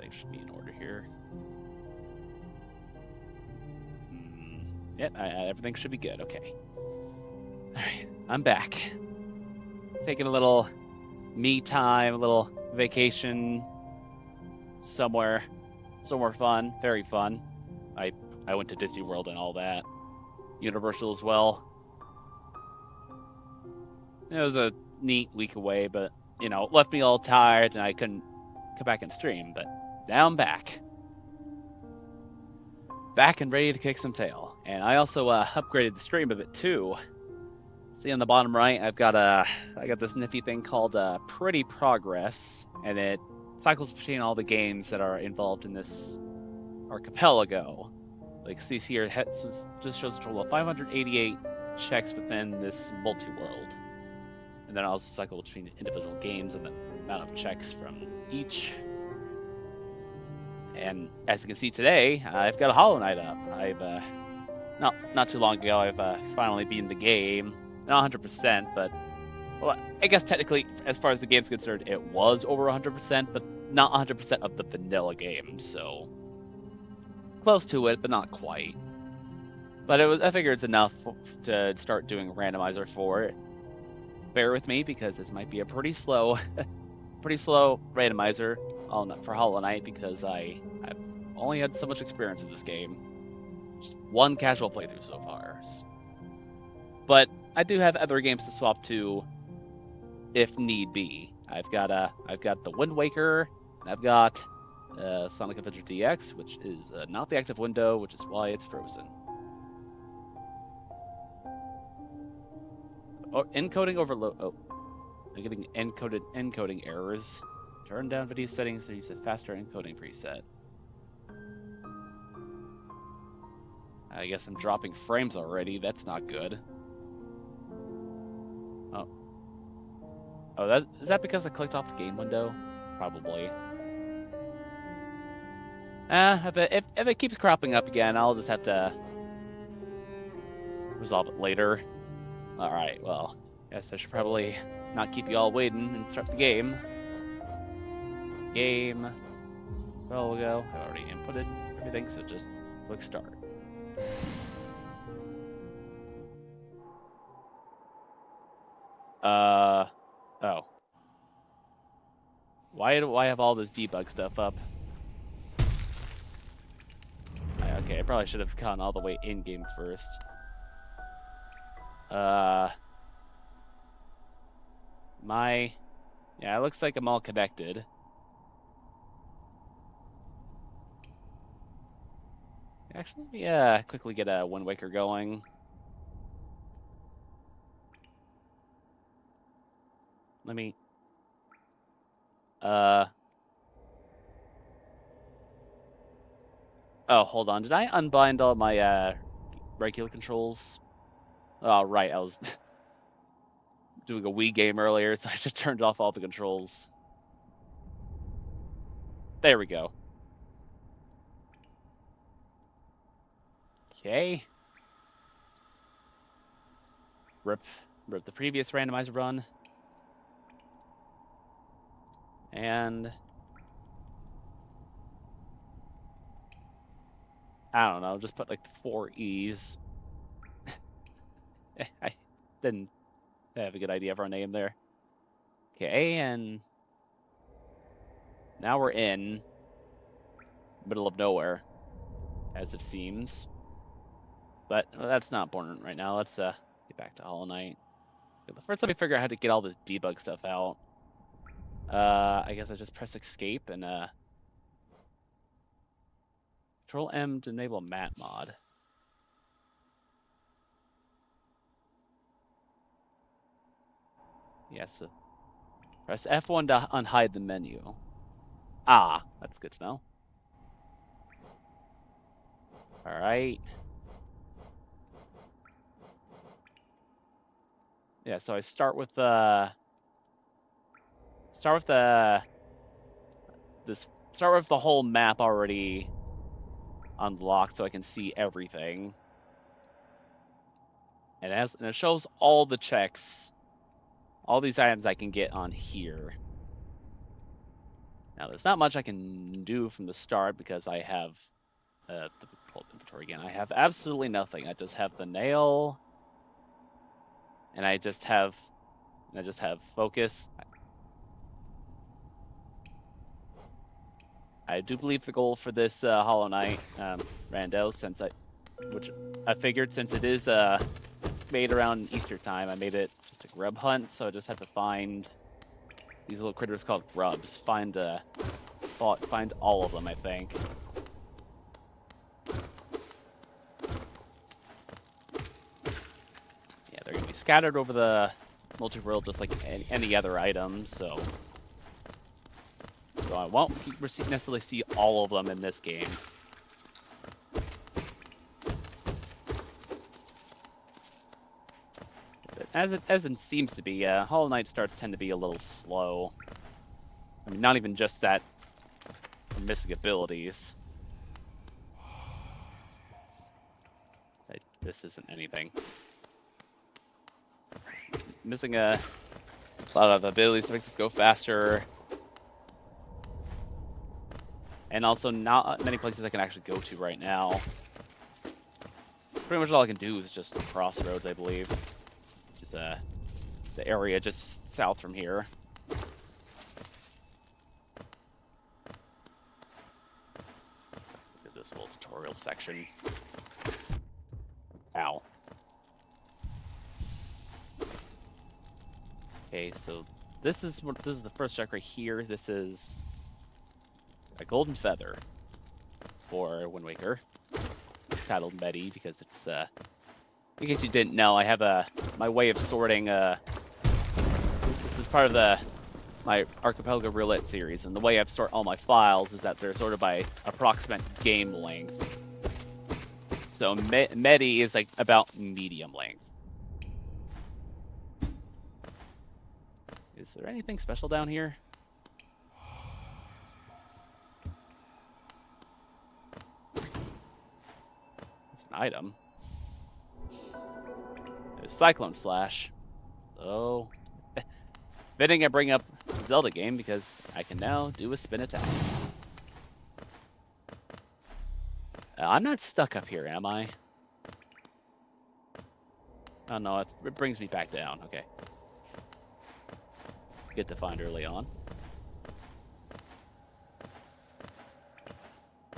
everything should be in order here. Yep, everything should be good. Okay. All right, I'm back. Taking a little me time, a little vacation somewhere fun, very fun. I went to Disney World and all that. Universal as well. It was a neat week away, but left me all tired and I couldn't come back and stream. But now I'm back. Back and ready to kick some tail. And I also upgraded the stream a bit too. See on the bottom right, I got this nifty thing called Pretty Progress, and it cycles between all the games that are involved in this archipelago. Like see here, it just shows a total of 588 checks within this multi-world. And then I'll also cycle between individual games and the amount of checks from each. And as you can see today, I've got a Hollow Knight up. I've not too long ago, I've finally beaten the game. Not 100%, but well, I guess technically, as far as the game's concerned, it was over 100%, but not 100% of the vanilla game. So close to it, but not quite. But I figure it's enough to start doing randomizer for it. Bear with me because this might be a pretty slow randomizer for Hollow Knight because I've only had so much experience with this game. Just one casual playthrough so far. But I do have other games to swap to if need be. I've got the Wind Waker, and I've got Sonic Adventure DX, which is not the active window, which is why it's frozen. Oh, encoding overload. Oh, I'm getting encoding errors. Turn down video settings to use a faster encoding preset. I guess I'm dropping frames already. That's not good. Oh, is that because I clicked off the game window? Probably. If it keeps cropping up again, I'll just have to resolve it later. All right, well, guess I should probably not keep you all waiting and start the game. Game. Well, we'll go. I've already inputted everything, so just click start. Oh. Why do I have all this debug stuff up? Okay, I probably should have gone all the way in-game first. Yeah, it looks like I'm all connected. Actually, yeah, quickly get a Wind Waker going. Let me. Oh, hold on. Did I unbind all my regular controls? Oh, right. I was doing a Wii game earlier, so I just turned off all the controls. There we go. Okay. Rip the previous randomizer run. And I don't know, just put like 4 E's. I didn't have a good idea of our name there. Okay, and now we're in middle of nowhere, as it seems. But that's not important right now. Let's get back to Hollow Knight. First, let me figure out how to get all this debug stuff out. I guess I just press escape and Control M to enable mat mod. Yes. Press F1 to unhide the menu. Ah, that's good to know. All right. Yeah, so I start with the whole map already unlocked, so I can see everything. And it shows all the checks, all these items I can get on here. Now, there's not much I can do from the start because I have the pull up inventory again. I have absolutely nothing. I just have the nail, and I just have focus. I do believe the goal for this Hollow Knight rando, which I figured since it is made around Easter time, I made it just a grub hunt, so I just have to find these little critters called grubs. Find all of them, I think. Yeah, they're gonna be scattered over the multi-world just like any other item, so I won't necessarily see all of them in this game. But as it seems to be, Hollow Knight starts tend to be a little slow. I mean, not even just that for missing abilities. This isn't anything. Missing a lot of abilities to make this go faster. And also not many places I can actually go to right now. Pretty much all I can do is just Crossroads, I believe. Which is the area just south from here. Look at this little tutorial section. Ow. Okay, so this is the first check right here. This is a golden feather for Wind Waker, titled Medi, because it's in case you didn't know, I have my way of sorting. This is part of my Archipelago Roulette series, and the way I've sort all my files is that they're sorted by approximate game length. So Medi is like about medium length. Is there anything special down here? It's an item. There's Cyclone Slash. Oh. Fitting I bring up Zelda game because I can now do a spin attack. I'm not stuck up here, am I? Oh no, it brings me back down. Okay. Good to find early on.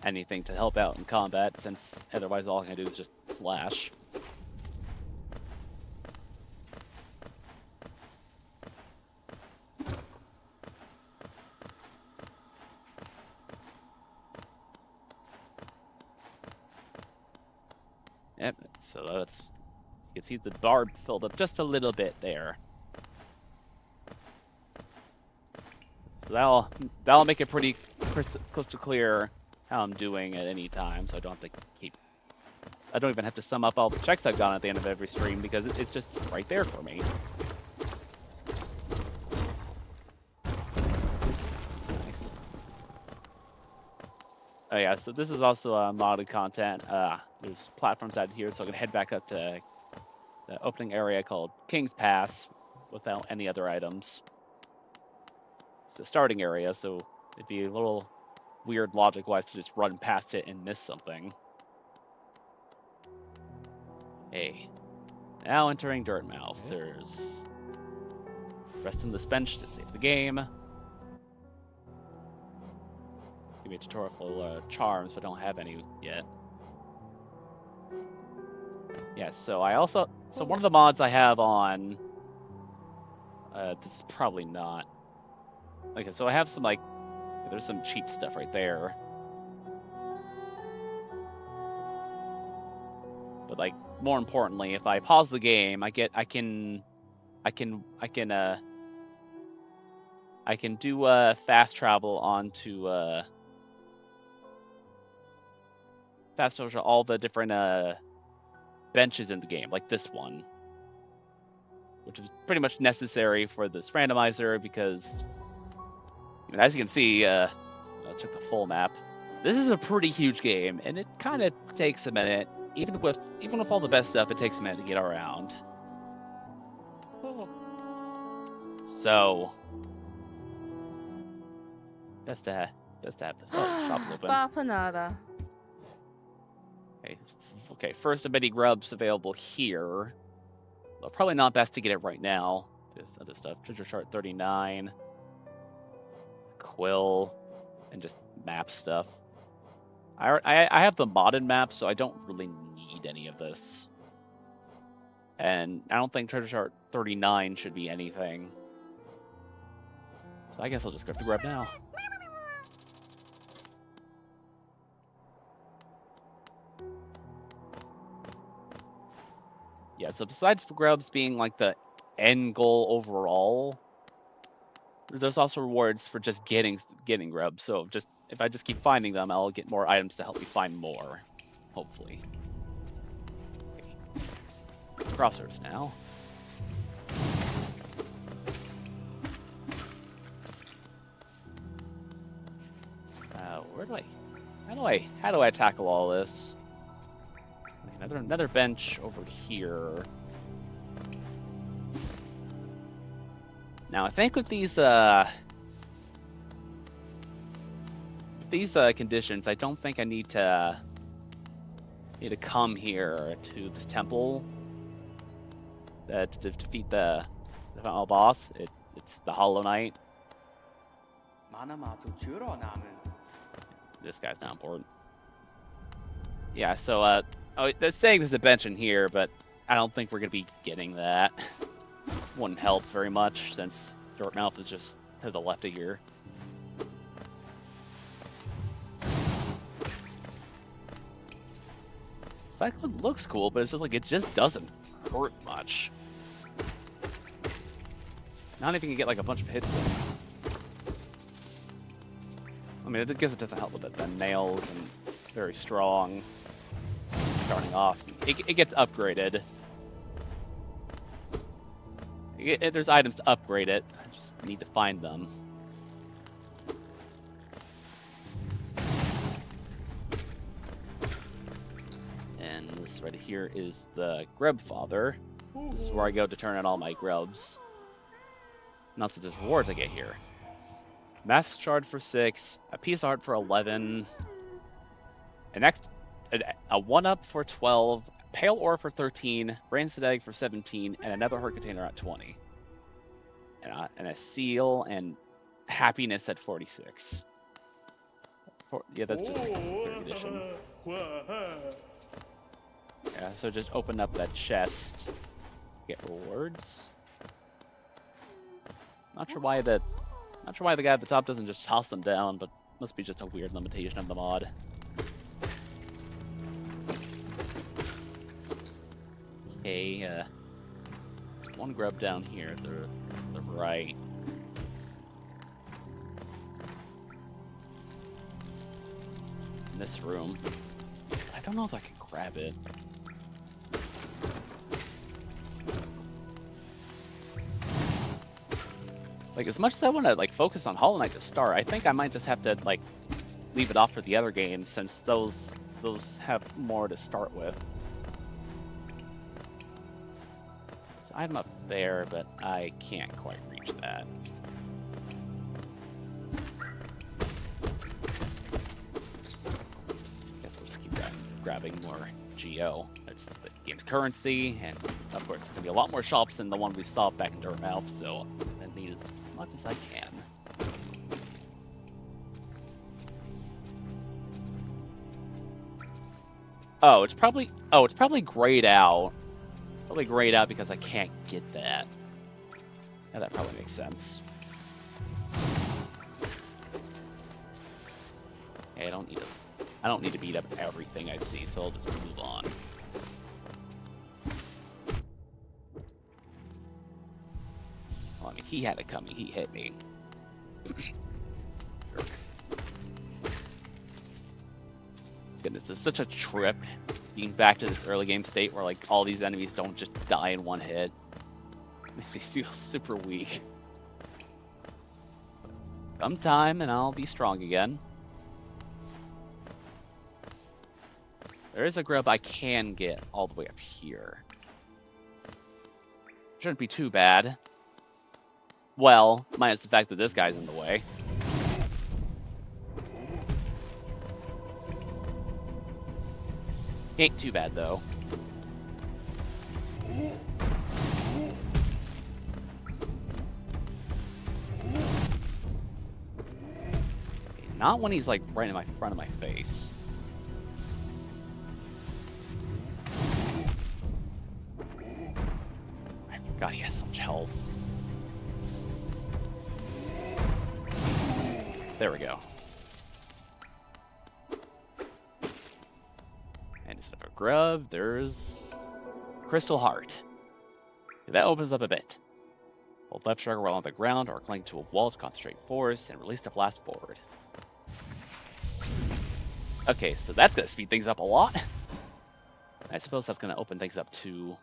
Anything to help out in combat, since otherwise all I can do is just slash. Yep, so that's, you can see the barb filled up just a little bit there. So that'll make it pretty crystal clear how I'm doing at any time, so I don't have to I don't even have to sum up all the checks I've gotten at the end of every stream because it's just right there for me. Nice. Oh yeah, so this is also modded content. There's platforms out here, so I can head back up to the opening area called King's Pass without any other items. It's the starting area, so it'd be a little weird logic-wise to just run past it and miss something. Hey, now entering Dirtmouth. There's rest on this bench to save the game. Give me a tutorial for charms, but I don't have any yet. Yeah, so one of the mods I have on, this is probably not. Okay, so I have some there's some cheat stuff right there. But more importantly, if I pause the game, I can do fast travel onto fast travel to all the different benches in the game, like this one, which is pretty much necessary for this randomizer because, as you can see, I'll check the full map. This is a pretty huge game, and it kind of takes a minute. Even with all the best stuff, it takes a minute to get around. So Best to have the shop's open. Bapanada. Okay, first of many grubs available here. Well, probably not best to get it right now. This other stuff. Treasure chart 39. Quill. And just map stuff. I have the modded map, so I don't really need any of this. And I don't think treasure chart 39 should be anything. So I guess I'll just go for the grub now. Yeah, so besides grubs being like the end goal overall, there's also rewards for just getting grubs. So just if I just keep finding them, I'll get more items to help me find more, hopefully. Okay. Crossers now. How do I tackle all this? Another bench over here. Now I think with these conditions, I don't think I need to come here to this temple to defeat the final boss. It's the Hollow Knight. This guy's not important. Yeah, so they're saying there's a bench in here, but I don't think we're gonna be getting that. Wouldn't help very much since Dirtmouth is just to the left of here. Cyclone looks cool, but it's just like it just doesn't hurt much. Not even can get like a bunch of hits in. I mean, I guess it doesn't help with it. The nails and very strong. Starting off, it gets upgraded. There's items to upgrade it. I just need to find them. And this right here is the Grub Father. This is where I go to turn in all my grubs. And also there's rewards I get here. Mask Shard for 6, a piece of art for 11, a 1-up for 12, Pale Ore for 13, Rancid Egg for 17, and another Heart Container at 20. And a Seal and Happiness at 46. Yeah, that's just like 3rd edition. Yeah, so just open up that chest, get rewards. Not sure why the guy at the top doesn't just toss them down, but must be just a weird limitation of the mod. Okay, there's one grub down here, the right. In this room. I don't know if I can grab it. Like, as much as I want to like focus on Hollow Knight to start, I think I might just have to like leave it off for the other games since those have more to start with. So I'm up there, but I can't quite reach that. Guess I'll just keep grabbing more Geo. That's the game's currency, and of course there's gonna be a lot more shops than the one we saw back in Dirtmouth, so I need as much as I can. Oh, it's probably grayed out. Probably grayed out because I can't get that. Yeah, that probably makes sense. Okay, I don't need to beat up everything I see, so I'll just move on. Well, I mean, he had it coming. He hit me. Goodness, it's such a trip being back to this early game state where like all these enemies don't just die in one hit. It makes me feel super weak. Come time and I'll be strong again. There is a grub I can get all the way up here. Shouldn't be too bad. Well, minus the fact that this guy's in the way. Ain't too bad, though. Not when he's like right in my front of my face. I forgot he has so much health. There we go. And instead of a grub, there's Crystal Heart. That opens up a bit. Hold left trigger while on the ground or cling to a wall to concentrate force and release the blast forward. Okay, so that's going to speed things up a lot. I suppose that's going to open things up too.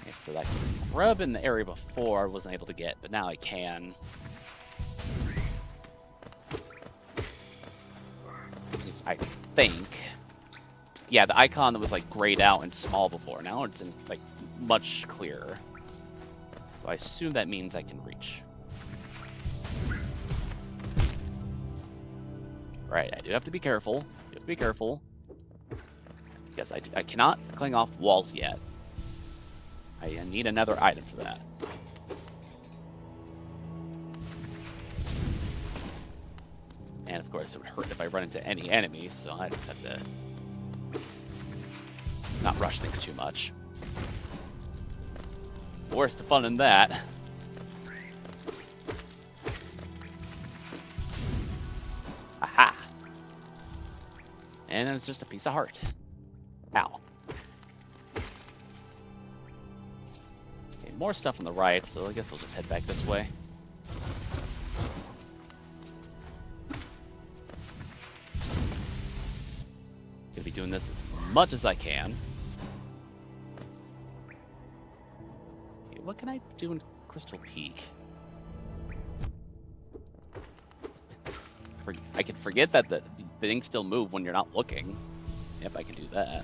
Okay, so that grub in the area before I wasn't able to get, but now I can. I think. Yeah, the icon that was like grayed out and small before, now it's in like much clearer. So I assume that means I can reach. Right, I do have to be careful. You have to be careful. Yes, I cannot cling off walls yet. I need another item for that. And of course, it would hurt if I run into any enemies, so I just have to not rush things too much. Where's the fun in that? Aha! And it's just a piece of heart. Ow. Okay, more stuff on the right, so I guess we'll just head back this way. Gonna be doing this as much as I can. Okay, what can I do in Crystal Peak? I can forget that the things still move when you're not looking. If I can do that.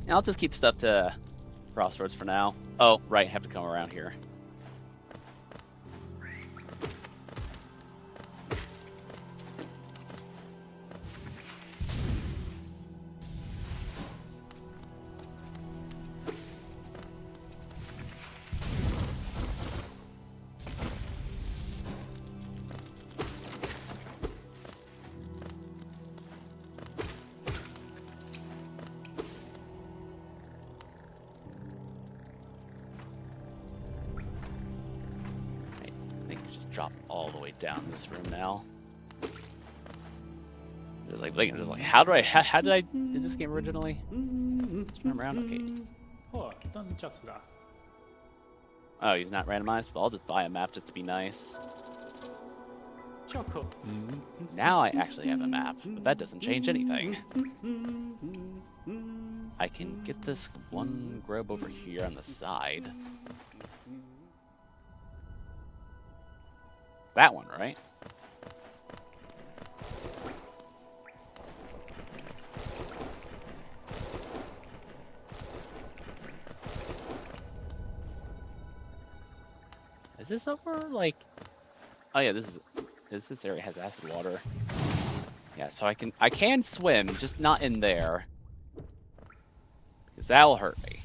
And I'll just keep stuff to Crossroads for now. Oh, right, have to come around here. Drop all the way down this room now. Just like, how did I do this game originally? Let's run around. Okay. Oh, he's not randomized. Well, I'll just buy a map just to be nice. Now I actually have a map, but that doesn't change anything. I can get this one grub over here on the side. That one, right? Is this over, like... Oh yeah, this area has acid water. Yeah, so I can swim, just not in there. Because that'll hurt me.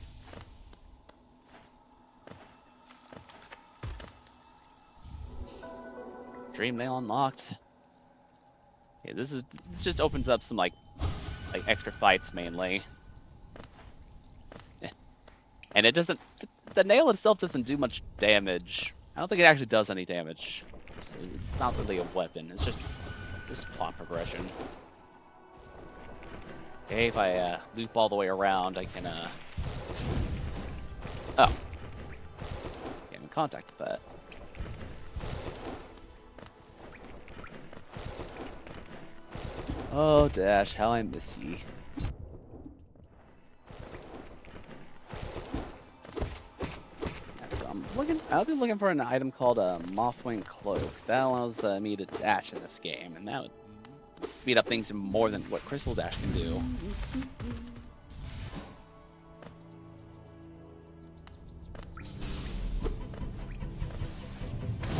Dream Nail unlocked. Yeah, this just opens up some like extra fights mainly. And it doesn't, the nail itself doesn't do much damage. I don't think it actually does any damage. So it's not really a weapon, it's just plot progression. Okay, if I loop all the way around, I can oh. Get in contact with that. Oh, Dash, how I miss ye. So I'll be looking for an item called a Mothwing Cloak. That allows me to dash in this game, and that would speed up things more than what Crystal Dash can do.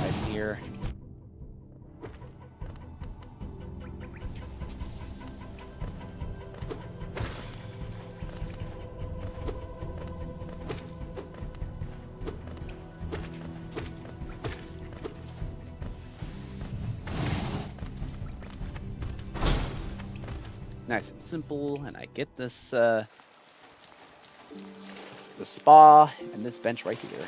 Right here. nice and simple, and I get this the spa and this bench right here.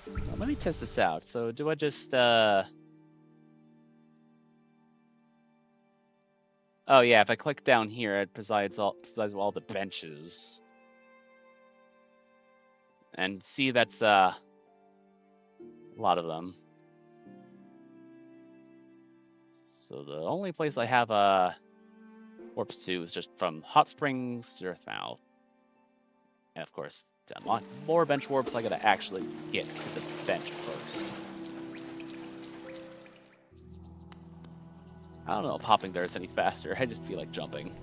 Now, let me test this out. So do I just oh yeah, if I click down here, it provides all the benches. And see, that's a lot of them. So the only place I have warps to is just from Hot Springs to Earthmouth. And of course, to unlock more bench warps, I gotta actually get to the bench first. I don't know if hopping there is any faster. I just feel like jumping.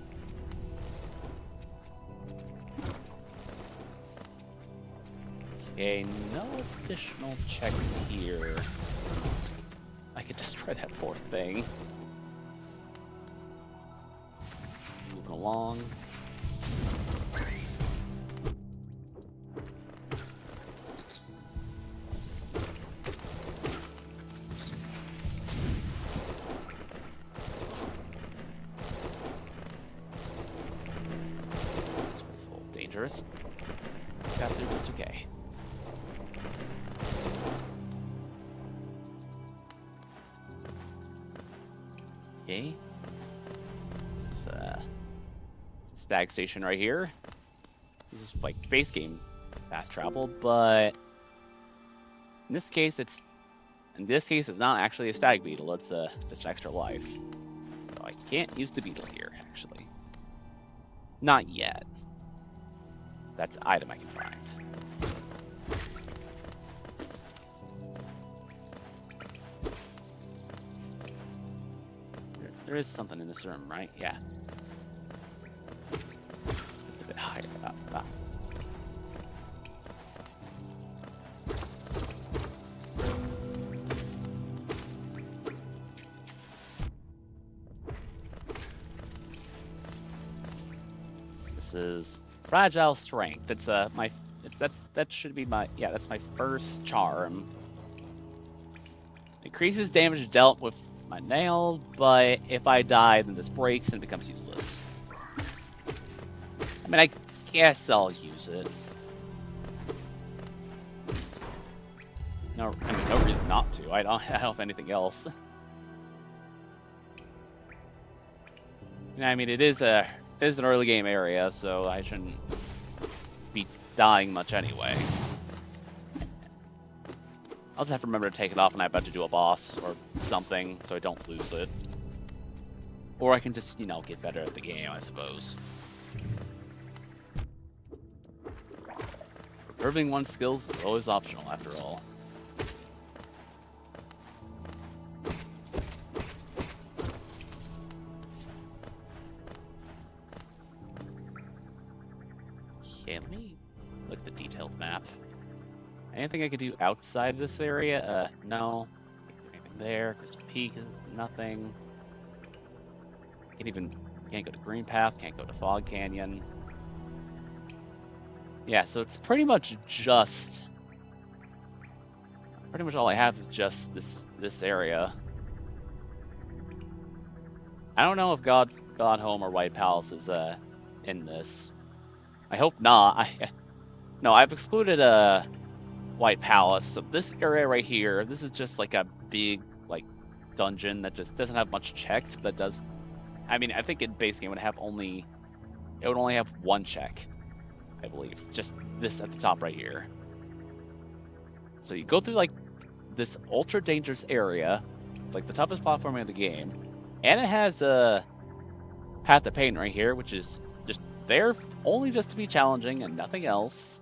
Okay, no additional checks here. I could destroy that poor thing. Moving along. It's a little dangerous. Got through just okay. Okay. It's a stag station right here. This is like base game fast travel, but in this case it's not actually a stag beetle, it's just an extra life. So I can't use the beetle here, actually. Not yet. That's an item I can find. There is something in this room, right? Yeah. Just a bit higher up. This is fragile strength. It's that should be my that's my first charm. Increases damage dealt with my nail, but if I die, then this breaks and becomes useless. I mean, I guess I'll use it. No reason not to. I don't have anything else. I mean, it is an early game area, so I shouldn't be dying much anyway. I'll just have to remember to take it off when I'm about to do a boss or something, so I don't lose it. Or I can just, get better at the game, I suppose. Improving one's skills is always optional, after all. Okay, let me look at the detailed map. Anything I could do outside of this area? No. Anything there? Crystal Peak is nothing. Can't go to Green Path, can't go to Fog Canyon. Yeah, so it's pretty much all I have is just this area. I don't know if God Home or White Palace is in this. I hope not. No, I've excluded White Palace. So this area right here, this is just like a big dungeon that just doesn't have much checks, but it does. I mean, I think in base game it would only have one check, I believe. Just this at the top right here. So you go through this ultra dangerous area, like the toughest platform in the game, and it has a Path of Pain right here, which is just there only just to be challenging and nothing else.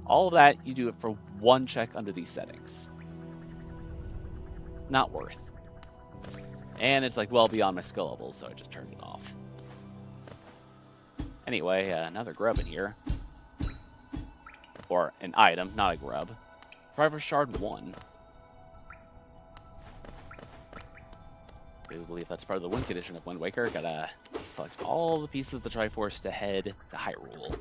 All of that, you do it for one check under these settings. Not worth. And it's well beyond my skill level, so I just turned it off. Anyway, another grub in here. Or an item, not a grub. Driver Shard 1. I believe that's part of the win condition of Wind Waker. Gotta collect all the pieces of the Triforce to head to Hyrule.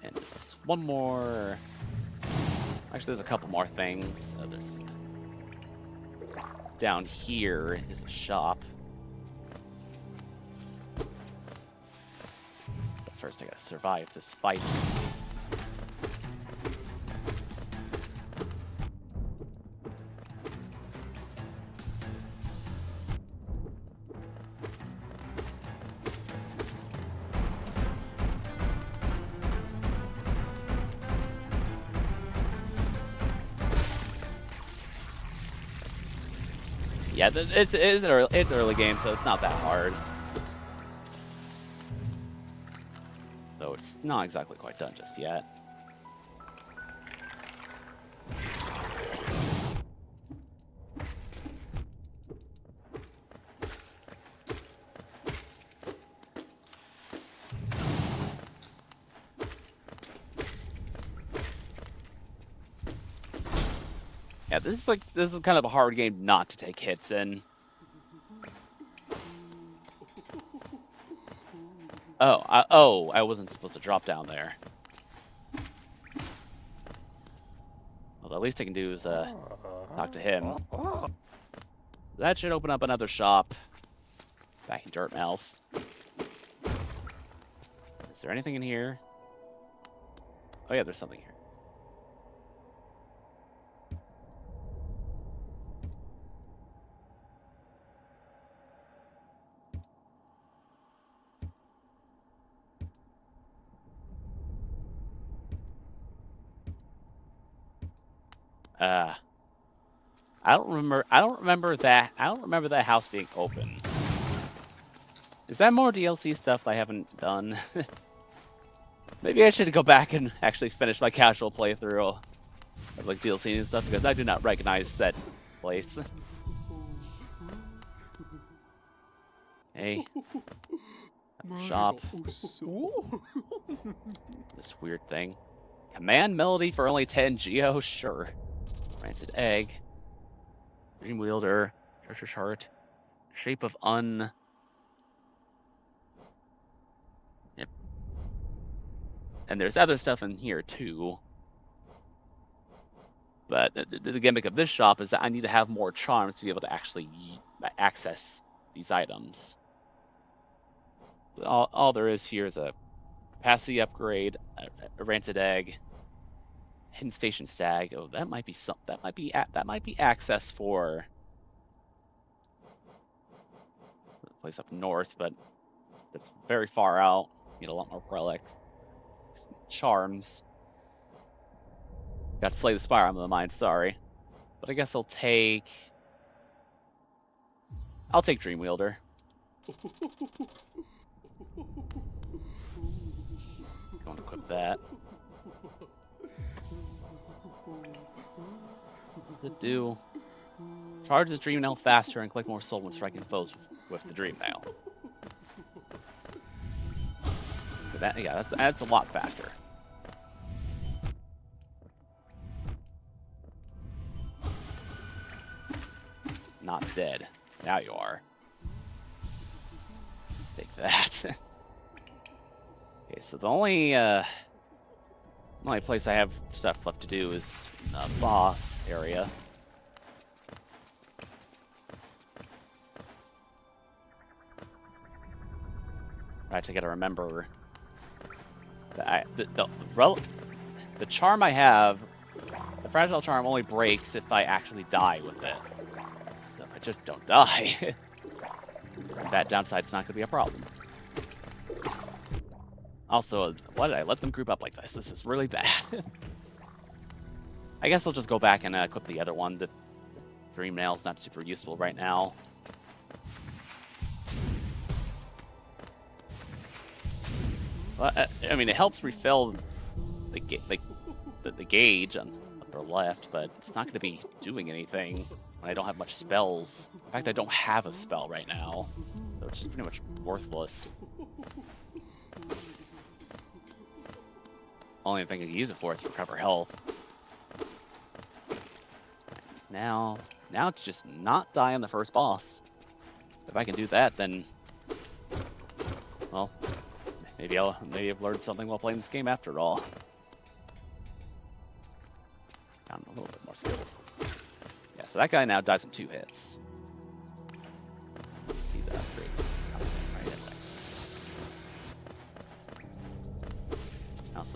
And just one more. Actually, there's a couple more things. There's down here is a shop. But first I gotta survive this fight. Yeah, it's early game, so it's not that hard. Though it's not exactly quite done just yet. Yeah, this is kind of a hard game not to take hits in. Oh, I wasn't supposed to drop down there. Well, the least I can do is talk to him. That should open up another shop back in Dirtmouth. Is there anything in here? Oh yeah, there's something here. I don't remember that house being open. Is that more DLC stuff I haven't done? Maybe I should go back and actually finish my casual playthrough of like DLC and stuff, because I do not recognize that place. Hey. Shop. This weird thing. Command melody for only 10 geo? Sure. Ranted egg. Dream wielder. Treasure chart. Shape of Yep. And there's other stuff in here too. But the gimmick of this shop is that I need to have more charms to be able to actually access these items. All there is here is a capacity upgrade, a ranted egg, hidden station stag. Oh, that might be access for the place up north, but that's very far out. Need a lot more relics, charms. Got to slay the Spire Arm of the Mind. Sorry, but I guess I'll take Dream Wielder. Going to equip that. To do. Charge the Dream Nail faster and collect more soul when striking foes with the Dream Nail. That's a lot faster. Not dead. Now you are. Take that. Okay, so the only place I have stuff left to do is boss area. Right, I gotta remember that the charm I have, the fragile charm only breaks if I actually die with it. So if I just don't die, that downside's not gonna be a problem. Also, why did I let them group up like this? This is really bad. I guess I'll just go back and equip the other one. The Dream Nail's not super useful right now. Well, I mean, it helps refill the gauge on the upper left, but it's not going to be doing anything when I don't have much spells. In fact, I don't have a spell right now, so it's pretty much worthless. Only thing I can use it for is to recover health. Now to just not die on the first boss. If I can do that, then, well, maybe I've learned something while playing this game after all. I'm a little bit more skilled. Yeah, so that guy now dies in 2 hits.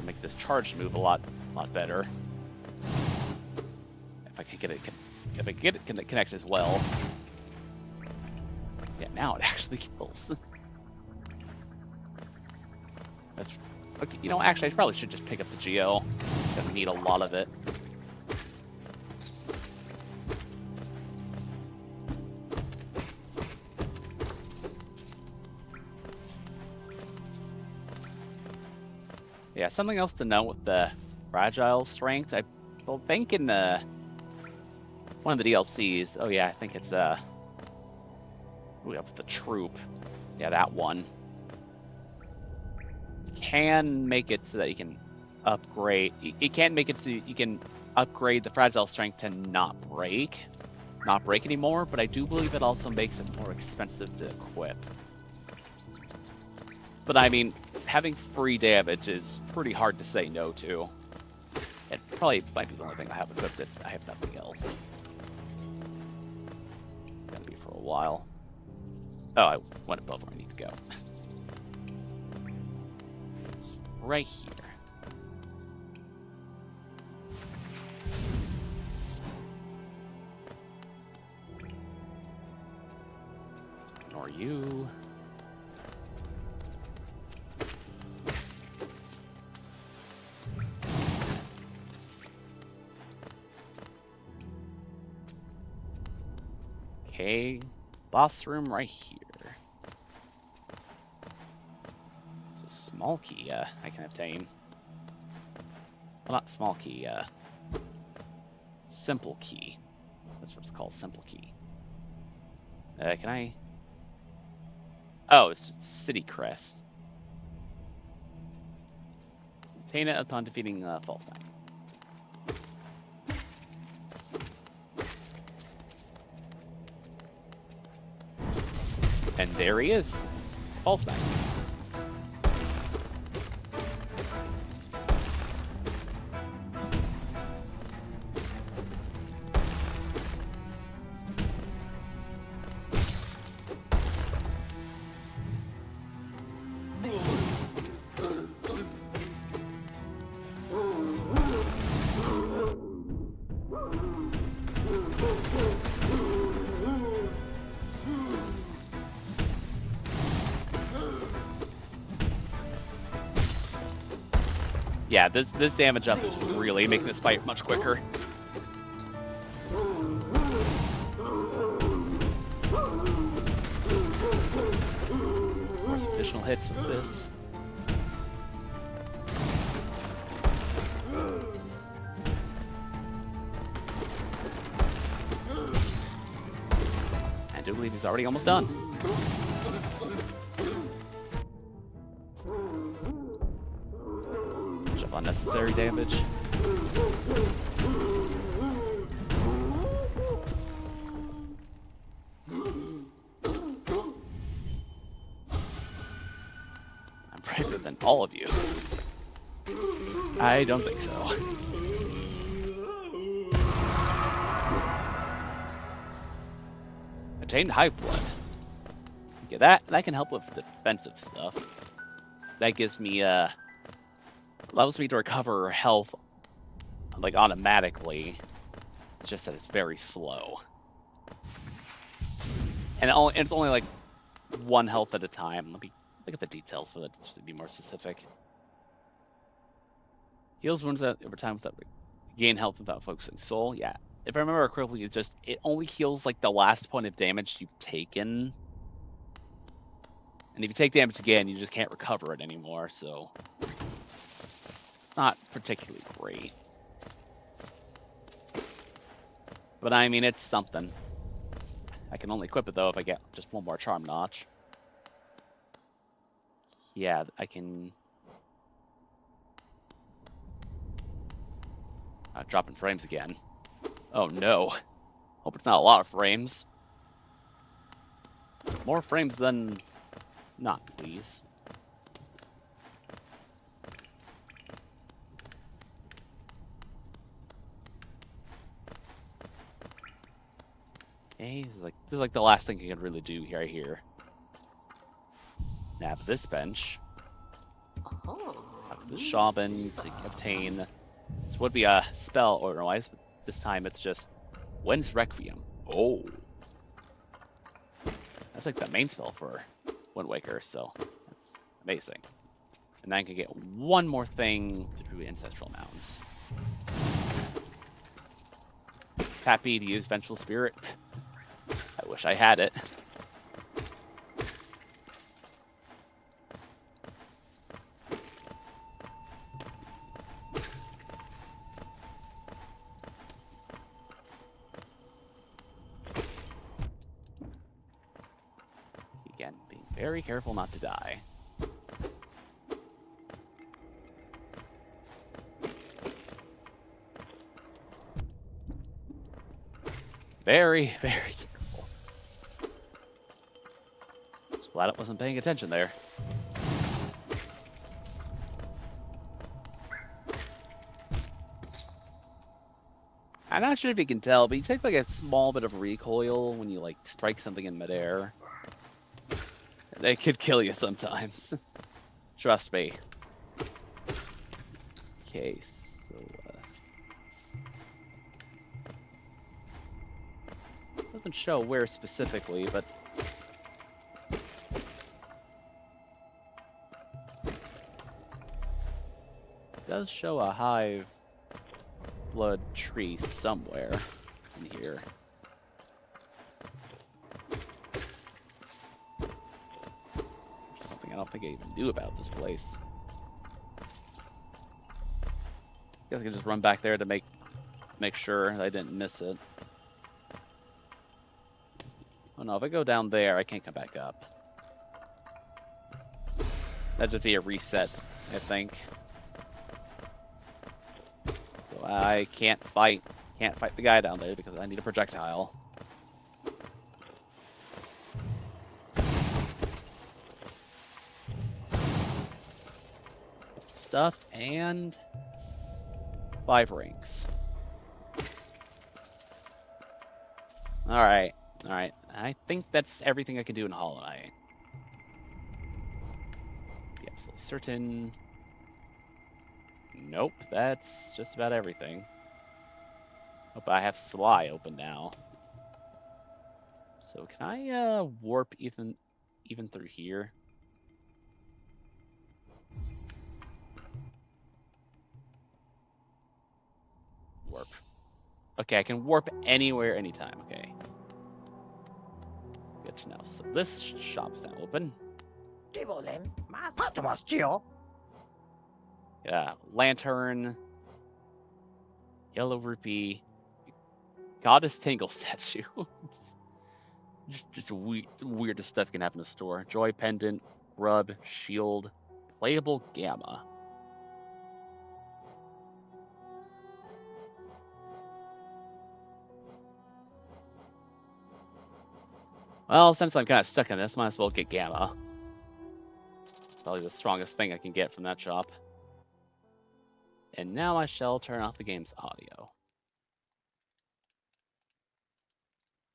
also make this charge move a lot better. If I can get it, if I can get it connected as well. Yeah, now it actually kills. That's okay. You know, actually, I probably should just pick up the geo. Because we need a lot of it. Yeah, something else to note with the fragile strength. I think in one of the DLCs. Oh yeah, I think it's we have the troop. Yeah, that one. You can make it so that you can upgrade. You can make it so you can upgrade the fragile strength to not break anymore. But I do believe it also makes it more expensive to equip. But I mean, having free damage is pretty hard to say no to. It probably might be the only thing I have equipped if I have nothing else. It's gonna be for a while. Oh, I went above where I need to go. It's right here. Ignore you. Okay, boss room right here. It's a small key I can obtain. Well, not small key, simple key. That's what it's called, simple key. Can I? Oh, it's city crest. Obtain it upon defeating False Knight. And there he is, False Knight. Yeah, this damage up is really making this fight much quicker. Of course, additional hits with this. I do believe he's already almost done. Unnecessary damage. I'm braver than all of you. I don't think so. Attained high blood. Okay, that can help with defensive stuff. That gives me allows me to recover health like automatically. It's just that it's very slow. And it's only like 1 health at a time. Let me look at the details for that just to be more specific. Heals wounds over time without gain health without focusing soul. Yeah. If I remember correctly, it only heals like the last point of damage you've taken. And if you take damage again, you just can't recover it anymore, so not particularly great. But I mean, it's something. I can only equip it though if I get just 1 more charm notch. Yeah, I can drop in frames again. Oh no. Hope it's not a lot of frames. More frames than not, please. Okay, this is like the last thing you can really do right here. Nab this bench. Have the shaman to obtain. This would be a spell otherwise, but this time it's just When's Requiem. Oh. That's like the main spell for Wind Waker, so that's amazing. And then I can get one more thing through Ancestral Mounds. Happy to use Vengeful Spirit. I wish I had it. Again, being very careful not to die. Very, very careful. Just glad I wasn't paying attention there. I'm not sure if you can tell, but you take like a small bit of recoil when you like strike something in midair. They could kill you sometimes. Trust me. Okay, so doesn't show where specifically, but it does show a hive blood tree somewhere in here. Something I don't think I even knew about this place. Guess I can just run back there to make sure I didn't miss it. Oh no, if I go down there, I can't come back up. That'd just be a reset, I think. So I can't fight the guy down there because I need a projectile. Stuff and 5 rings. Alright. I think that's everything I can do in Hollow Knight. Be absolutely certain. Nope, that's just about everything. Hope I have Sly open now. So can I warp even through here? Warp. Okay, I can warp anywhere, anytime. Okay. Good to know. So this shop's now open. Yeah, lantern, yellow rupee, goddess Tingle statue. just weirdest stuff can happen in the store. Joy pendant, rub, shield, playable gamma. Well, since I'm kind of stuck in this, might as well get gamma. Probably the strongest thing I can get from that shop. And now I shall turn off the game's audio.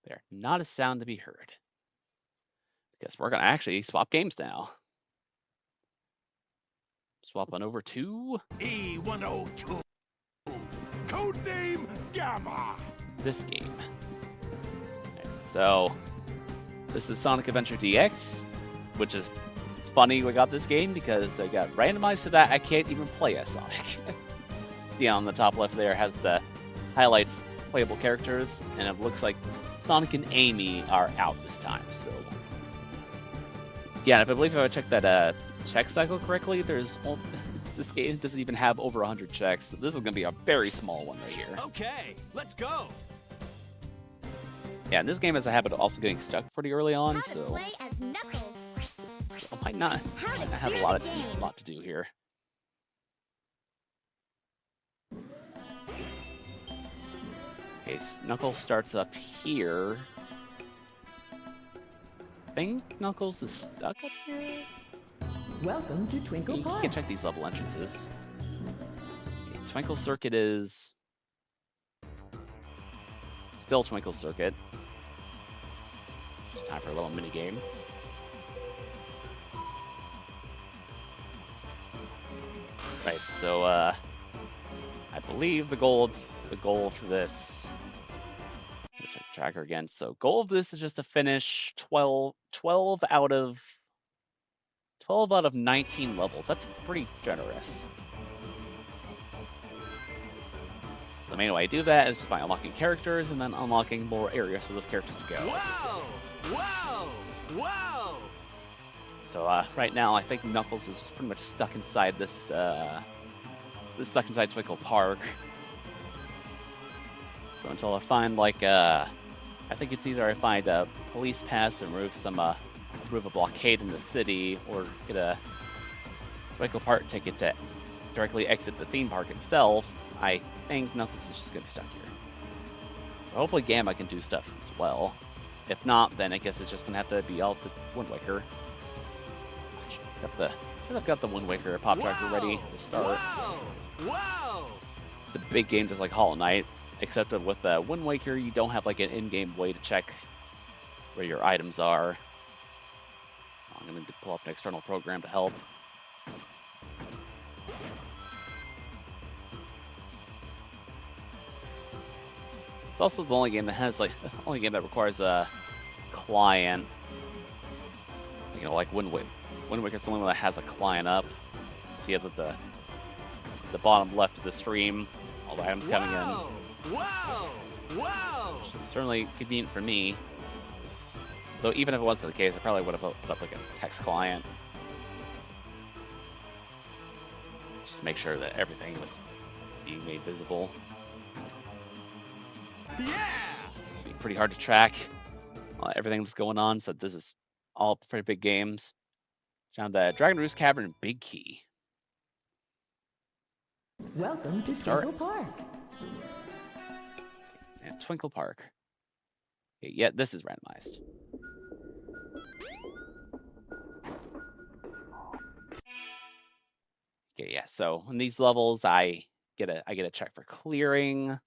There, not a sound to be heard. Guess we're gonna actually swap games now. Swap on over to E102. Codename Gamma. This game. Okay, so this is Sonic Adventure DX, which is funny we got this game because I got randomized to that I can't even play as Sonic. Yeah, on the top left there has the highlights playable characters, and it looks like Sonic and Amy are out this time. So yeah, and if I checked that check cycle correctly, this game doesn't even have over 100 checks. So this is gonna be a very small one right here. Okay, let's go. Yeah, and this game has a habit of also getting stuck pretty early on, so I might not have a lot to do here. Okay, so Knuckles starts up here. I think Knuckles is stuck up here. Welcome to Twinkle You Park. can check these level entrances. Okay, Twinkle Circuit is still Twinkle Circuit. Just time for a little mini game. Right, so I believe the goal for this, check tracker again. So goal of this is just to finish 12 out of 19 levels. That's pretty generous. The main way I do that is just by unlocking characters and then unlocking more areas for those characters to go. Whoa! Whoa! Whoa! So right now, I think Knuckles is just pretty much stuck inside this, stuck inside Twinkle Park. So until I find like, I think it's either I find a police pass and remove a blockade in the city, or get a Twinkle Park ticket to directly exit the theme park itself. I think Knuckles is just gonna be stuck here. So hopefully Gamma can do stuff as well. If not, then I guess it's just gonna have to be all to Wind Waker. Should have got the Wind Waker pop tracker ready to start. Whoa! It's a big game just like Hollow Knight, except that with Wind Waker you don't have like an in-game way to check where your items are. So I'm gonna pull up an external program to help. It's also the only game that has that requires a client. You know, like Wind Waker's the only one that has a client up. See it at the bottom left of the stream, all the items coming in. Whoa! Whoa! Which is certainly convenient for me. Though even if it wasn't the case, I probably would have put up like a text client. Just to make sure that everything was being made visible. Yeah! It'd be pretty hard to track everything that's going on, so this is all pretty big games. Found the Dragon Roost Cavern Big Key. Welcome to Twinkle Park. And Twinkle Park. Okay, yeah, this is randomized. Okay, yeah, so in these levels I get a check for clearing.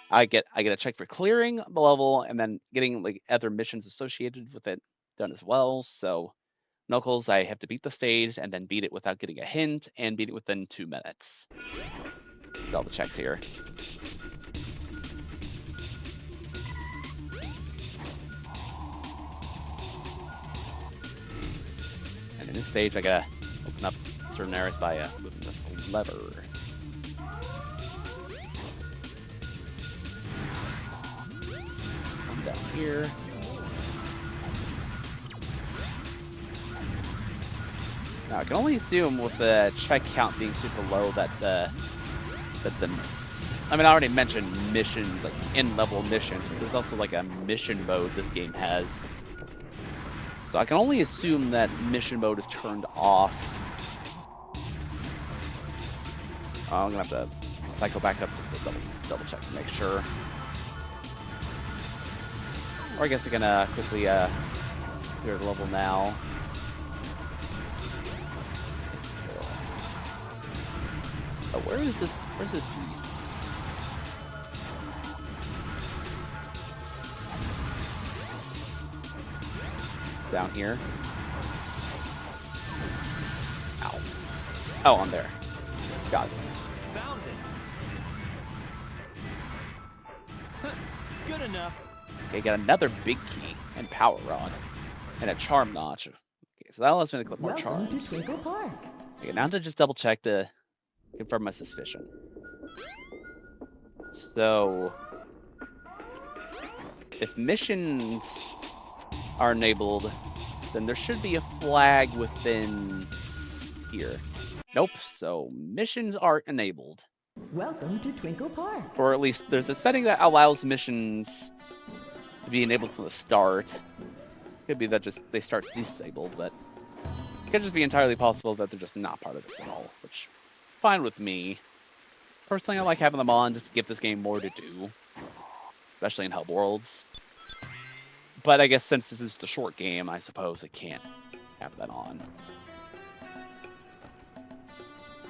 I get a check for clearing the level and then getting like other missions associated with it done as well. So Knuckles, I have to beat the stage and then beat it without getting a hint and beat it within 2 minutes. Get all the checks here. And in this stage, I gotta open up certain areas by moving this lever. Come down here. Now I can only assume with the check count being super low that I mean, I already mentioned missions, like in-level missions, but there's also like a mission mode this game has. So I can only assume that mission mode is turned off. I'm gonna have to cycle back up just to double check to make sure. Or I guess I can quickly clear the level now. Oh, where's this piece? Down here. Ow. Oh, I'm there. Got it. Found it. Good enough. Okay, got another big key and power rod and a charm notch. Okay, so that allows me to click more Welcome charms. to Twinkle Park. Okay, now to just double check to confirm my suspicion. So, if missions are enabled, then there should be a flag within here. Nope, so missions aren't enabled. Welcome to Twinkle Park. Or at least there's a setting that allows missions to be enabled from the start. Could be that just they start disabled, but it could just be entirely possible that they're just not part of this at all, which fine with me. Personally, I like having them on just to give this game more to do, especially in Hub Worlds. But I guess since this is the short game, I suppose it can't have that on.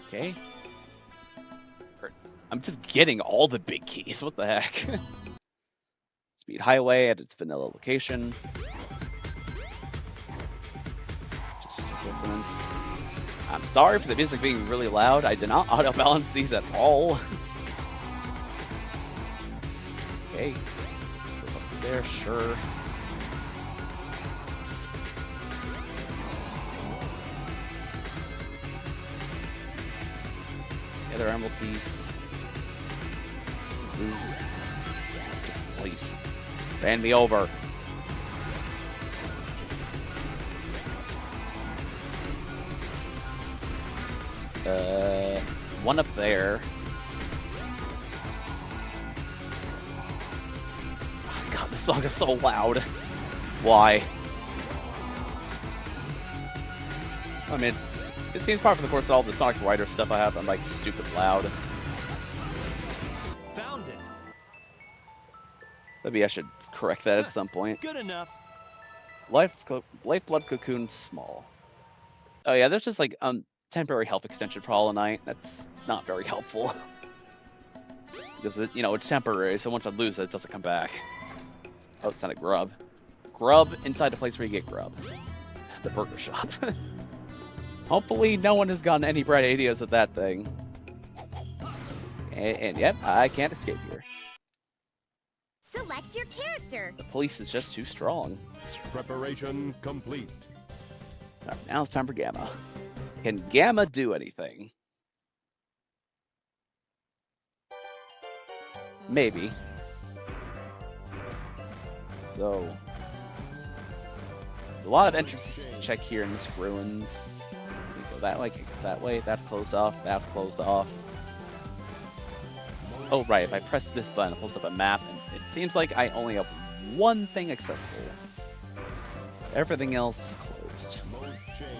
Okay. I'm just getting all the big keys. What the heck? Speed Highway at its vanilla location. Just distance. I'm sorry for the music being really loud. I did not auto balance these at all. Okay. Goes up there, sure. The other emerald piece. This is. Please. Ran me over. One up there. Oh God, this song is so loud. Why? I mean, it seems part of the course that all the Sonic Writer stuff I have, I'm like stupid loud. Found it. Maybe I should correct that at some point. Good enough. Lifeblood cocoon small. Oh yeah, there's just like temporary health extension for Hollow Knight. That's not very helpful. Because it, it's temporary, so once I lose it, it doesn't come back. Oh, it's not a grub. Grub inside the place where you get grub. The burger shop. Hopefully no one has gotten any bright ideas with that thing. And yep, I can't escape here. Select your character. The police is just too strong. Preparation complete. Alright, now it's time for Gamma. Can Gamma do anything? Maybe. So, a lot of entrances to check here in this ruins. You go that way, go that way. That's closed off. That's closed off. Oh right, if I press this button, it pulls up a map, and it seems like I only have one thing accessible. Everything else is closed. Mode change.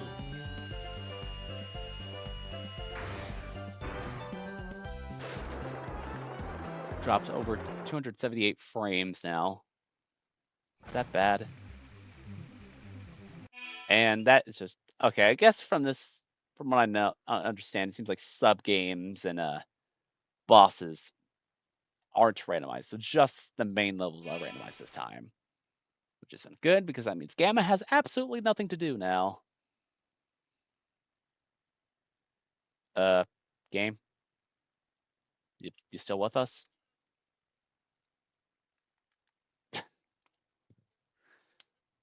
Dropped over 278 frames now. Is that bad? And that is just okay. I guess from what I know, understand, it seems like sub games and bosses aren't randomized, so just the main levels are randomized this time, which isn't good because that means Gamma has absolutely nothing to do now. Game, you still with us?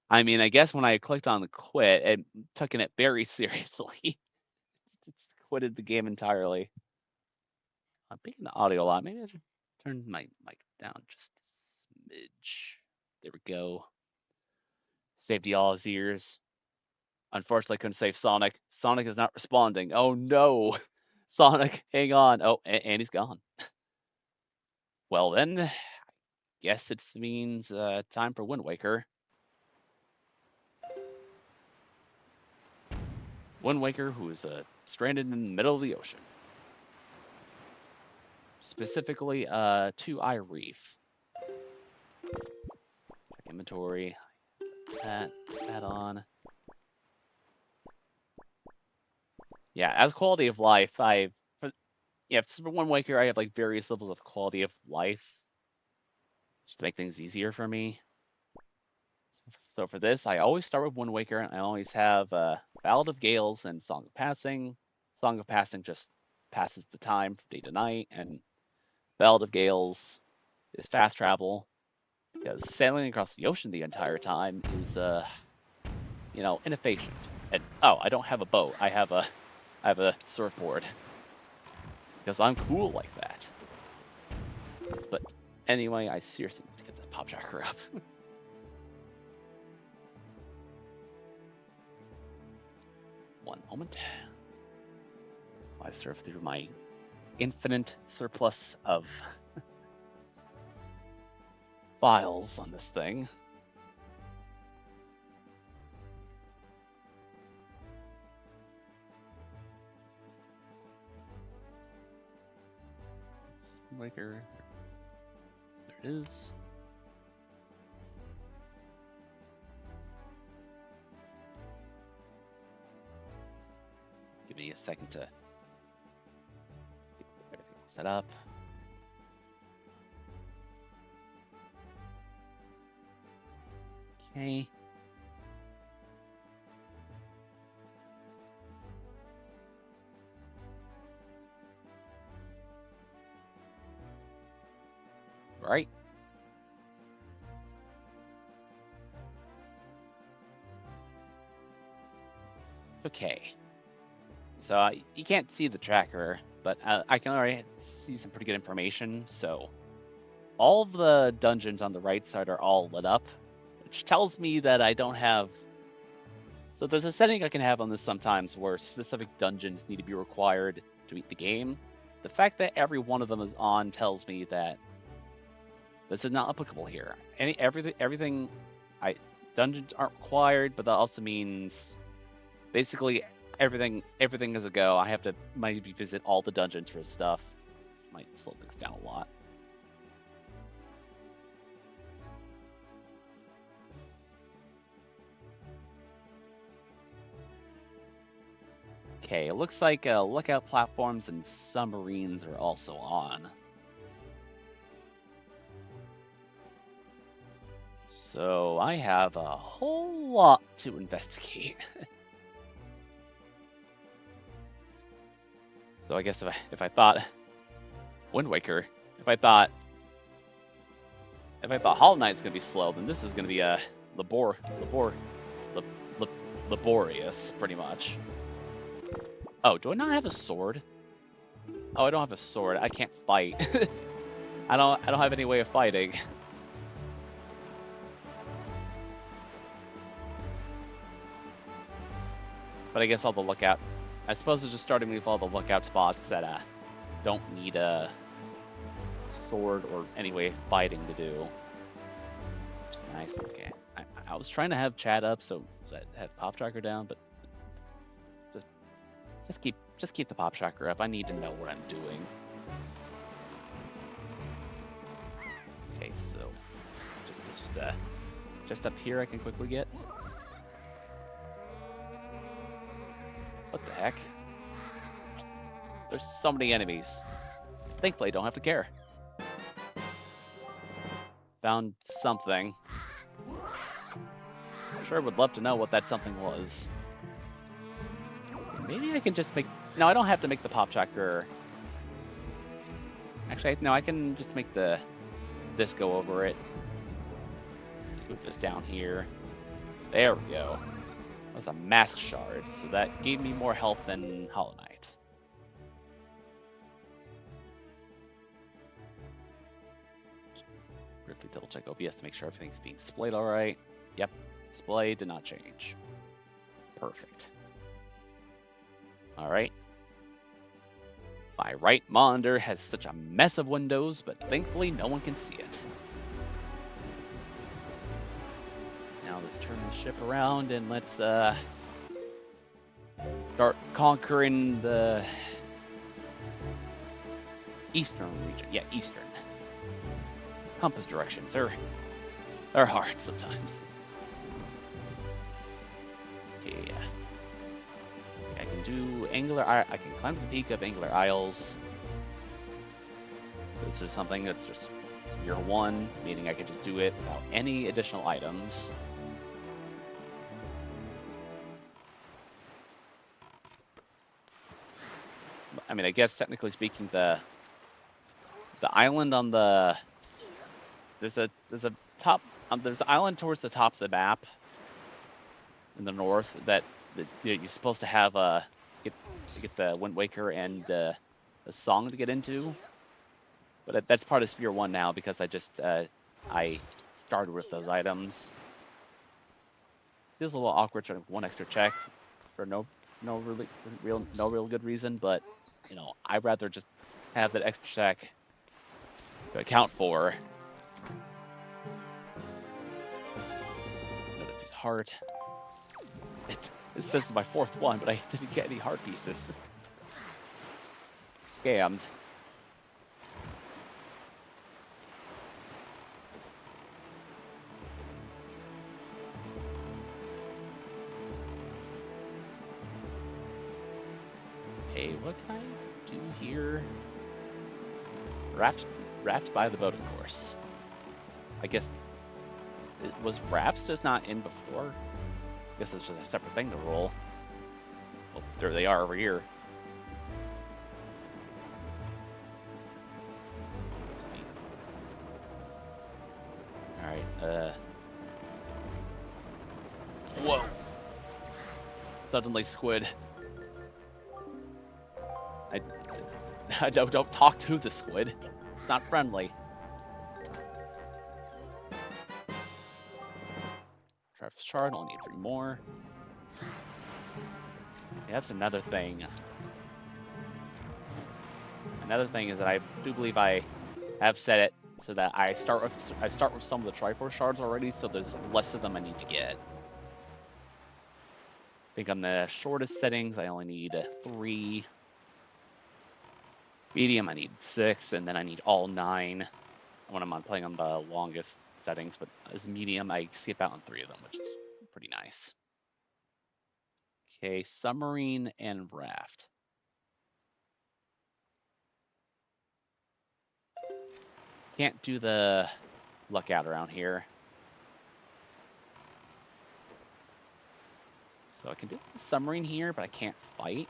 I mean, I guess when I clicked on the quit, it took it very seriously. Just quitted the game entirely. I'm picking the audio a lot. Maybe I should turn my mic down just a smidge. There we go. Saved y'all's ears. Unfortunately, couldn't save Sonic. Sonic is not responding. Oh no! Sonic, hang on. Oh, and he's gone. Well then, guess it means time for Wind Waker. Wind Waker, who is stranded in the middle of the ocean. Specifically, 2-Eye Reef. Check inventory. That on. Yeah, as quality of life, for Wind Waker, I have like various levels of quality of life, just to make things easier for me. So for this, I always start with Wind Waker, and I always have Ballad of Gales and Song of Passing. Song of Passing just passes the time from day to night, and Ballad of Gales is fast travel, because sailing across the ocean the entire time is, inefficient. And oh, I don't have a boat. I have a surfboard, because I'm cool like that. But anyway, I seriously need to get this pop tracker up. One moment. I surf through my infinite surplus of files on this thing. Waker. There it is. Give me a second to get everything set up. Okay. right? Okay. So you can't see the tracker, but I can already see some pretty good information. So all of the dungeons on the right side are all lit up, which tells me that I don't have... So there's a setting I can have on this sometimes where specific dungeons need to be required to beat the game. The fact that every one of them is on tells me that this is not applicable here. Everything, dungeons aren't required, but that also means basically everything is a go. I have to maybe visit all the dungeons for stuff. Might slow things down a lot. Okay, it looks like lookout platforms and submarines are also on. So I have a whole lot to investigate. So I guess if I thought Wind Waker, if I thought Hollow Knight's gonna be slow, then this is gonna be laborious, pretty much. Oh, do I not have a sword? Oh, I don't have a sword. I can't fight. I don't have any way of fighting. But I guess all the lookout... I suppose it's just starting with all the lookout spots that don't need a sword or any way of fighting to do. Which is nice. Okay. I was trying to have chat up so I had pop tracker down, but just keep the pop tracker up. I need to know what I'm doing. Okay, so just up here I can quickly get. What the heck? There's so many enemies. Thankfully, I don't have to care. Found something. I sure would love to know what that something was. Maybe I can just make... No, I don't have to make the pop tracker. Actually, no, I can just make this go over it. Let's move this down here. There we go. That was a mask shard, so that gave me more health than Hollow Knight. Briefly double check OBS to make sure everything's being displayed all right. Yep, display did not change. Perfect. All right. My right monitor has such a mess of windows, but thankfully no one can see it. Now let's turn the ship around and let's start conquering the eastern region. Yeah, eastern. Compass directions, they're hard sometimes. Okay, I can do I can climb the peak of Angular Isles. This is something that's just year one, meaning I can just do it without any additional items. I mean, I guess technically speaking, the island on the there's an island towards the top of the map in the north that you're supposed to have get the Wind Waker and the song to get into, but that's part of Sphere 1 now because I started with those items. It feels a little awkward trying one extra check for no real good reason, but you know, I'd rather just have that extra check to account for. Another piece of heart. It says it's my fourth one, but I didn't get any heart pieces. Scammed. Hey, what can I do here? Raft by the boating course. I guess was rafts just not in before? I guess it's just a separate thing to roll. Oh, there they are over here. Whoa. Suddenly squid. I don't talk to the squid. It's not friendly. Travis shard, only need 3 more. Yeah, that's another thing. Another thing is that I do believe I have set it so that I start with some of the Triforce shards already, so there's less of them I need to get. I think on the shortest settings I only need 3. Medium I need 6, and then I need all 9 when I'm playing on the longest settings. But as medium, I skip out on 3 of them, which is pretty nice. Okay, submarine and raft. Can't do the luck out around here. So I can do the submarine here, but I can't fight.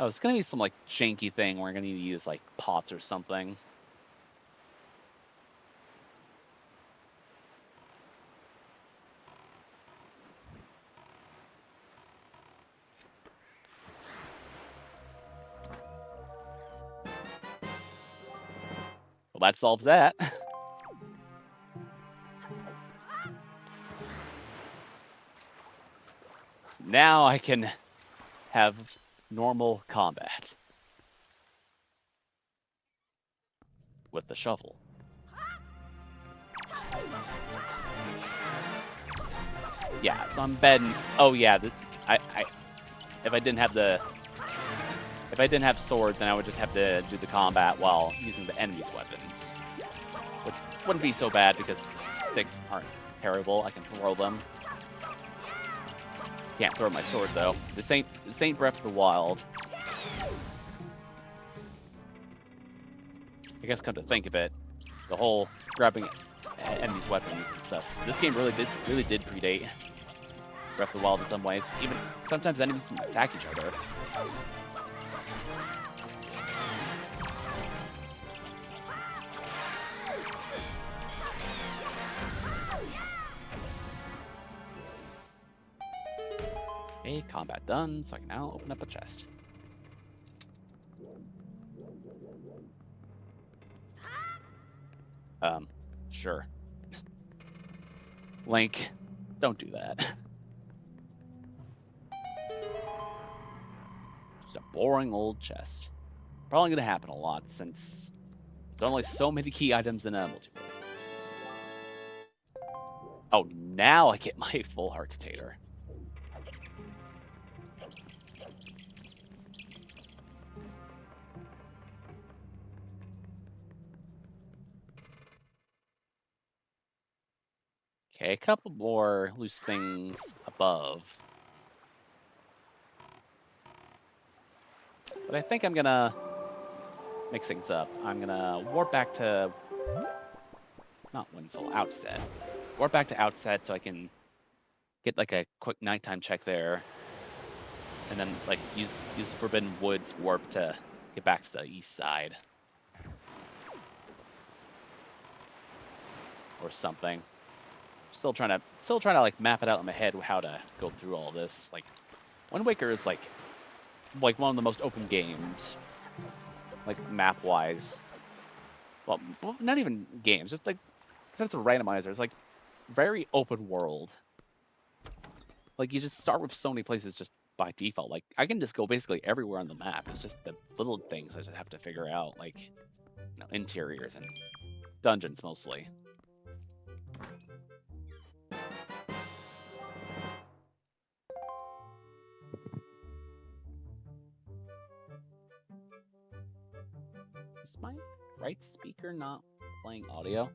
Oh, it's gonna be some like janky thing where I'm gonna need to use like pots or something. Well, that solves that. Now I can have normal combat with the shovel. Yeah, so I'm betting. Oh yeah, if I didn't have sword, then I would just have to do the combat while using the enemy's weapons, which wouldn't be so bad because sticks aren't terrible. I can throw them. Can't throw my sword though. This ain't Breath of the Wild. I guess come to think of it, the whole grabbing enemies' weapons and stuff. This game really did predate Breath of the Wild in some ways. Even sometimes enemies can attack each other. Okay, combat done, so I can now open up a chest. Sure. Link, don't do that. Just a boring old chest. Probably gonna happen a lot since there's only so many key items in a multiplayer. Oh, now I get my full Architator. Okay, a couple more loose things above. But I think I'm gonna mix things up. I'm gonna warp back to, not Windfall, Outset. Warp back to Outset so I can get like a quick nighttime check there. And then like use the Forbidden Woods warp to get back to the east side. Or something. Still trying to like map it out in my head how to go through all this. Like Wind Waker is like one of the most open games, like map wise. Well, not even games, just like since the randomizer, it's like very open world. Like you just start with so many places just by default. Like I can just go basically everywhere on the map. It's just the little things I just have to figure out, like interiors and dungeons mostly. Is my right speaker not playing audio?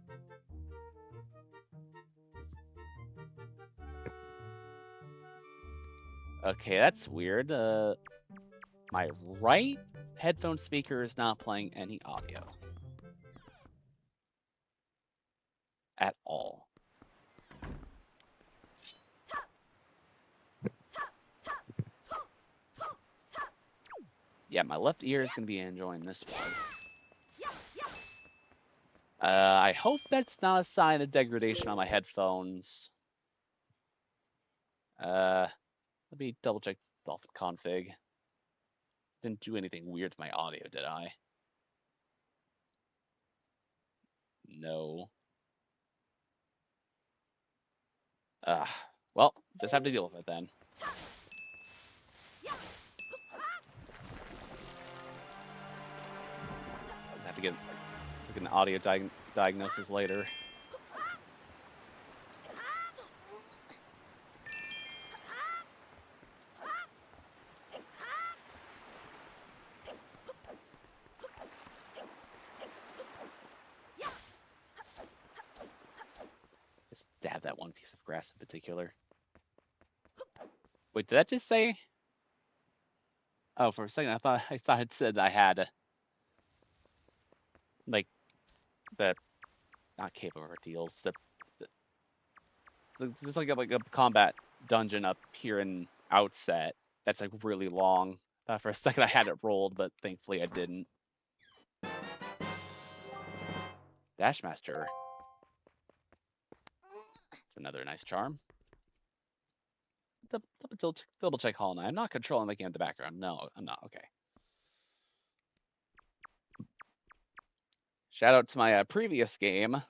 Okay, that's weird. My right headphone speaker is not playing any audio at all. Yeah, my left ear is going to be enjoying this one. I hope that's not a sign of degradation on my headphones. Let me double check Dolphin config. Didn't do anything weird to my audio, did I? No. Well, just have to deal with it then. Just have to get like an audio diagnosis later. Just stab that one piece of grass in particular. Wait, did that just say? Oh, for a second I thought it said I had like the not cave over deals there's like a combat dungeon up here in Outset that's like really long. For a second I had it rolled, but thankfully I didn't. Dashmaster. It's another nice charm. Double check Hollow Knight. I'm not controlling the game in the background. No, I'm not. Okay. Shout out to my previous game,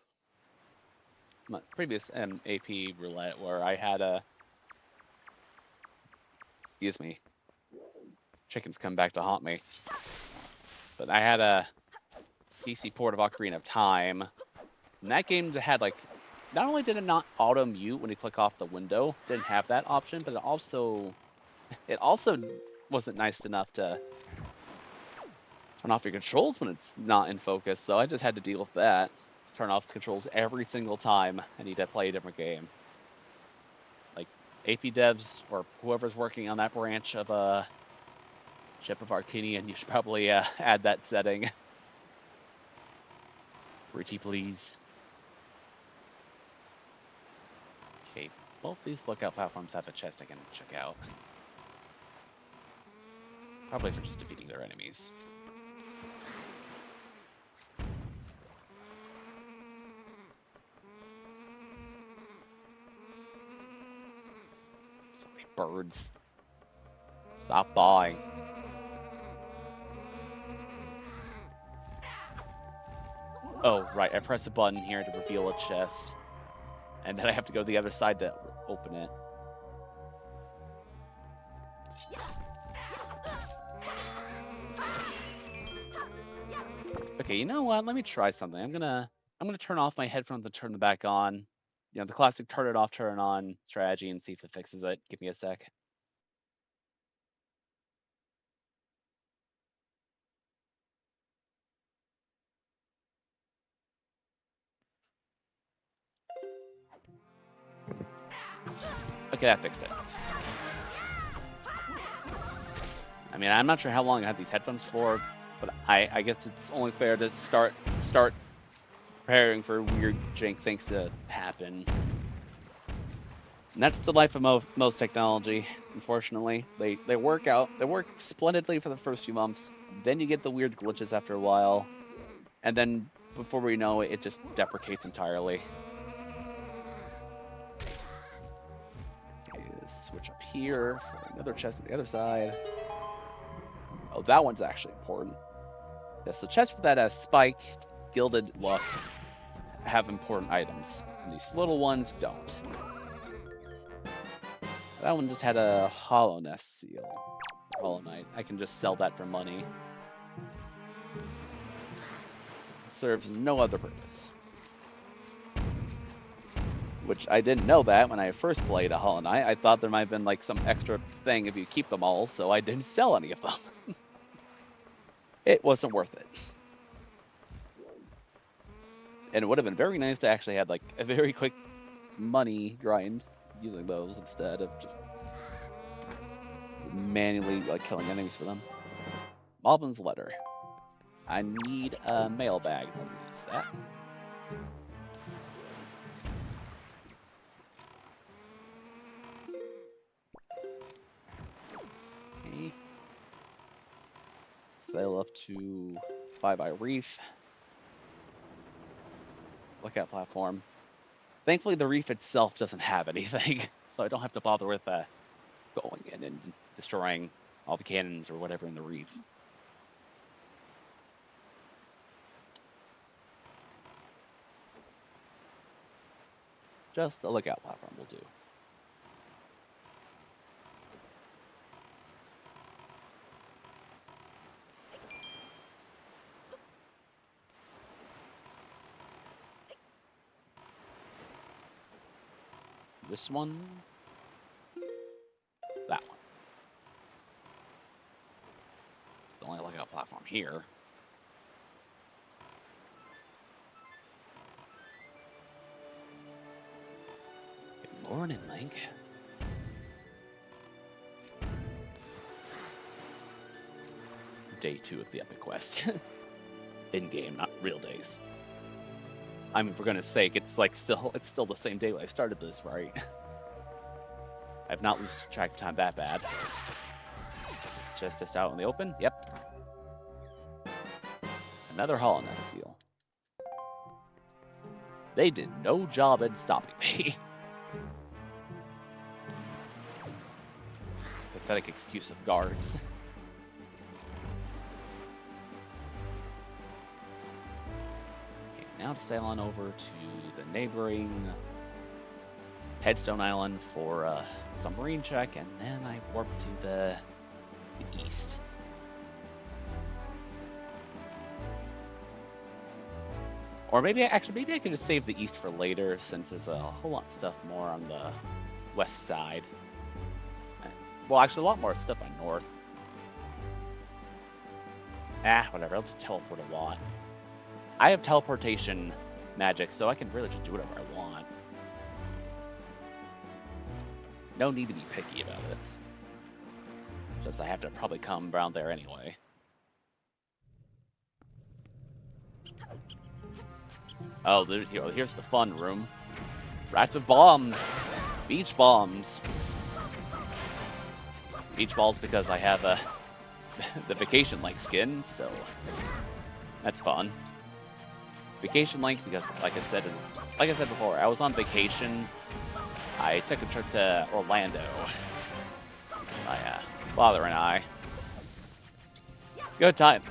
my previous AP Roulette, where I had a. Excuse me. Chickens come back to haunt me. But I had a PC port of Ocarina of Time. And that game had like, not only did it not auto mute when you click off the window, didn't have that option, but it also wasn't nice enough to turn off your controls when it's not in focus. So I just had to deal with that. Just turn off controls every single time I need to play a different game. Like AP devs or whoever's working on that branch of Ship of Arcanian, you should probably add that setting. Pretty please. Okay, both these lookout platforms have a chest I can check out. Probably for just defeating their enemies. So many birds. Stop bawing. Oh, right, I press a button here to reveal a chest. And then I have to go to the other side to open it. Okay, you know what? Let me try something. I'm gonna turn off my headphones and turn them back on. You know, the classic turn it off, turn it on strategy, and see if it fixes it. Give me a sec. Okay, that fixed it. I mean, I'm not sure how long I have these headphones for, but I guess it's only fair to start preparing for weird jank things to happen. And that's the life of most technology, unfortunately. They work splendidly for the first few months, then you get the weird glitches after a while, and then before we know it, it just deprecates entirely. Okay, let's switch up here for another chest on the other side. Oh, that one's actually important. Yes, the chest for that spike gilded luck have important items, and these little ones don't. That one just had a Hollow Nest seal. Hollow Knight. I can just sell that for money. It serves no other purpose. Which I didn't know that when I first played a Hollow Knight. I thought there might have been like some extra thing if you keep them all, so I didn't sell any of them. It wasn't worth it. And it would have been very nice to actually have like a very quick money grind using those instead of just manually like killing enemies for them. Malvin's letter. I need a mailbag in order to use that. Okay. Sail up to 5 Eye Reef. lookout platform. Thankfully, the reef itself doesn't have anything, so I don't have to bother with going in and destroying all the cannons or whatever in the reef. Just a lookout platform will do. This one, that one. It's the only lookout platform here. Good morning, Link. Day 2 of the epic quest. In game, not real days. I mean, for goodness sake, it's still the same day when I started this, right? I've not lost track of time that bad. It's just out in the open. Yep. Another Hollowness seal. They did no job in stopping me. Pathetic excuse of guards. Okay, now to sail on over to the neighboring Headstone Island for a submarine check, and then I warp to the east. Or maybe I could just save the east for later, since there's a whole lot of stuff more on the west side. Well, actually, a lot more stuff on north. Whatever. I'll just teleport a lot. I have teleportation magic, so I can really just do whatever I want. No need to be picky about it. Just I have to probably come around there anyway. Oh, here's the fun room. Rats with bombs. Beach bombs. Beach balls because I have the Vacation Link skin, so that's fun. Vacation Link because, like I said before, I was on vacation. I took a trip to Orlando. My father and I. Good time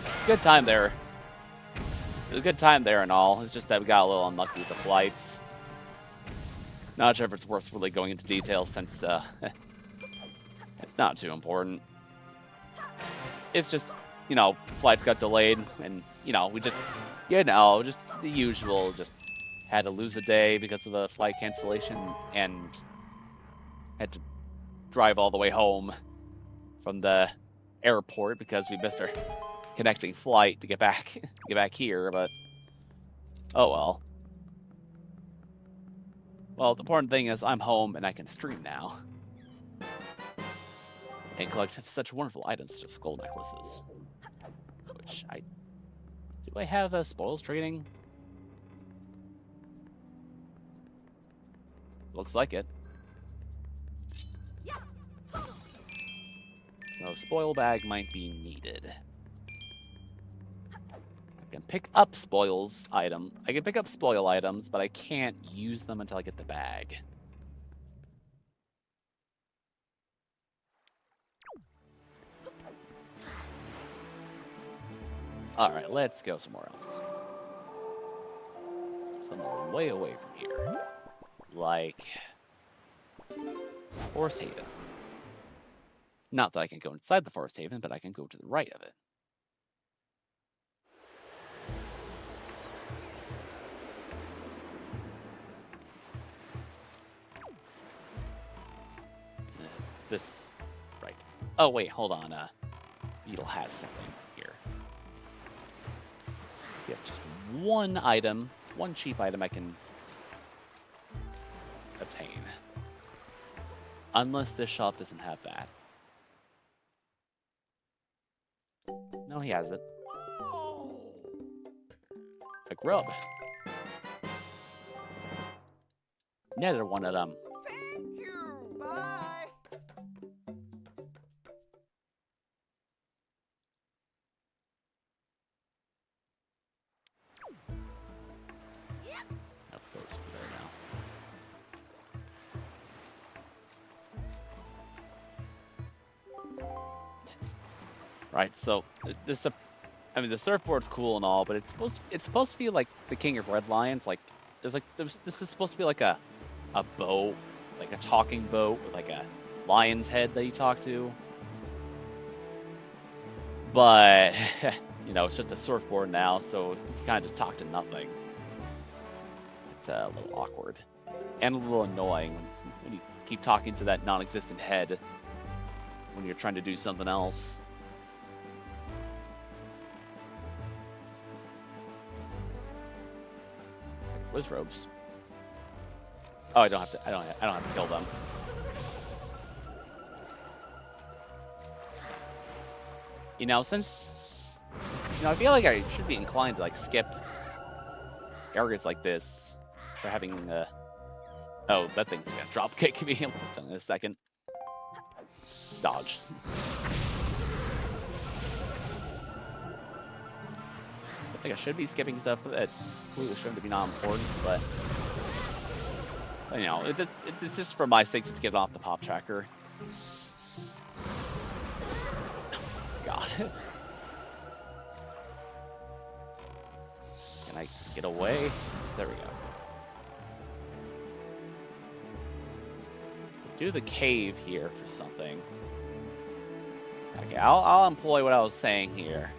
there. It was a good time there and all. It's just that we got a little unlucky with the flights. Not sure if it's worth really going into details since it's not too important. It's just, flights got delayed and, we just, just the usual, just had to lose a day because of a flight cancellation and had to drive all the way home from the airport because we missed our connecting flight to get back here, but oh well. Well, the important thing is I'm home and I can stream now. And collect such wonderful items such as skull necklaces. Which do I have a spoils trading? Looks like it. So spoil bag might be needed. I can pick up spoil items, but I can't use them until I get the bag. Alright, let's go somewhere else. Somewhere way away from here. Like Forest Haven. Not that I can go inside the Forest Haven, but I can go to the right of it. This, right. Oh wait, hold on. Beetle has something here. He has just one item, one cheap item I can obtain. Unless this shop doesn't have that. No, he has it. A grub. Another one of them. Thank you. Bye. Right. So this, I mean, the surfboard's cool and all, but it's supposed to be like the king of red lions. Like this is supposed to be like a boat, like a talking boat with like a lion's head that you talk to. But you know, it's just a surfboard now, so you kind of just talk to nothing. It's a little awkward and a little annoying when you keep talking to that non-existent head when you're trying to do something else. Where's robes? Oh, I don't have to kill them. You know, since I feel like I should be inclined to like skip areas like this for having oh, that thing's gonna drop kick me in a second. Dodge. I think I should be skipping stuff that completely shouldn't be not important, but you know, it's just for my sake just to get off the pop tracker. God. Can I get away? There we go. Do the cave here for something. Okay, I'll employ what I was saying here.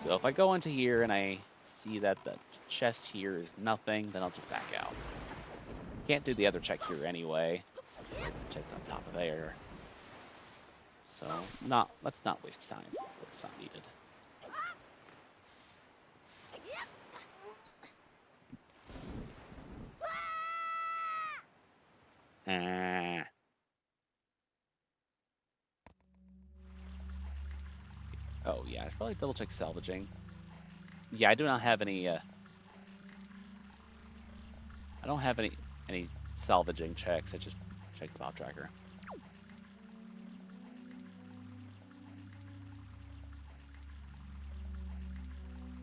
So if I go into here and I see that the chest here is nothing, then I'll just back out. Can't do the other check here anyway. The chest on top of there. So let's not waste time where it's not needed. Oh yeah, I should probably double check salvaging. Yeah, I do not have any. I don't have any salvaging checks. I just checked the pop tracker.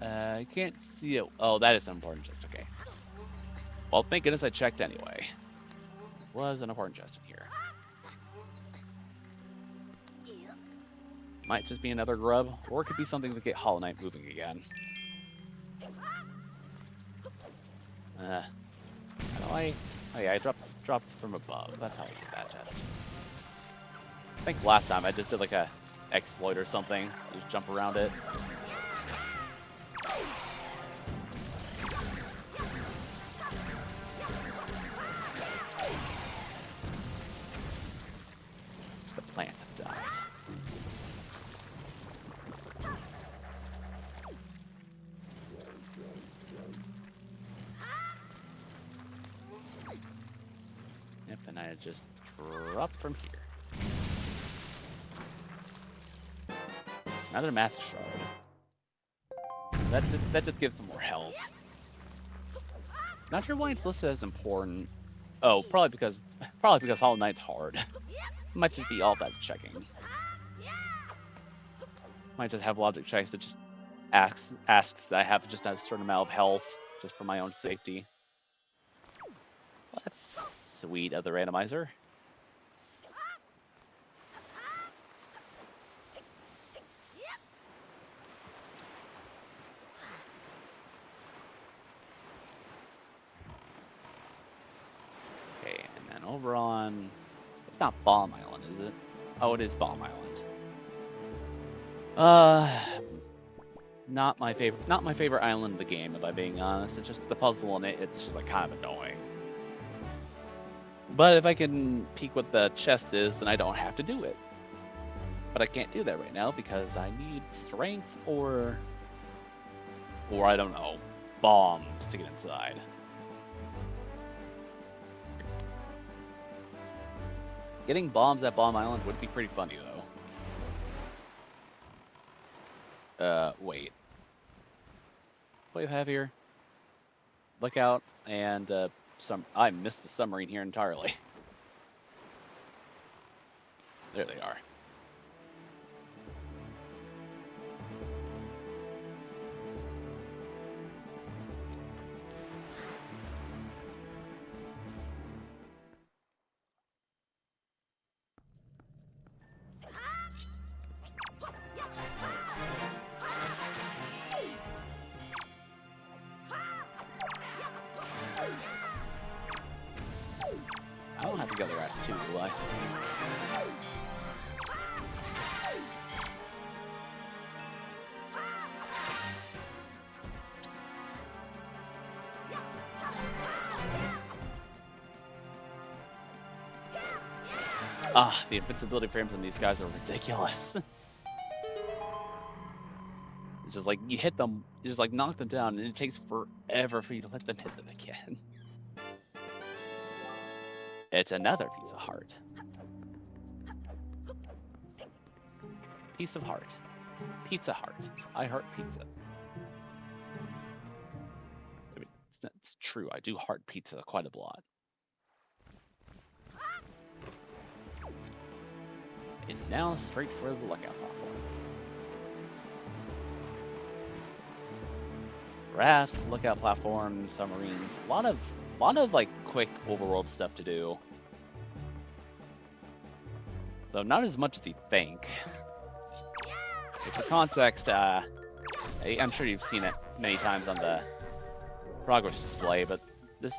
I can't see it. Oh, that is an important chest. Okay. Well, thank goodness I checked anyway. Was an important chest in here. Might just be another grub, or it could be something to get Hollow Knight moving again. How do I? Oh yeah, I dropped from above. That's how I get that chest. I think last time I just did like a exploit or something. Just jump around it. The plants have died. Yep, and I just dropped from here. Another master shard. That just gives some more health. Not sure why it's listed as important. Oh, probably because Hollow Knight's hard. Might just be all that checking. Might just have logic checks that just asks that I have just a certain amount of health just for my own safety. Well, that's sweet of the randomizer. Okay, and then over on, it's not Bomb Island, is it? Oh, it is Bomb Island. Not my favorite island in the game, if I'm being honest. It's just the puzzle in it. It's just like kind of annoying. But if I can peek what the chest is, then I don't have to do it. But I can't do that right now because I need strength or I don't know, bombs to get inside. Getting bombs at Bomb Island would be pretty funny though. Wait. What do you have here? Look out, and I missed the submarine here entirely. There they are. regular guys too, do I? Ah, the invincibility frames on these guys are ridiculous. It's just like you hit them, you just like knock them down, and it takes forever for you to let them hit them again. It's another piece of heart. Piece of heart. Pizza heart. I heart pizza. I mean, it's true. I do heart pizza quite a lot. And now straight for the lookout platform. Rafts, lookout platforms, submarines. A lot of like quick overworld stuff to do. Though not as much as you think. For context, I'm sure you've seen it many times on the progress display, but this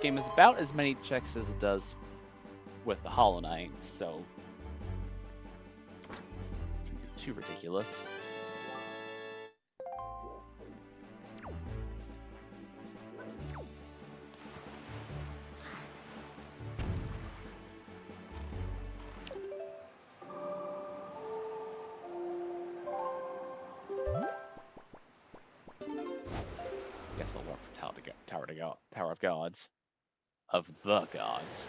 game is about as many checks as it does with the Hollow Knight, so too ridiculous. Guess I'll work for Tower of Gods. Of the Gods.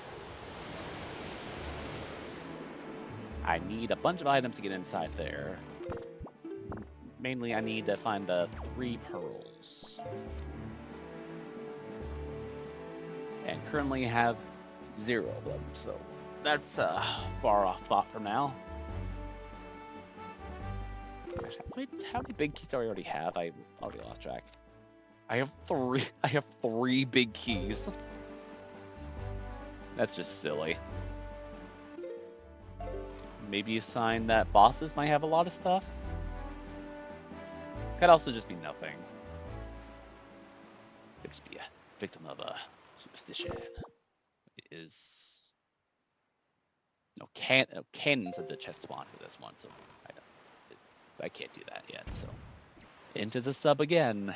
I need a bunch of items to get inside there. Mainly, I need to find the 3 pearls. And currently have 0 of them, so that's a far off thought from now. Gosh, how many big keys do I already have? I already lost track. I have 3. I have 3 big keys. That's just silly. Maybe a sign that bosses might have a lot of stuff. Could also just be nothing. Could just be a victim of a superstition. It is no cannons at the chest spawn for this one, so I can't do that yet. So into the sub again.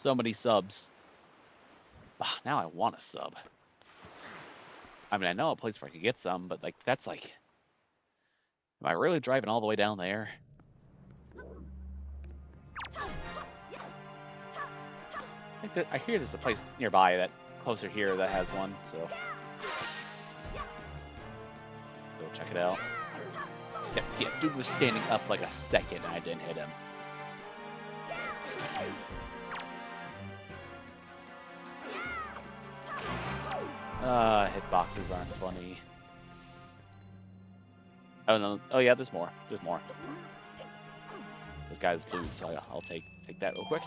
So many subs. Ah, now I want a sub. I mean, I know a place where I could get some, but like that's like, am I really driving all the way down there? I hear there's a place nearby that closer here that has one, so go check it out. Yeah, dude was standing up like a second and I didn't hit him. Hitboxes aren't funny. Oh no! Oh yeah, there's more. There's more. This guy's loot, so I'll take that real quick.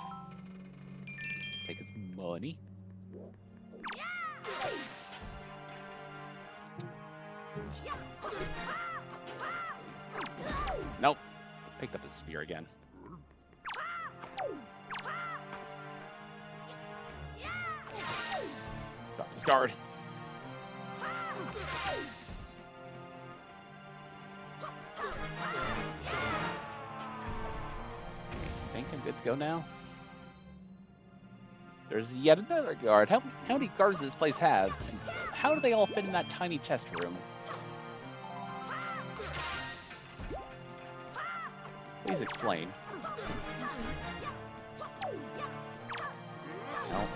Take his money. Nope. Picked up his spear again. Drop his guard. I think I'm good to go now. There's yet another guard. How many guards does this place have? And how do they all fit in that tiny chest room? Please explain. No.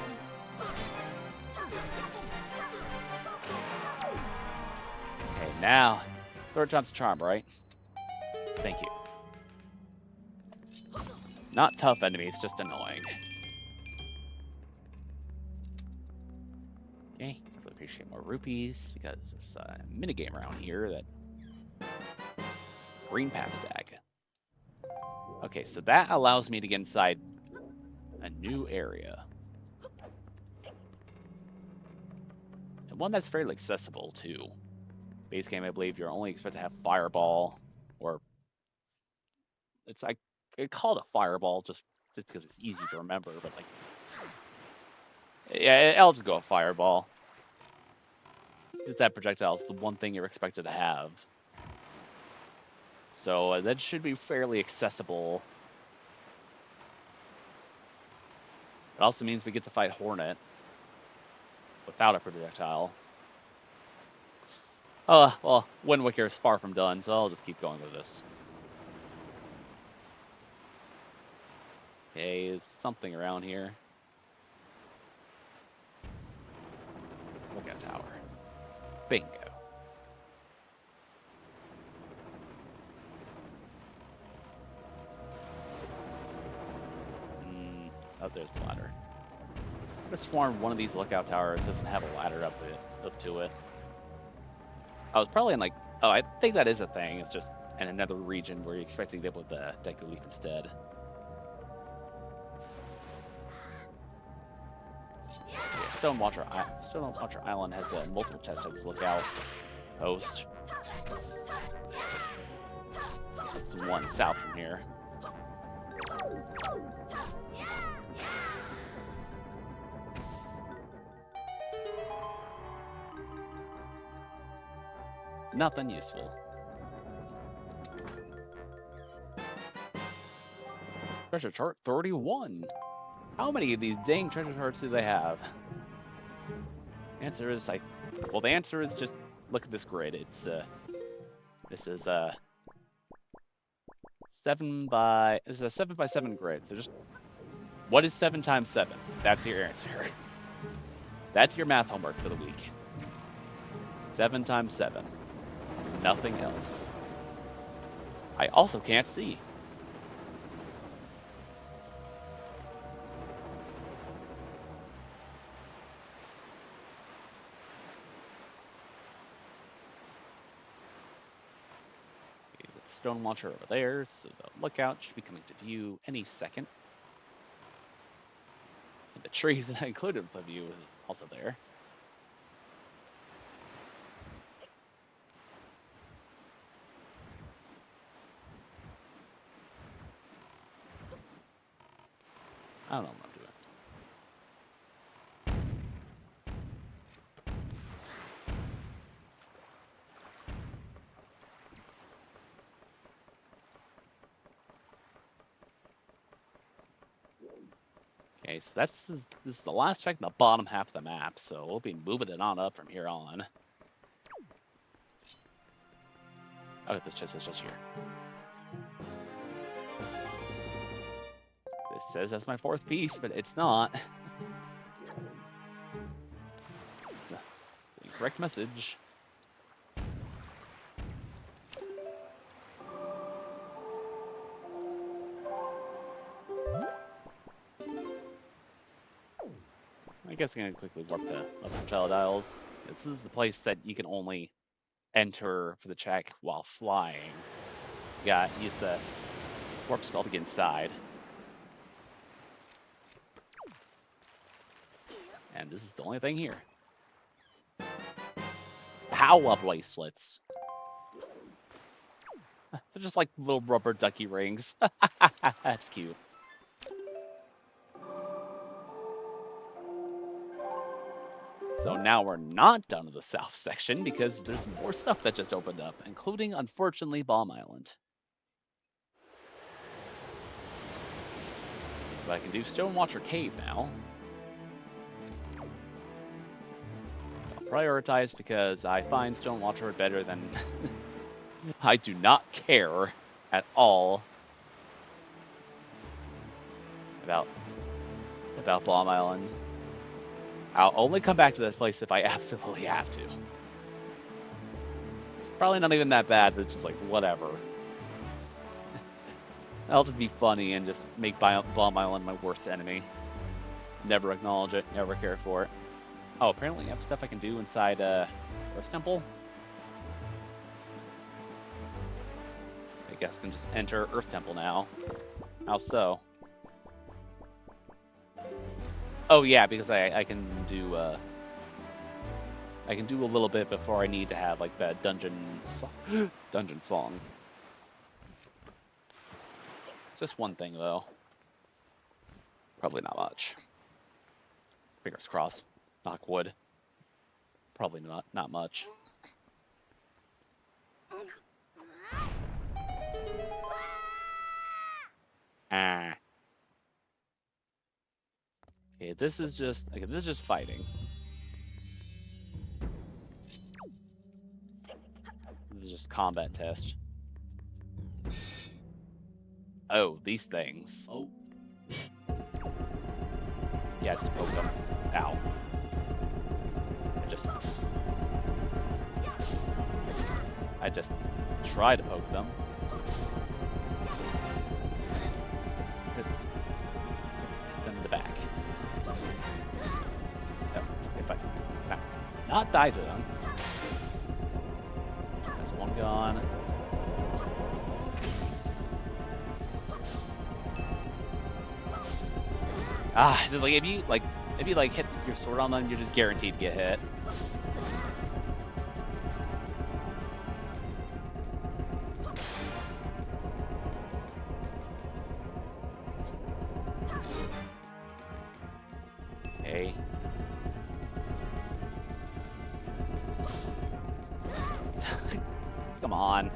Okay, now, third time's a charm, right? Thank you. Not tough enemies, just annoying. Okay, definitely appreciate more rupees because there's a minigame around here that green pass tag. Okay, so that allows me to get inside a new area. And one that's fairly accessible too. Base game, I believe you're only expected to have fireball, or it's like they call it a fireball just because it's easy to remember, but like, yeah, I'll just go a fireball. Just that projectile is the one thing you're expected to have. So that should be fairly accessible. It also means we get to fight Hornet without a projectile. Well, Wind Waker is far from done, so I'll just keep going with this. Okay, is something around here? Lookout tower. Bingo. Oh, there's the ladder. I could have sworn one of these lookout towers doesn't have a ladder up to it. I was probably in like, oh, I think that is a thing. It's just in another region where you're expecting to live with the Deku Leaf instead. Yeah, Stone Watcher Island has a multiple chests of lookout post. That's the one south from here. Nothing useful. Treasure chart 31. How many of these dang treasure charts do they have? Answer is well, the answer is just look at this grid. It's this is a 7 by 7 grid. So just what is 7 times 7? That's your answer. That's your math homework for the week. 7 times 7. Nothing else. I also can't see. Okay, with the stone launcher over there, so the lookout should be coming to view any second. And the trees included with the view is also there. I don't know what I'm doing. Okay, so this is the last check in the bottom half of the map, so we'll be moving it on up from here on. Oh, this chest is just here. This says that's my 4th piece, but it's not. It's the incorrect message. I guess I'm gonna quickly warp to Archipelago dials. This is the place that you can only enter for the check while flying. You got use the warp spell to get inside. And this is the only thing here. Pow-up bracelets. They're just like little rubber ducky rings. That's cute. So now we're not done with the south section because there's more stuff that just opened up, including, unfortunately, Bomb Island. But I can do Stonewatcher Cave now. I'll prioritize because I find Stonewatcher better than... I do not care at all about Bomb Island. I'll only come back to this place if I absolutely have to. It's probably not even that bad, but it's just like, whatever. I'll just be funny and just make Bomb Island my worst enemy. Never acknowledge it, never care for it. Oh, apparently I have stuff I can do inside Earth Temple. I guess I can just enter Earth Temple now. How so? Oh yeah, because I can do a little bit before I need to have like the dungeon song. It's just one thing though. Probably not much. Fingers crossed. Knock wood. Probably not much. Ah. Okay, this is just fighting. This is just combat test. Oh, these things. Oh. Yeah, just poke them. Ow. I just try to poke them. Hit them in the back. Oh, if I not die to them. There's one gone. Ah, just like if you hit your sword on them, you're just guaranteed to get hit. Okay. Come on.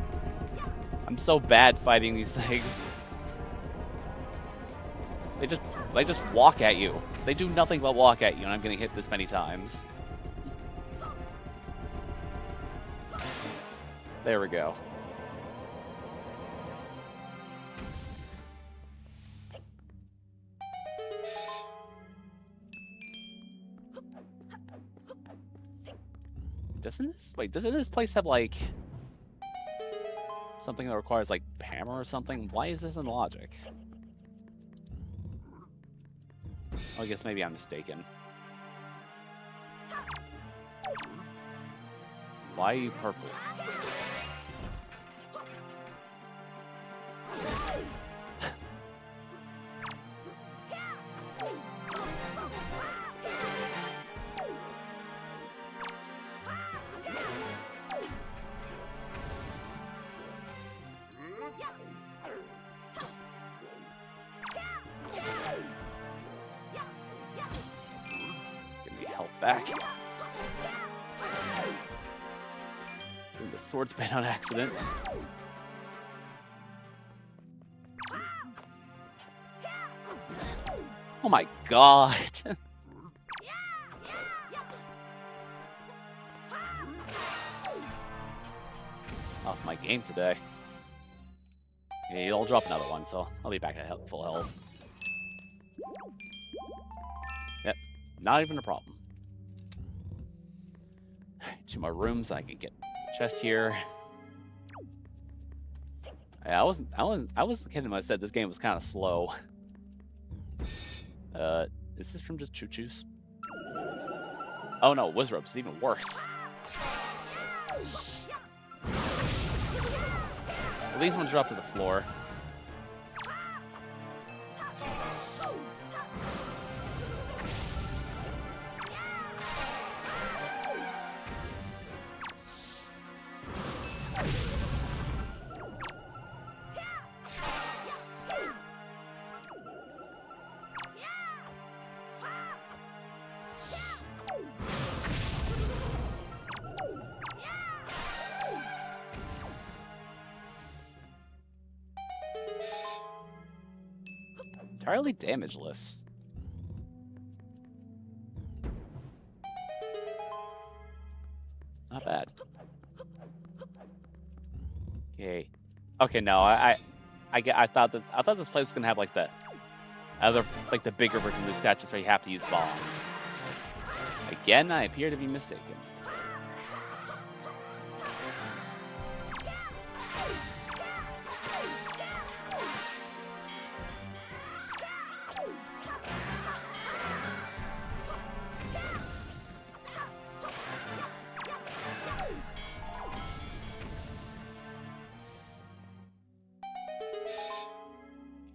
I'm so bad fighting these things. They just walk at you. They do nothing but walk at you, and I'm getting hit this many times. There we go. Doesn't this place have like something that requires like hammer or something? Why is this in logic? Oh, I guess maybe I'm mistaken. Why are you purple? Give me health back. Doing the sword spin on accident. Oh my god! Off my game today. Yeah, I'll drop another one, so I'll be back at full health. Yep, not even a problem. Two more rooms, I can get a chest here. Yeah, I wasn't kidding when I said this game was kind of slow. Is this from just choo-choos? Oh no, Wizrobe's is even worse. Well, these ones drop to the floor. Entirely damageless. Not bad. Okay. Okay, no, I thought this place was gonna have like the the bigger version of the statues where you have to use bombs. Again, I appear to be mistaken.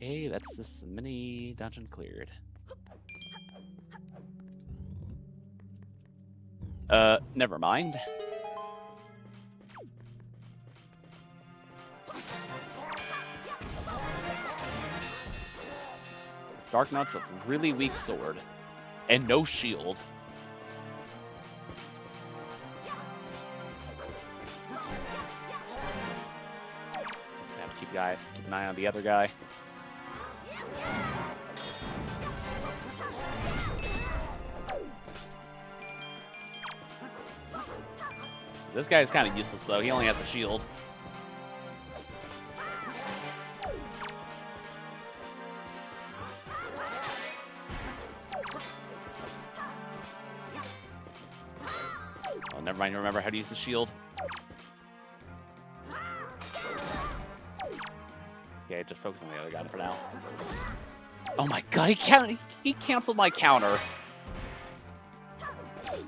Okay, that's this mini dungeon cleared. Never mind. Dark Knight's with really weak sword and no shield. Guy, keep an eye on the other guy. This guy is kind of useless though. He only has a shield. Oh, never mind. Remember how to use the shield. Okay, just focus on the other guy for now. Oh my god, he canceled my counter. Okay,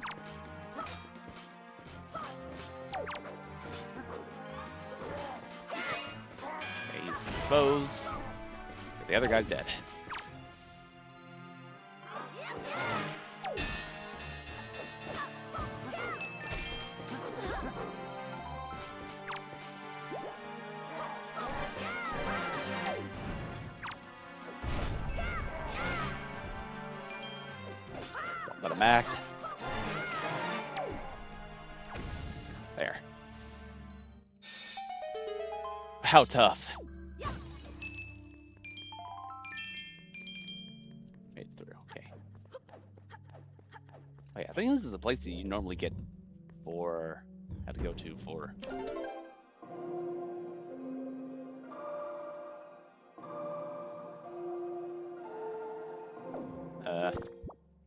he's exposed. The other guy's dead. Let him act. There. How tough. Made it through. Okay. Oh yeah, I think this is the place that you normally get for. Have to go to for.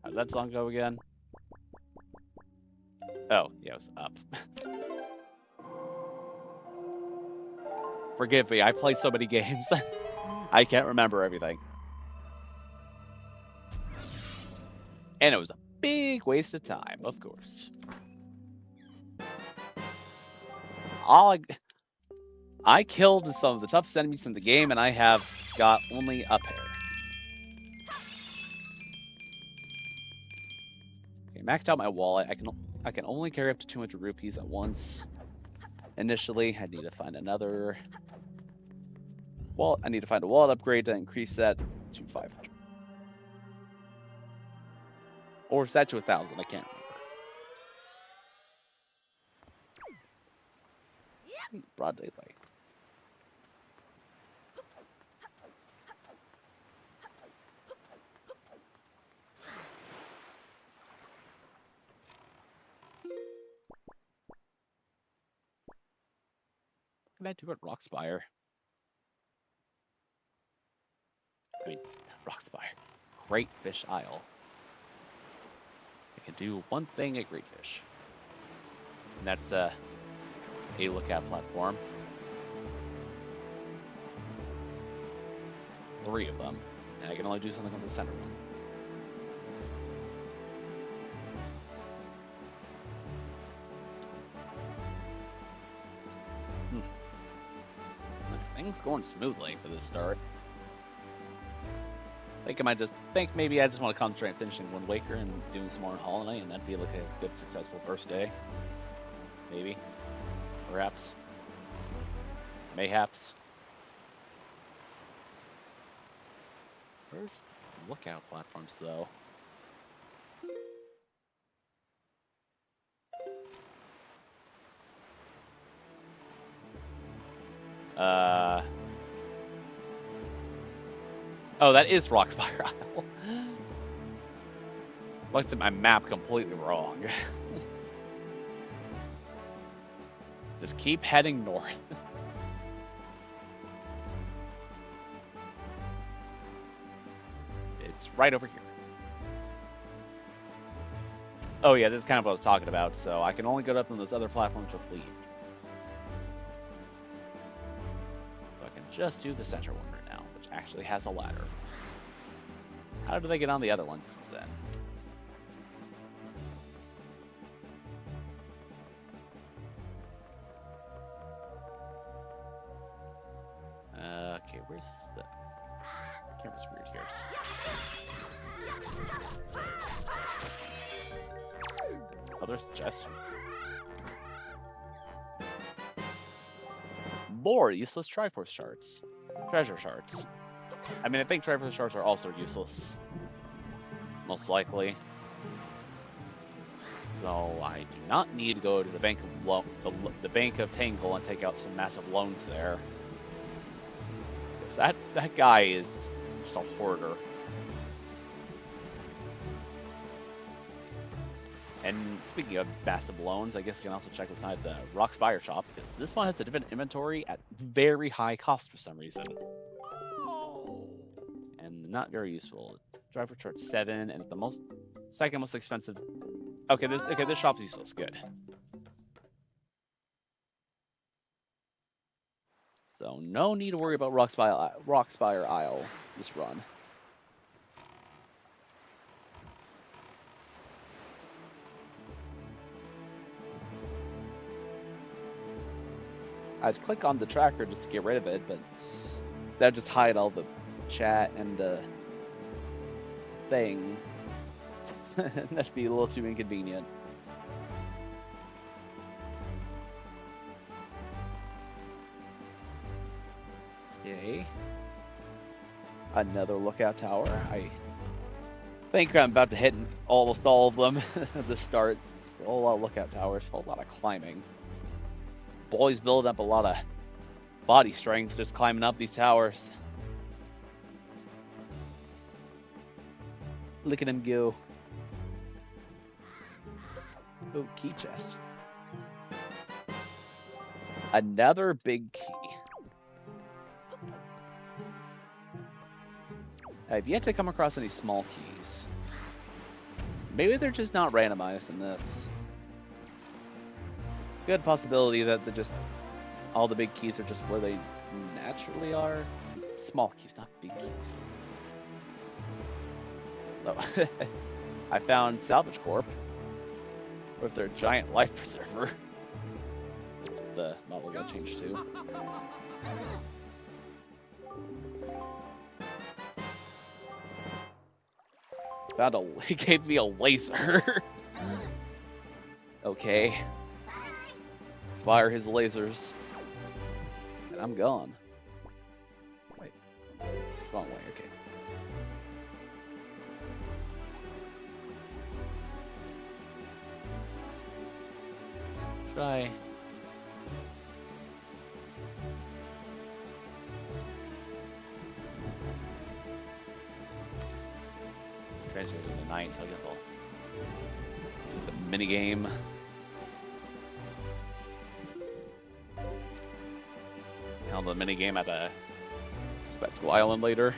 How did that song go again? Oh, yeah, it was up. Forgive me, I play so many games. I can't remember everything. And it was a big waste of time, of course. I killed some of the toughest enemies in the game, and I have got only a pair. Okay, maxed out my wallet. I can only carry up to 200 rupees at once. Initially, I need to find another. Well, I need to find a wallet upgrade to increase that to 500. Or is that to 1,000? I can't remember. Broad daylight. What can I do at Rockspire? I mean, Rockspire. Great Fish Isle. I can do one thing at Great Fish. And that's a lookout platform. 3 of them. And I can only do something on the center one. Things going smoothly for this start. Maybe I just want to concentrate on finishing Wind Waker and doing some more on Holiday, and that'd be like a good, successful first day. Maybe. Perhaps. Mayhaps. First lookout platforms, though. Oh, that is Rockspire Isle. Looked at my map completely wrong. Just keep heading north. It's right over here. Oh yeah, this is kind of what I was talking about, so I can only go up on those other platforms with Leaf. So I can just do the center one right now, which actually has a ladder. How do they get on the other ones then? Okay, where's the camera's weird here. Oh, there's the chest. More useless Triforce shards. Treasure shards. I mean, I think Triforce shards are also useless. Most likely. So I do not need to go to the Bank of the Bank of Tangle and take out some massive loans there. That guy is just a hoarder. And speaking of massive loans, I guess you can also check what's at the Rockspire shop, because this one has a different inventory at very high cost for some reason. And not very useful. Driver chart 7, and the second most expensive. Okay, this shop's useless. Good. So no need to worry about Rockspire Isle this run. I'd click on the tracker just to get rid of it, but that'd just hide all the chat and thing. That'd be a little too inconvenient. Okay. Another lookout tower. I think I'm about to hit almost all of them at the start. It's a whole lot of lookout towers, a whole lot of climbing. Boys build up a lot of body strength just climbing up these towers. Look at him go. Oh, key chest. Another big key. I've yet to come across any small keys. Maybe they're just not randomized in this. Good possibility that they're just all the big keys are just where they naturally are. Small keys, not big keys. So, I found Salvage Corp with their giant life preserver. That's what the model got changed to. It gave me a laser. Okay. Fire his lasers. And I'm gone. Wait. Wrong way, okay. Should I? Transfer to the night, so I guess I'll do the minigame. The minigame at a Spectacle Island later.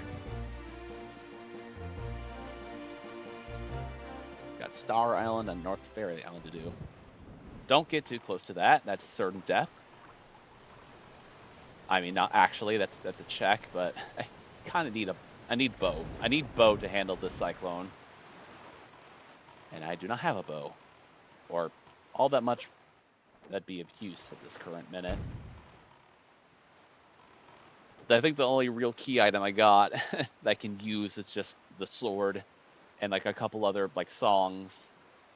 Got Star Island and North Fairy Island to do. Don't get too close to that. That's certain death. I mean, not actually. That's a check, but I kind of need I need bow. I need bow to handle this cyclone, and I do not have a bow, or all that much that'd be of use at this current minute. I think the only real key item I got that I can use is just the sword and like a couple other like songs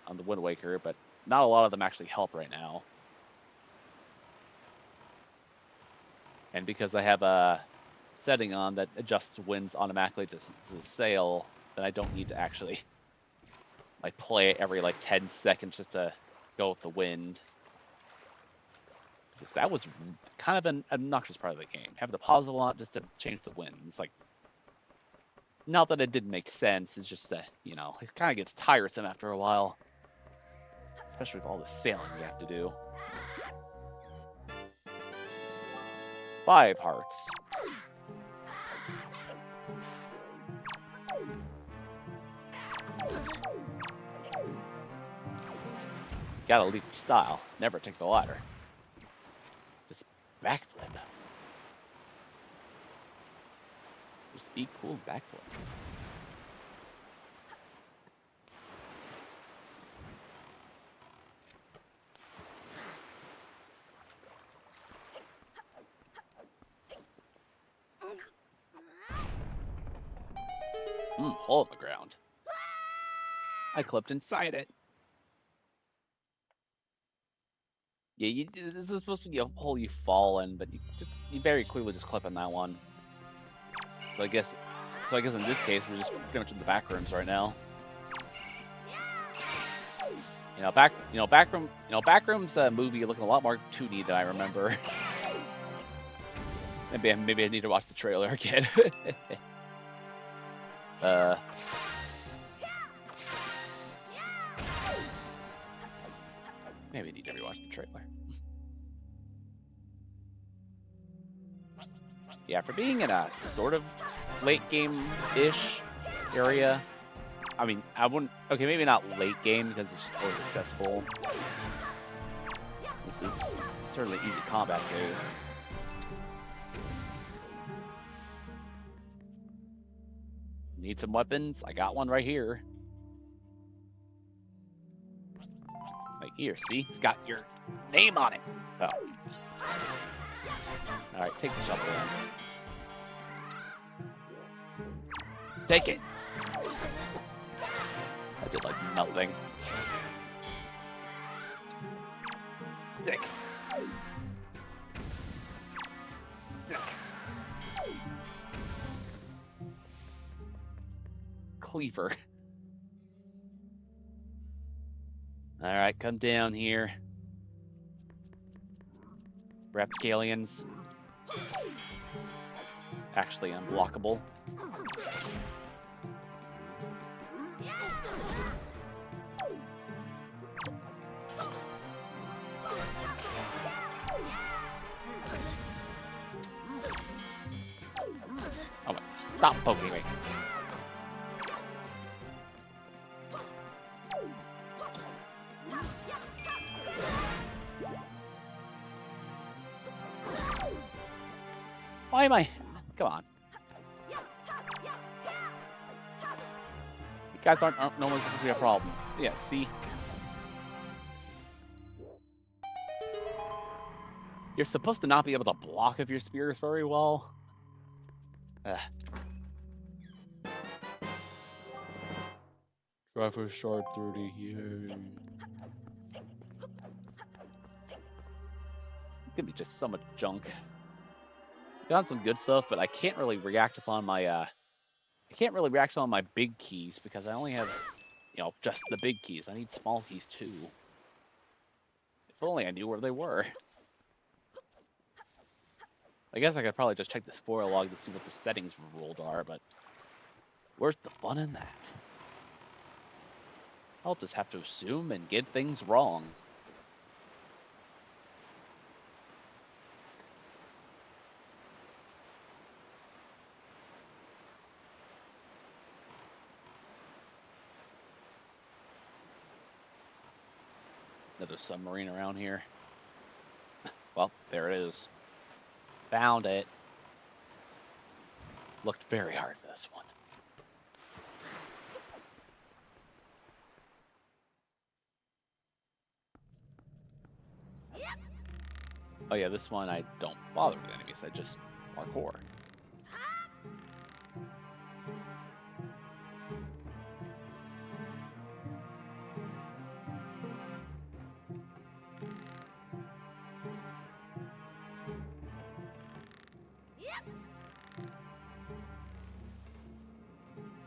on the Wind Waker, but not a lot of them actually help right now. And because I have a setting on that adjusts winds automatically to sail, then I don't need to actually like play it every like 10 seconds just to go with the wind. Because that was kind of an obnoxious part of the game. Having to pause a lot just to change the winds. Like, not that it didn't make sense, it's just that, you know, it kind of gets tiresome after a while. Especially with all the sailing you have to do. 5 hearts. Gotta leave your style. Never take the ladder. Just backflip. Just be cool and backflip. Hole in the ground. I clipped inside it. Yeah, this is supposed to be a hole you fall in, but you very clearly just clip in that one. So I guess in this case we're just pretty much in the back rooms right now. Backrooms movie looking a lot more 2D than I remember. Maybe I need to watch the trailer again. Maybe I need to rewatch the trailer. Yeah, for being in a sort of late game-ish area, I mean, I wouldn't. Okay, maybe not late game because it's just always accessible. This is certainly easy combat too. Need some weapons? I got one right here. Like here, see? It's got your name on it. Oh. Alright, take the shovel then. Take it! I did like melting. Stick. Stick. Cleaver. Alright, come down here. Rapscallions. Actually unblockable. Oh my, stop poking me. Why am I? Come on. You guys aren't normally supposed to be a problem. Yeah, see? You're supposed to not be able to block if your spears very well. Try for sharp 30 here. It's gonna be just so much junk. Got some good stuff, but I can't really react upon my I can't really react on my big keys because I only have, you know, just the big keys. I need small keys too. If only I knew where they were. I guess I could probably just check the spoiler log to see what the settings ruled are, but where's the fun in that? I'll just have to assume and get things wrong. Another submarine around here. Well, there it is. Found it. Looked very hard for this one. Oh yeah, this one I don't bother with enemies, I just parkour.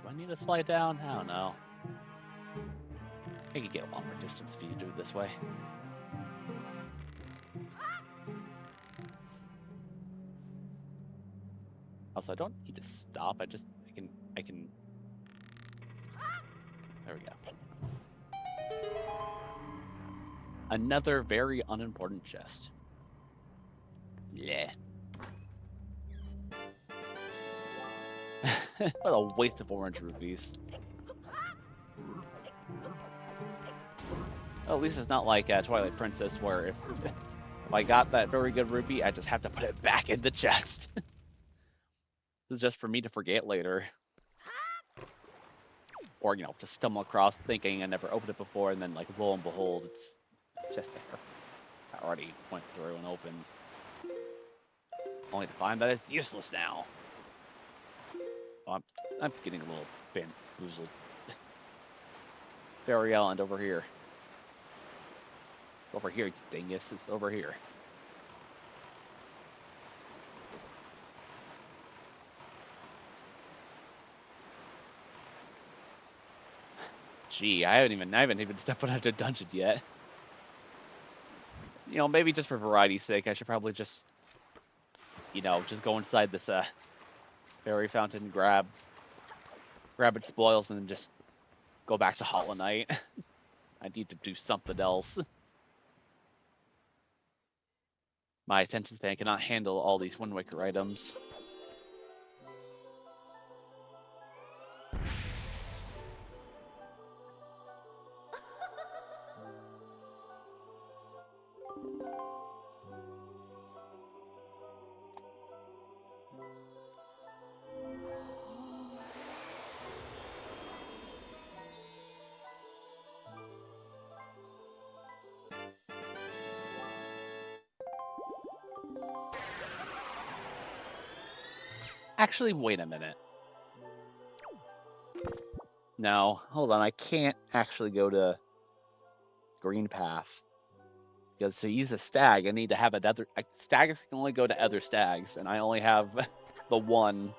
Do I need to slide down? I don't know. I could get a longer distance if you do it this way. Also, I don't need to stop. I can. There we go. Another very unimportant chest. Yeah. What a waste of orange rupees. Well, at least it's not like Twilight Princess, where if I got that very good rupee, I just have to put it back in the chest. This is just for me to forget later. Or, you know, to stumble across thinking I never opened it before, and then, like, lo and behold, it's just there. I already went through and opened. Only to find that it's useless now. Oh, I'm getting a little bamboozled. Fairy Island over here. Over here, you dingus. It's over here. Gee, I haven't even stepped foot into a dungeon yet. You know, maybe just for variety's sake, I should probably just you know, just go inside this fairy fountain, grab its spoils, and then just go back to Hollow Knight. I need to do something else. My attention span cannot handle all these Wind Waker items. Actually, wait a minute. No, hold on. I can't actually go to Green Path. Because to use a stag, I need to have another. Stags can only go to other stags, and I only have the one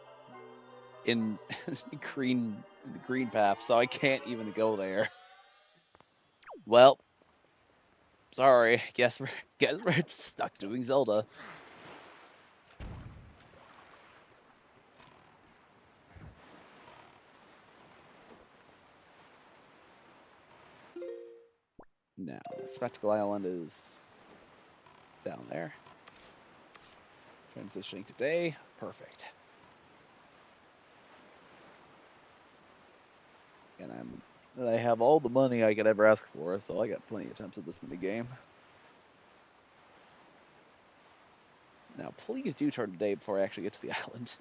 in green path, so I can't even go there. Well, sorry. Guess we're stuck doing Zelda. Now, Spectacle Island is down there. Transitioning today. Perfect. And I have all the money I could ever ask for, so I got plenty of attempts at this mini game. Now, please do turn today before I actually get to the island.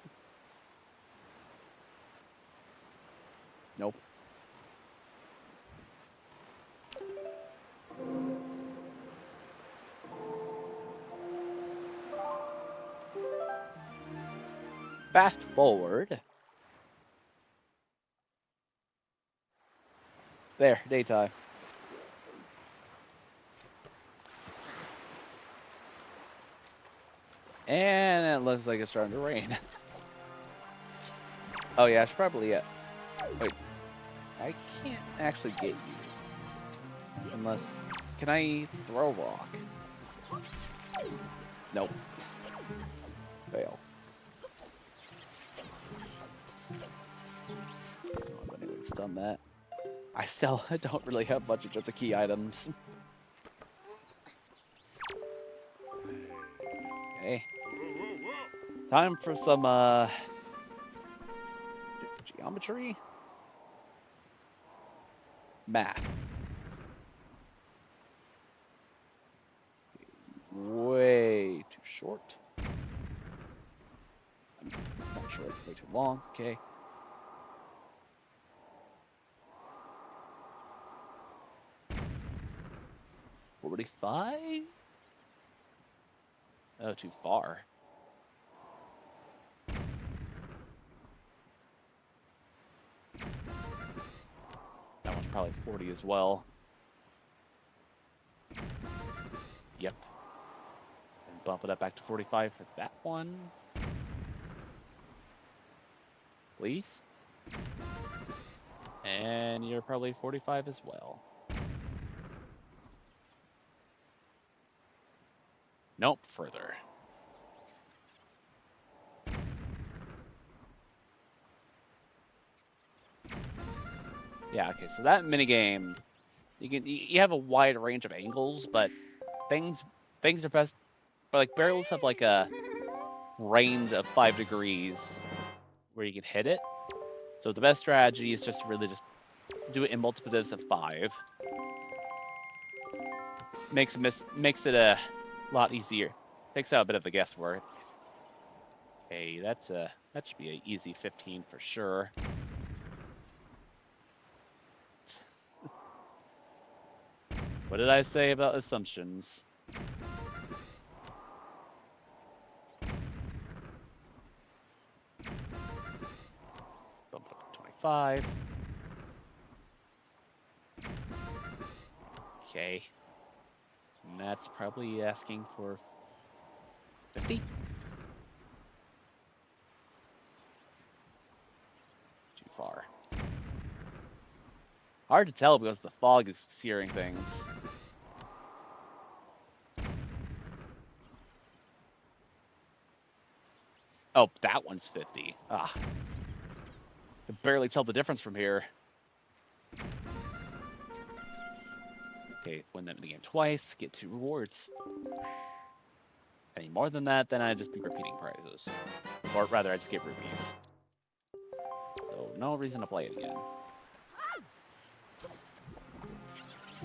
Nope. Fast forward. There, daytime. And it looks like it's starting to rain. Oh yeah, I should probably wait. I can't actually get you. Unless, can I throw rock? Nope. Fail. I knew it's done that. I don't really have much of just the key items. Okay. Time for some geometry? Math. Way too short. Not short, way too long. Okay. $45? Oh, too far. That one's probably 40 as well. Yep. And bump it up back to 45 for that one. Please. And you're probably 45 as well. Nope, further. Yeah, okay, so that minigame, you have a wide range of angles, but things are best, but like barrels have like a range of 5 degrees where you can hit it. So the best strategy is just to really just do it in multiples of 5. Makes it a lot easier. Takes out a bit of the guesswork. Okay, that should be an easy 15 for sure. What did I say about assumptions? Bump it up to 25. Okay. And that's probably asking for 50. Too far. Hard to tell because the fog is searing things. Oh, that one's 50. Ah. Can barely tell the difference from here. Okay, win that mini game twice, get 2 rewards. Any more than that, then I'd just be repeating prizes. Or rather, I'd just get rupees. So, no reason to play it again.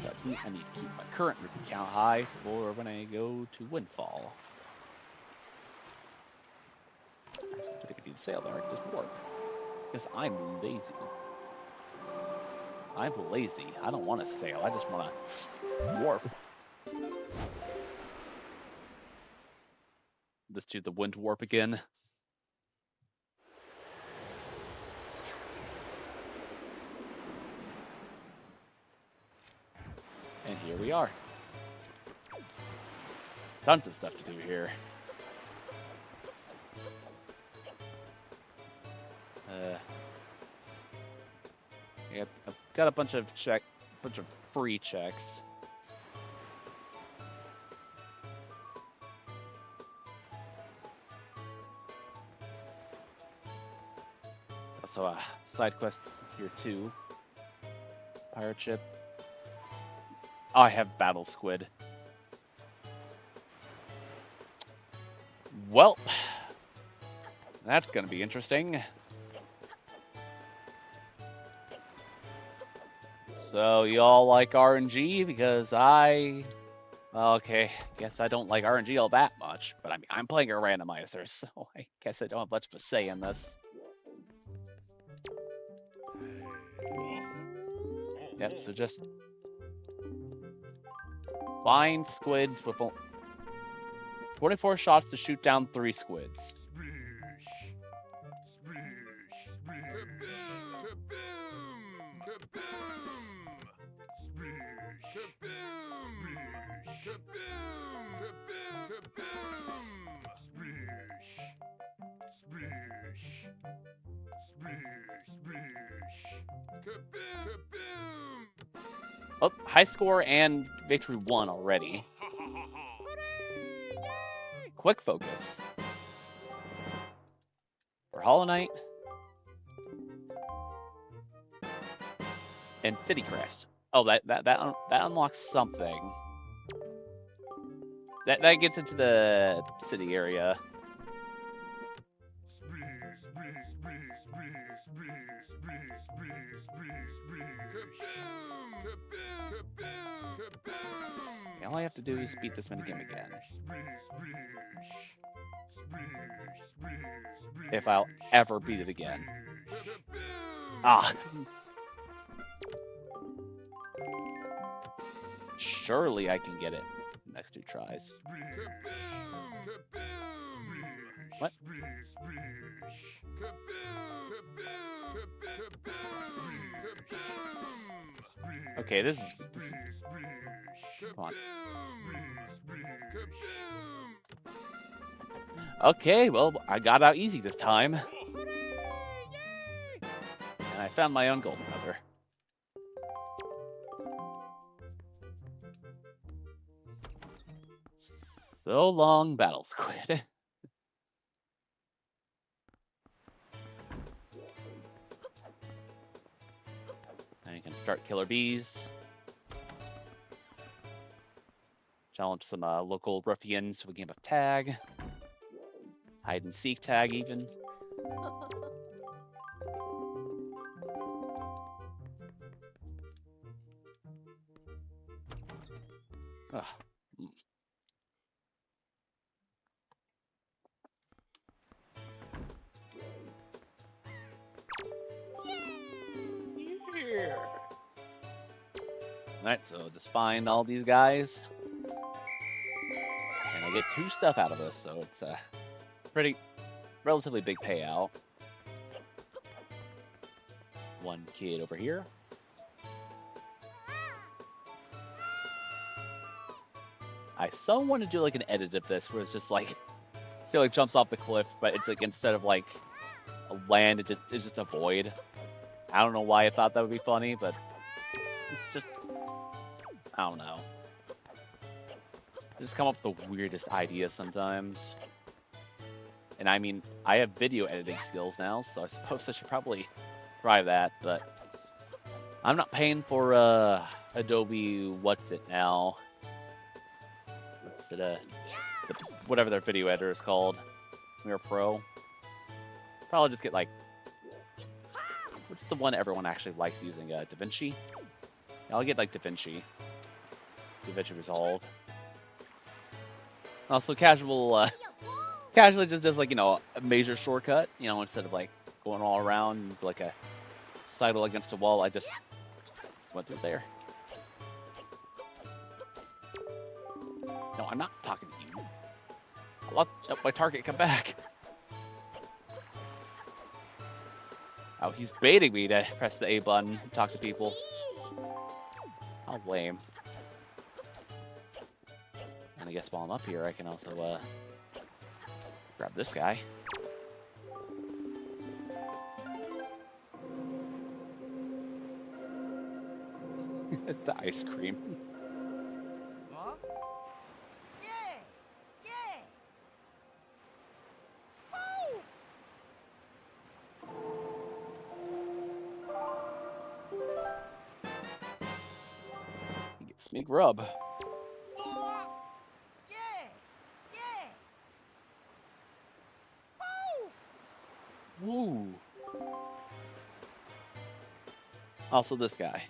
But I need to keep my current rupee count high for when I go to Windfall. But if I do the sale there, I can just warp. Because I'm lazy. I'm lazy. I don't want to sail. I just want to warp. Let's do the wind warp again. And here we are. Tons of stuff to do here. Yeah, I've got a bunch of free checks. Also, side quests here too. Pirate ship. Oh, I have battle squid. Well, that's gonna be interesting. So y'all like RNG? Because okay, guess I don't like RNG all that much. But I mean, I'm playing a randomizer, so I guess I don't have much of a say in this. Yep, so just find squids with 24 shots to shoot down 3 squids. Oh, high score and victory 1 already. Quick focus. For Hollow Knight. And City Crest. Oh, that unlocks something. That gets into the city area. All I have to do is beat this minigame again. If I'll ever beat it again. Ah. Surely I can get it next 2 tries. What? Okay, this is come on. Okay, well, I got out easy this time. And I found my own golden feather. So long, battle squid. And you can start killer bees. Challenge some local ruffians to a game of tag. Hide and seek tag, even. Ugh. Yeah. Alright, so just find all these guys. And I get 2 stuff out of this, so it's a relatively big payout. 1 kid over here. I so want to do like an edit of this where it's just like, he like jumps off the cliff, but it's like instead of like a land, it's just a void. I don't know why I thought that would be funny, but it's just, I don't know. I just come up with the weirdest ideas sometimes. And I mean, I have video editing skills now, so I suppose I should probably try that, but I'm not paying for Adobe, what's it now? What's it, whatever their video editor is called. Premiere Pro. Probably just get like, what's the one everyone actually likes using? DaVinci? Yeah, I'll get like DaVinci Resolve. Also casually just does like, a major shortcut, instead of like going all around like a sidle against a wall. I just went through there. No, I'm not talking to you. I let my target come back. Oh, he's baiting me to press the A button and talk to people. How lame. And I guess while I'm up here, I can also grab this guy. The ice cream. Huh? Yeah! Yeah! He gives me grub. Yeah! Yeah! Woo! Also this guy.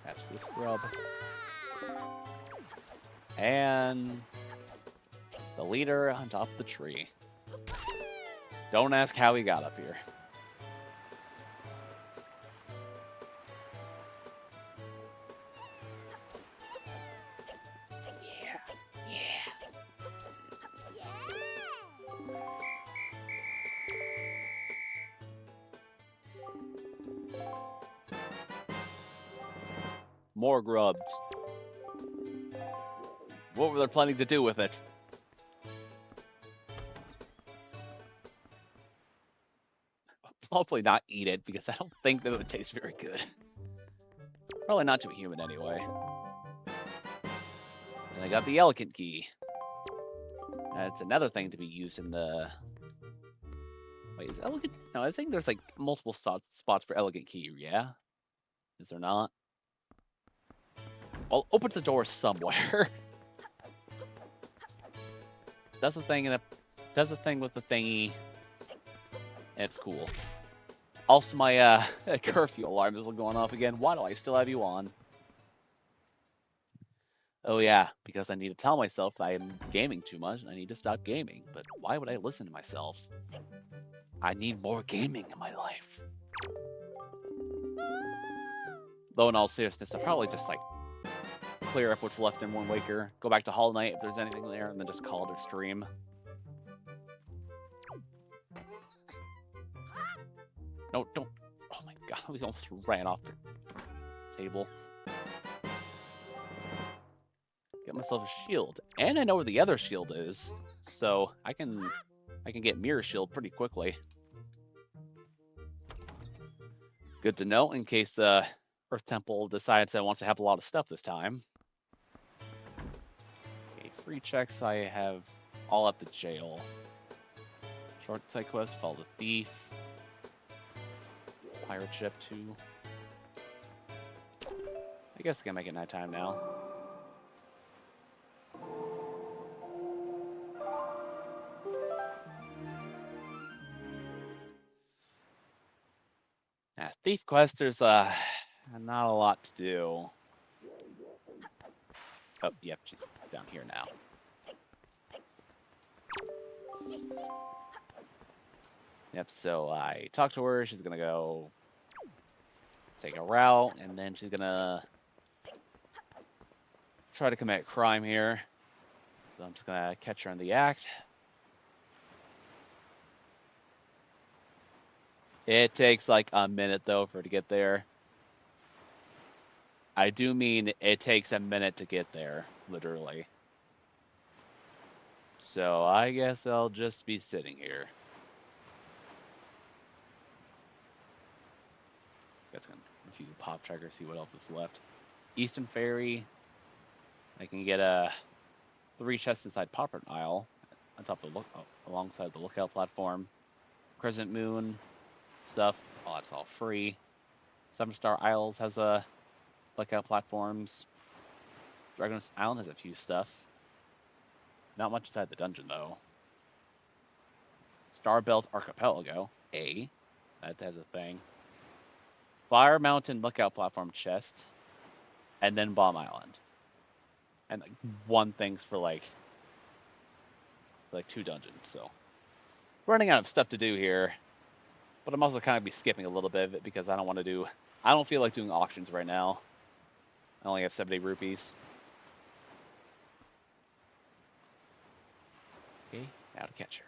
That's this grub. And the leader on top of the tree. Don't ask how he got up here. More grubs. What were they planning to do with it? Hopefully not eat it, because I don't think that it would taste very good. Probably not to a human anyway. And I got the elegant key. That's another thing to be used in the... Wait, is elegant? No, I think there's like multiple spots for elegant key, yeah? Is there not? Well, opens the door somewhere. Does the thing does the thing with the thingy. And it's cool. Also, my curfew alarm is going off again. Why do I still have you on? Oh yeah, because I need to tell myself I am gaming too much and I need to stop gaming. But why would I listen to myself? I need more gaming in my life. Though in all seriousness, I'll probably just like clear up what's left in One Waker, go back to Hollow Knight if there's anything there, and then just call it a stream. No, don't. Oh my god, we almost ran off the table. Get myself a shield. And I know where the other shield is, so I can get Mirror Shield pretty quickly. Good to know in case Earth Temple decides it wants to have a lot of stuff this time. Okay, free checks I have all at the jail. Short side quest, follow the thief. Pirate ship too. I guess I can make it nighttime now. Yeah, thief quest, there's not a lot to do. Oh, yep, she's down here now. Yep, so I talked to her, she's gonna go take a route, and then she's gonna try to commit crime here. So I'm just gonna catch her in the act. It takes like a minute though for her to get there. I do mean it takes a minute to get there, literally. So I guess I'll just be sitting here. Guess I'm gonna review the pop tracker, see what else is left. Eastern Ferry. I can get 3 chests inside Popper Isle on top of the alongside the lookout platform. Crescent Moon stuff. Oh, that's all free. 7-Star Isles has lookout platforms. Dragon's Island has a few stuff. Not much inside the dungeon though. Starbelt Archipelago. That has a thing. Fire Mountain lookout platform chest. And then Bomb Island. And like 1 thing's for like 2 dungeons, so running out of stuff to do here. But I'm also kind of be skipping a little bit of it because I don't feel like doing auctions right now. I only have 70 rupees. Okay, now to catch her.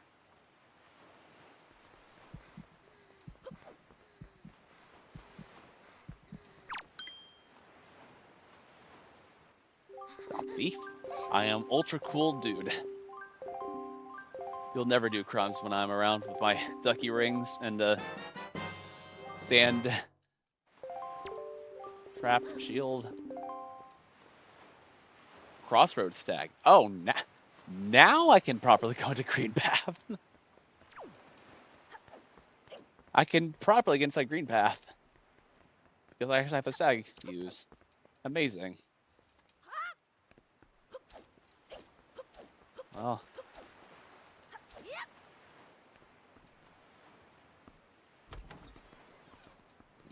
Stop beef. I am ultra cool dude. You'll never do crumbs when I'm around with my ducky rings and sand trap shield. Crossroads stag. Oh, now I can properly go into green path. I can properly get inside green path because I actually have a stag to use. Amazing. Well.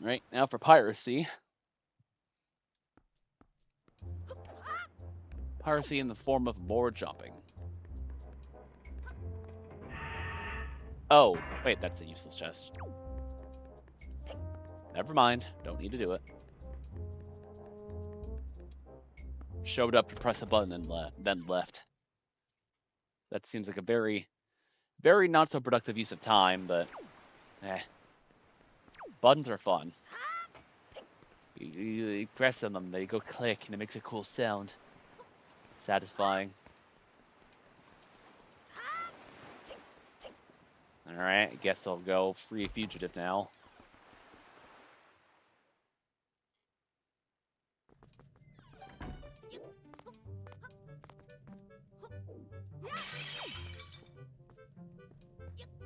Right, now for piracy. Piracy in the form of board jumping. Oh, wait, that's a useless chest. Never mind, don't need to do it. Showed up to press a button and then left. That seems like a very, very not so productive use of time, but buttons are fun. You press on them, they go click, and it makes a cool sound. Satisfying. Alright, I guess I'll go free fugitive now.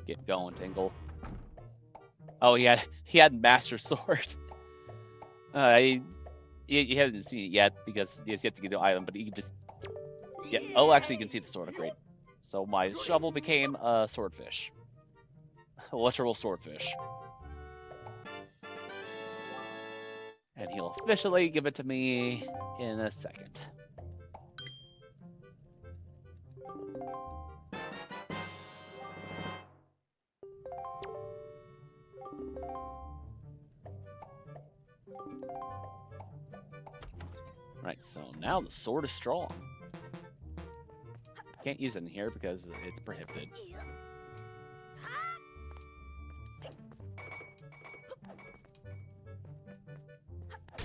Get going, Tingle. Oh, he had Master Sword. He hasn't seen it yet because he has yet to get the item, but he can just oh, actually, you can see the sword upgrade. So my shovel became a swordfish, a literal swordfish, and he'll officially give it to me in a second. Right, so now the sword is strong. Can't use it in here because it's prohibited.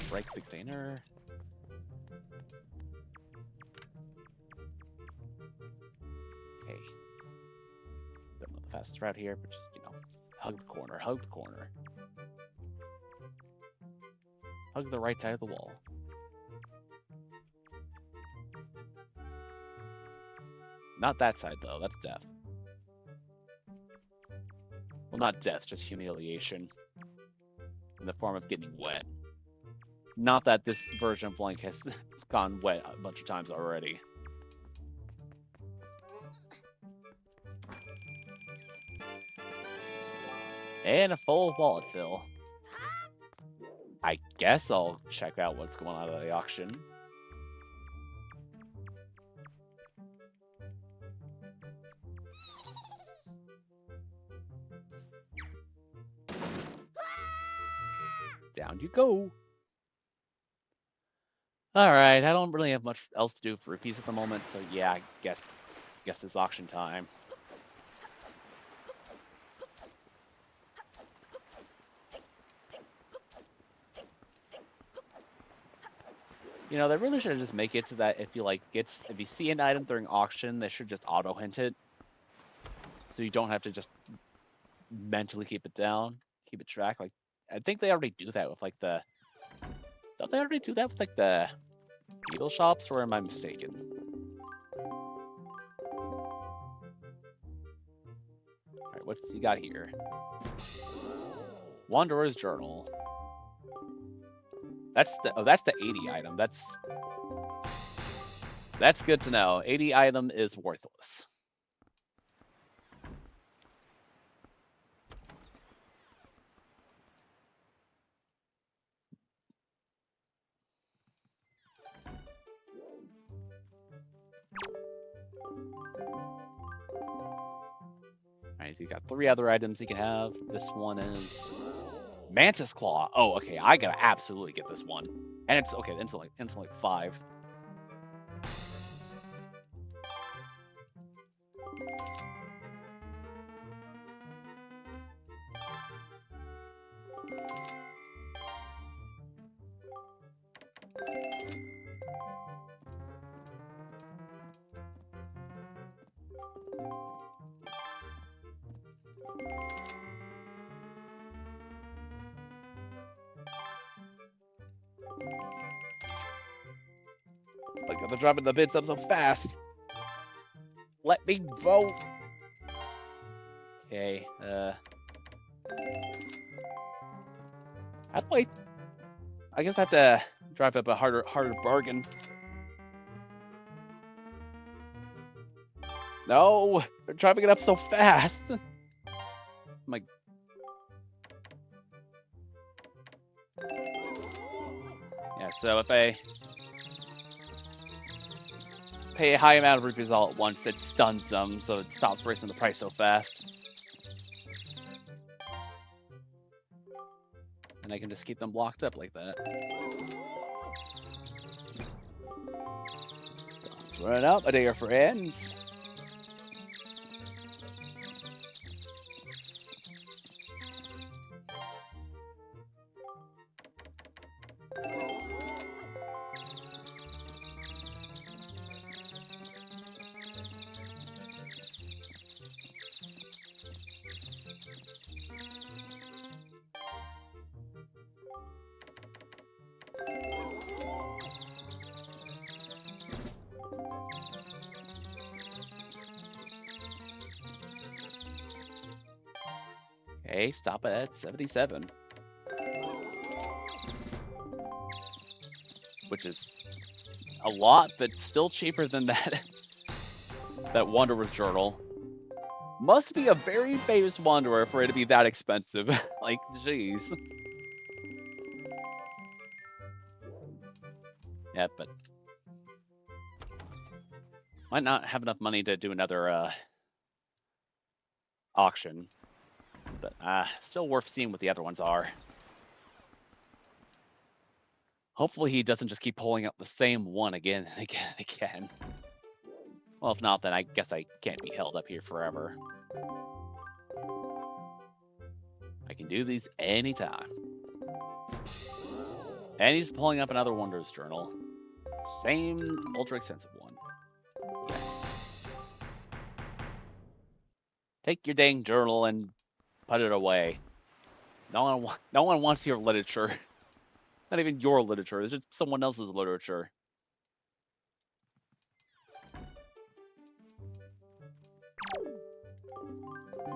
Break the container. Okay. Don't know the fastest route here, but just, hug the corner, hug the corner. Hug the right side of the wall. Not that side, though. That's death. Well, not death, just humiliation. In the form of getting wet. Not that this version of Link has gone wet a bunch of times already. And a full wallet fill. I guess I'll check out what's going on at the auction. Down you go. Alright, I don't really have much else to do for rupees at the moment, so yeah, I guess it's auction time. You know, they really should just make it so that if you if you see an item during auction, they should just auto hint it, so you don't have to just mentally keep it down, keep it track. Like, I think they already do that with like the. Don't they already do that with like the beetle shops, or am I mistaken? All right, what's you got here? Wanderer's Journal. That's the 80 item. That's good to know. 80 item is worthless. Alright, so you got 3 other items you can have. This one is Mantis Claw. Oh, okay, I gotta absolutely get this one. And it's okay, it's like 5. Like, they're dropping the bids up so fast. Let me vote. Okay, how do I guess I have to drive up a harder bargain. No, they're driving it up so fast. My. Yeah, so if I pay a high amount of rupees all at once, it stuns them, so it stops raising the price so fast. And I can just keep them blocked up like that. Run out, my dear friends. Okay, stop it at 77. Which is a lot, but still cheaper than that that Wanderer's Journal. Must be a very famous Wanderer for it to be that expensive. Like, jeez. Yeah, but might not have enough money to do another auction. But still worth seeing what the other ones are. Hopefully he doesn't just keep pulling up the same one again and again and again. Well, if not, then I guess I can't be held up here forever. I can do these anytime. And he's pulling up another Wanderer's Journal. Same ultra expensive one. Yes. Take your dang journal and put it away. No one wants your literature. Not even your literature. It's just someone else's literature.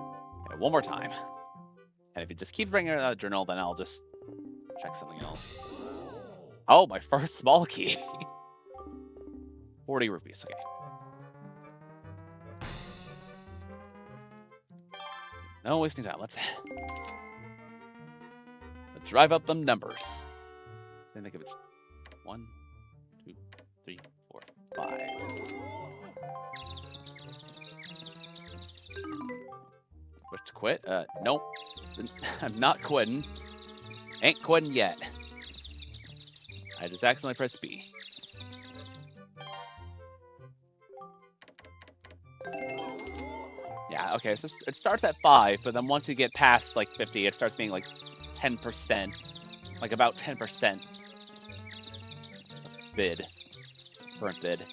Okay, one more time. And if it just keeps bringing out a journal, then I'll just check something else. Oh, my first small key. 40 rupees. Okay. No wasting time. Let's drive up them numbers. I think if it's 1, 2, 3, 4, 5. Wish to quit? Nope. I'm not quitting. Ain't quitting yet. I just accidentally pressed B. Yeah, okay, so it starts at 5, but then once you get past like 50, it starts being like 10%. Like about 10%. bid. Current bid.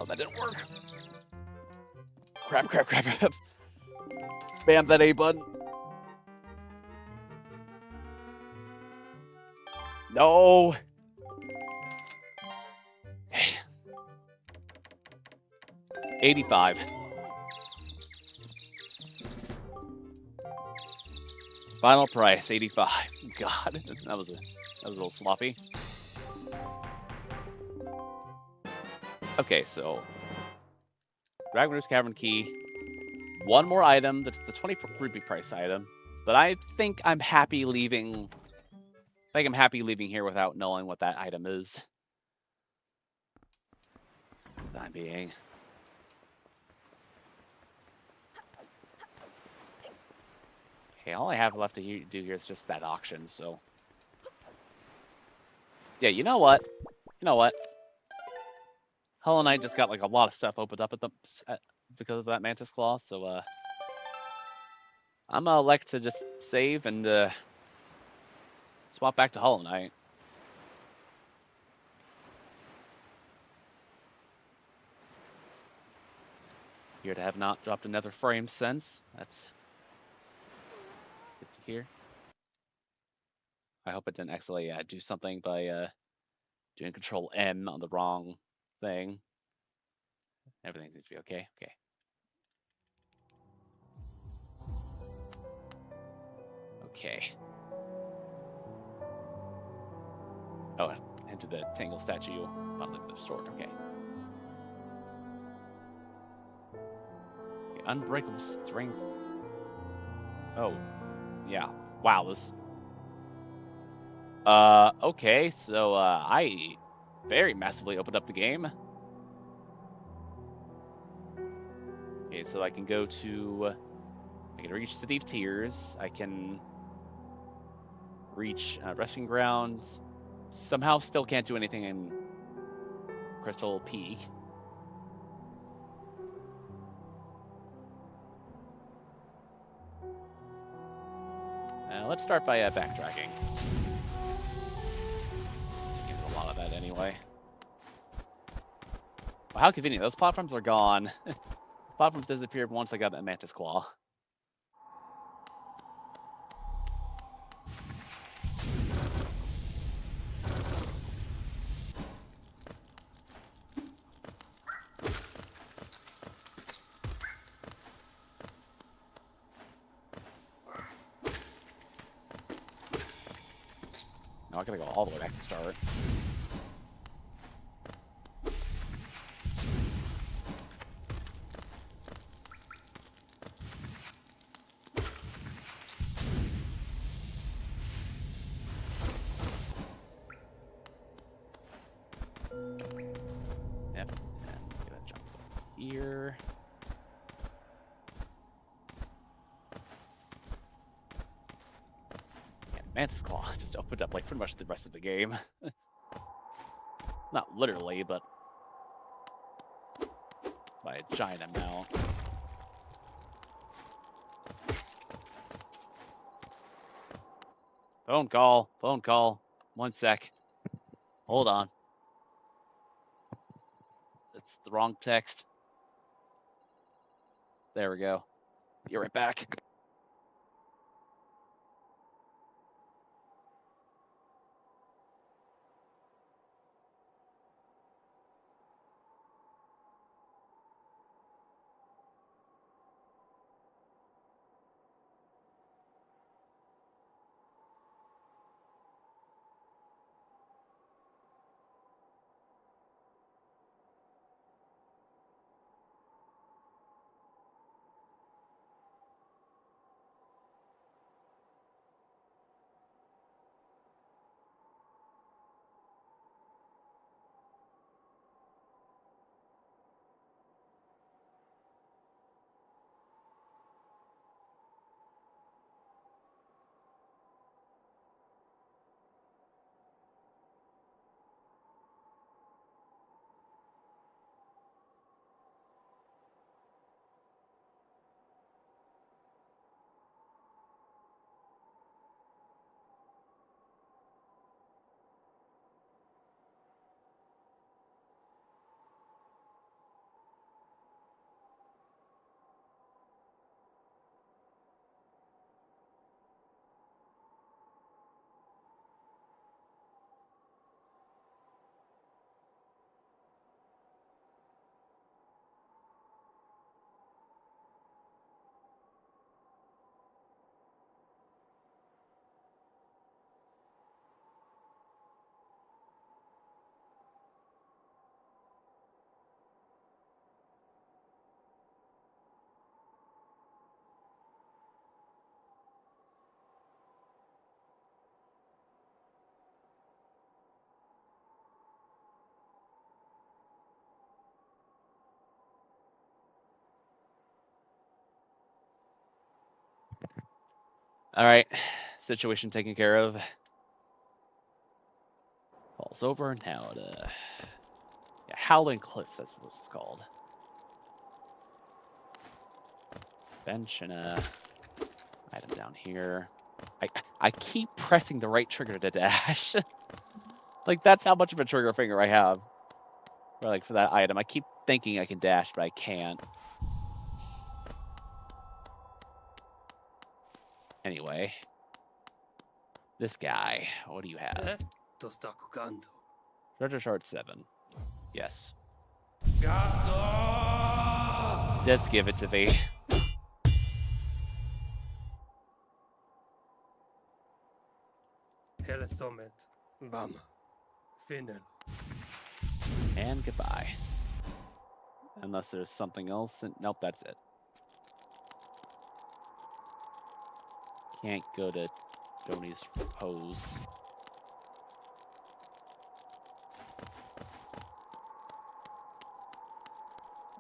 Oh, that didn't work. Crap, crap, crap, crap. Spam that A button. No. 85. Final price, 85. God, that was a little sloppy. Okay, so Dragoner's Cavern Key. One more item. That's the 20 rupee price item. But I think I'm happy leaving. I think I'm happy leaving here without knowing what that item is. For the time being. Okay, all I have left to do here is just that auction. So yeah, you know what? You know what? Hollow Knight just got like a lot of stuff opened up because of that Mantis Claw, so I'm gonna elect to just save and swap back to Hollow Knight. Here to have not dropped another frame since. That's good to hear. I hope it didn't actually do something by doing Control M on the wrong thing. Everything seems to be okay. Okay. Okay. Oh, into the Tangle statue on the sword. Okay. Okay. Unbreakable strength. Oh, yeah. Wow. This. Okay. So I very massively opened up the game. Okay, so I can go to. I can reach City of Tears. I can reach Resting Grounds. Somehow still can't do anything in Crystal Peak. Let's start by backtracking. Get a lot of that anyway. Well, how convenient. Those platforms are gone. The platforms disappeared once I got that Mantis Claw. Now I gotta go all the way back to start. Yep, and gonna jump here. Yeah, Mantis Claw just opened up like pretty much the rest of the game. Not literally, but by a giant amount. Phone call, phone call. 1 sec. Hold on. It's the wrong text. There we go. Be right back. All right, situation taken care of. Falls over now. Yeah, Howling Cliffs. That's what it's called. Bench and a item down here. I keep pressing the right trigger to dash. Like that's how much of a trigger finger I have. Or like for that item, I keep thinking I can dash, but I can't. Anyway, this guy. What do you have? Treasure shard 7. Yes. Just give it to me. And goodbye. Unless there's something else. Nope, that's it. Can't go to Donnie's pose.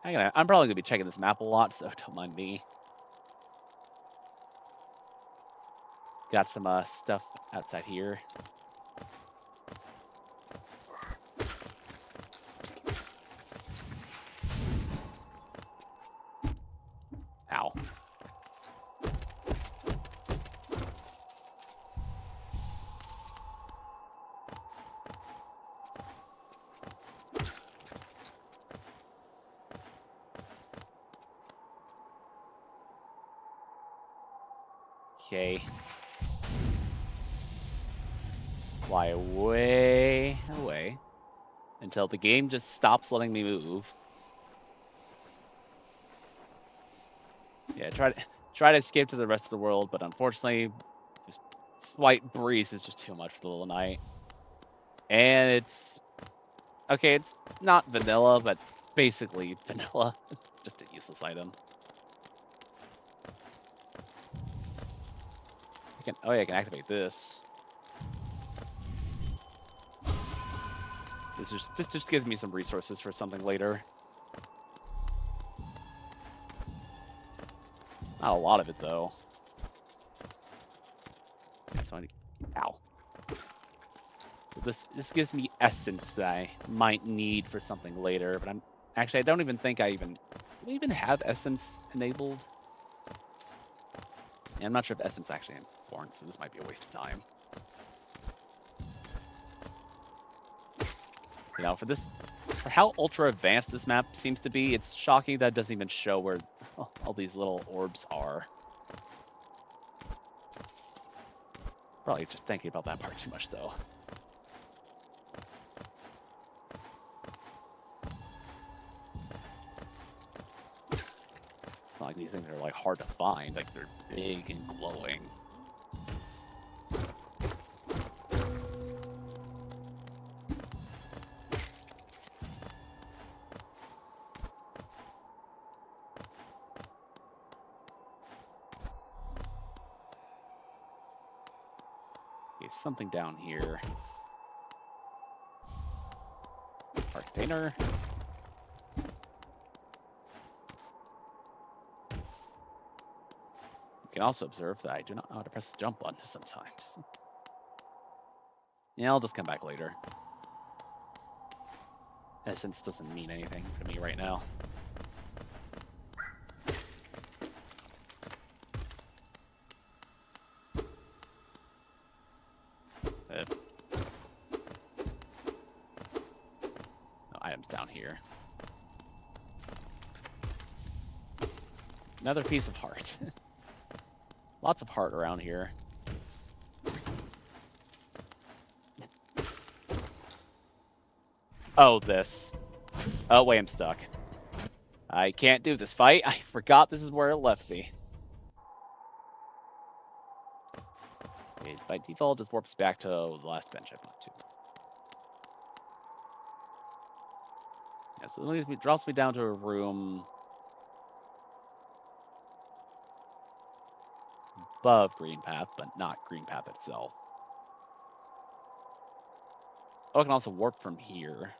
I'm probably going to be checking this map a lot, so don't mind me. Got some stuff outside here. Ow. Okay. Fly way away until the game just stops letting me move. Yeah, try to escape to the rest of the world, but unfortunately, this slight breeze is just too much for the little night. And it's okay. It's not vanilla, but basically vanilla. Just a useless item. Oh yeah, I can activate this. This just gives me some resources for something later. Not a lot of it though. Yeah, so ow. So this gives me essence that I might need for something later, but I don't even think I even have essence enabled. Yeah, I'm not sure if essence actually important, so this might be a waste of time. You know, for how ultra advanced this map seems to be, it's shocking that it doesn't even show where all these little orbs are. Probably just thinking about that part too much, though. It's not like these things are like hard to find, like they're big and glowing. Something down here. Our container. You can also observe that I do not know how to press the jump button sometimes. Yeah, I'll just come back later. Essence doesn't mean anything to me right now. No items down here. Another piece of heart. Lots of heart around here. Oh, this. Oh, wait, I'm stuck. I can't do this fight. I forgot this is where it left me. Okay, by default, this warps back to the last bench I went to. Yeah, so it drops me down to a room above Green Path, but not Green Path itself. Oh, I can also warp from here.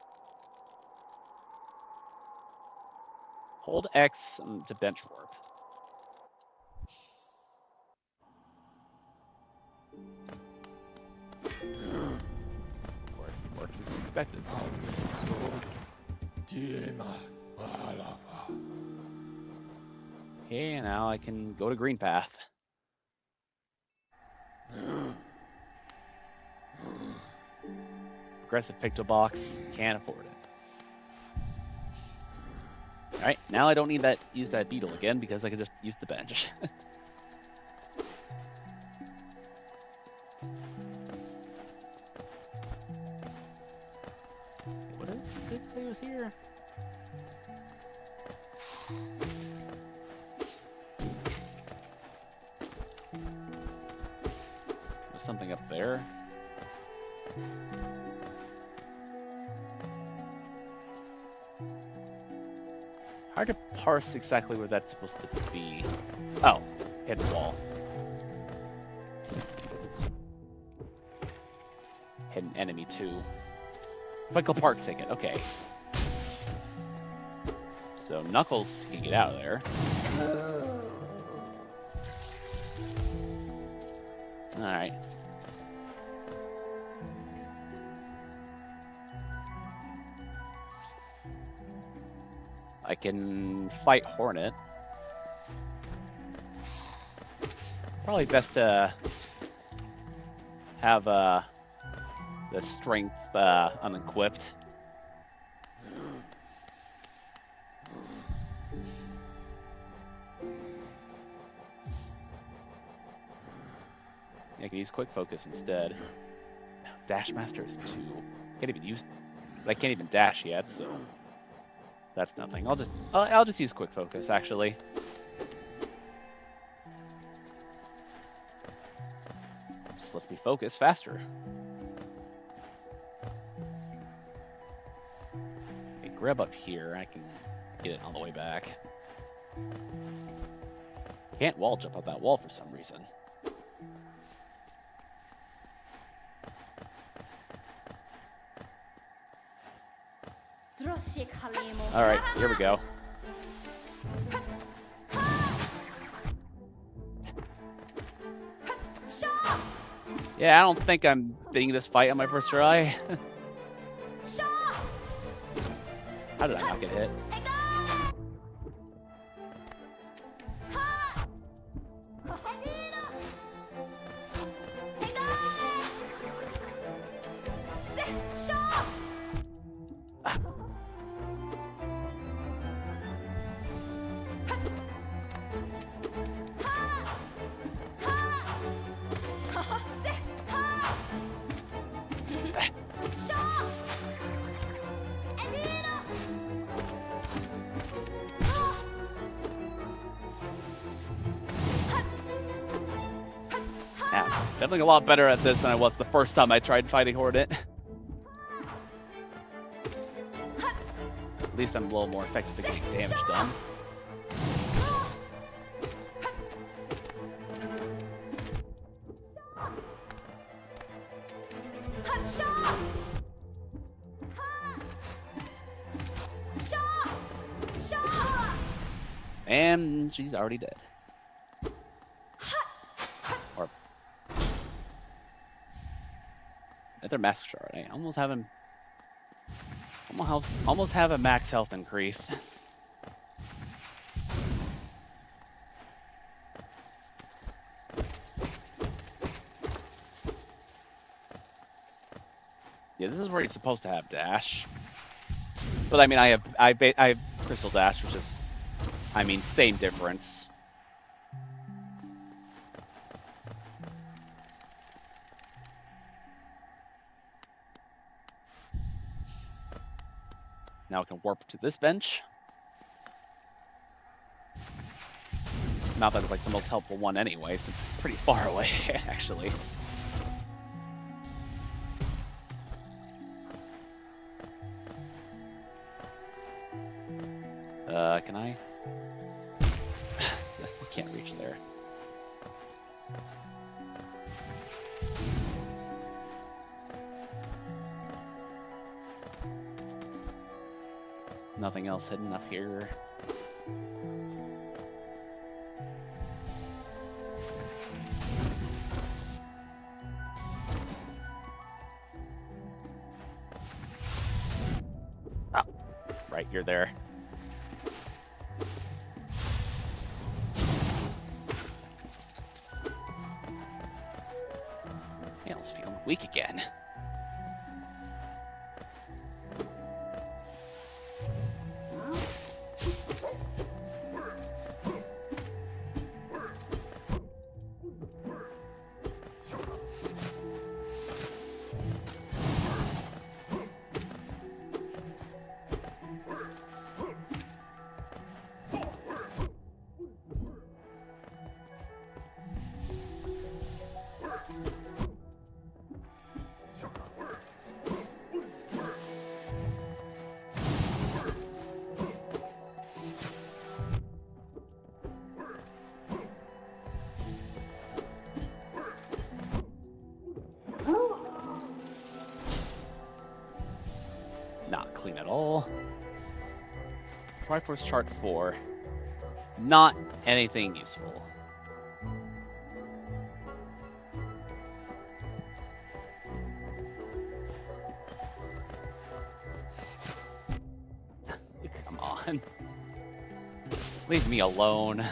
Hold X to bench warp. Of course, it works as expected. Okay, now I can go to green path. Aggressive picto box, can't afford it. Alright, now I don't need that use that beetle again because I can just use the bench. What did it say was here? There's something up there. Hard to parse exactly where that's supposed to be. Oh, hidden wall. Hidden enemy too. Twinkle Park ticket, okay. So Knuckles can get out of there. Alright. I can fight Hornet. Probably best to have the strength unequipped. Yeah, I can use quick focus instead. Dash Master is 2. Can't even use. I can't even dash yet, so. That's nothing. I'll just use quick focus actually. Just lets me focus faster. Okay, grab up here. I can get it on the way back. Can't wall jump up that wall for some reason. Alright, here we go. Yeah, I don't think I'm beating this fight on my first try. How did I not get hit? Definitely a lot better at this than I was the first time I tried fighting Hornet. At least I'm a little more effective at getting damage done. And she's already dead. Or another mask shard. I almost have him. Almost have a max health increase. Yeah, this is where you're supposed to have dash. But I mean, I have crystal dash, which is, I mean, same difference. Now I can warp to this bench. Not that it's like the most helpful one anyway, since it's pretty far away, actually. Can I? I can't reach there. Nothing else hidden up here. you're there. Yeah, I was feeling weak again. Not clean at all. Triforce chart 4. Not anything useful. Come on. Leave me alone.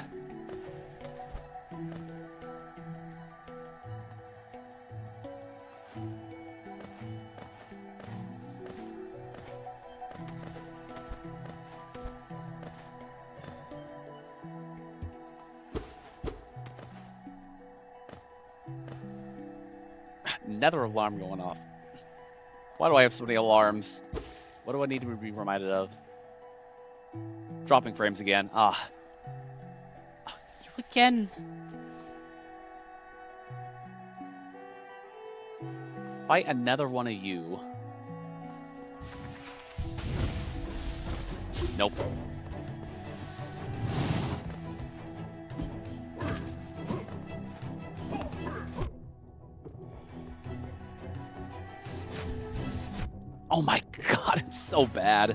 Another alarm going off. Why do I have so many alarms? What do I need to be reminded of? Dropping frames again. Ah. You again? Fight another one of you. Nope. Oh my god, I'm so bad.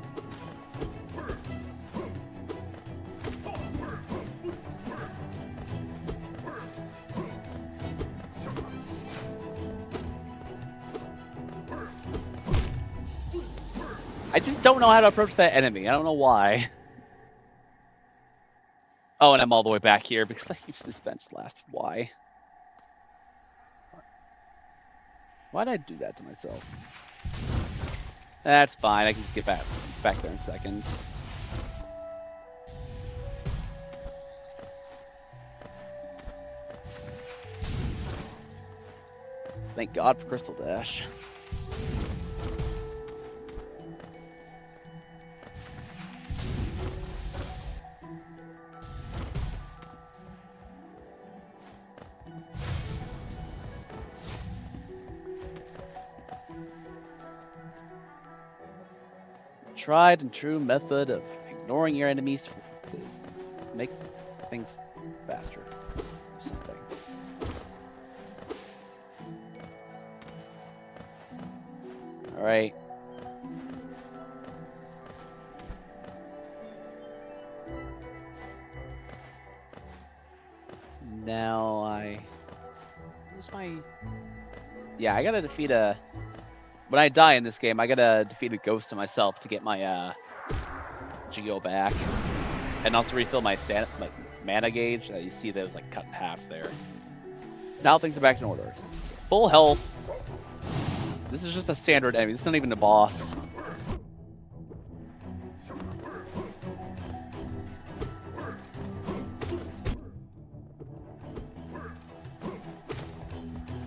I just don't know how to approach that enemy. I don't know why. Oh, and I'm all the way back here because I used this bench last. Why? Why did I do that to myself? That's fine. I can just get back there in seconds. Thank God for Crystal Dash. Tried and true method of ignoring your enemies to make things faster or something. All right. Now who's my... Yeah, I gotta defeat a... When I die in this game, I gotta defeat a ghost to myself to get my Geo back, and also refill my mana gauge. You see those like cut in half there. Now things are back in order. Full health. This is just a standard enemy. This isn't even a boss.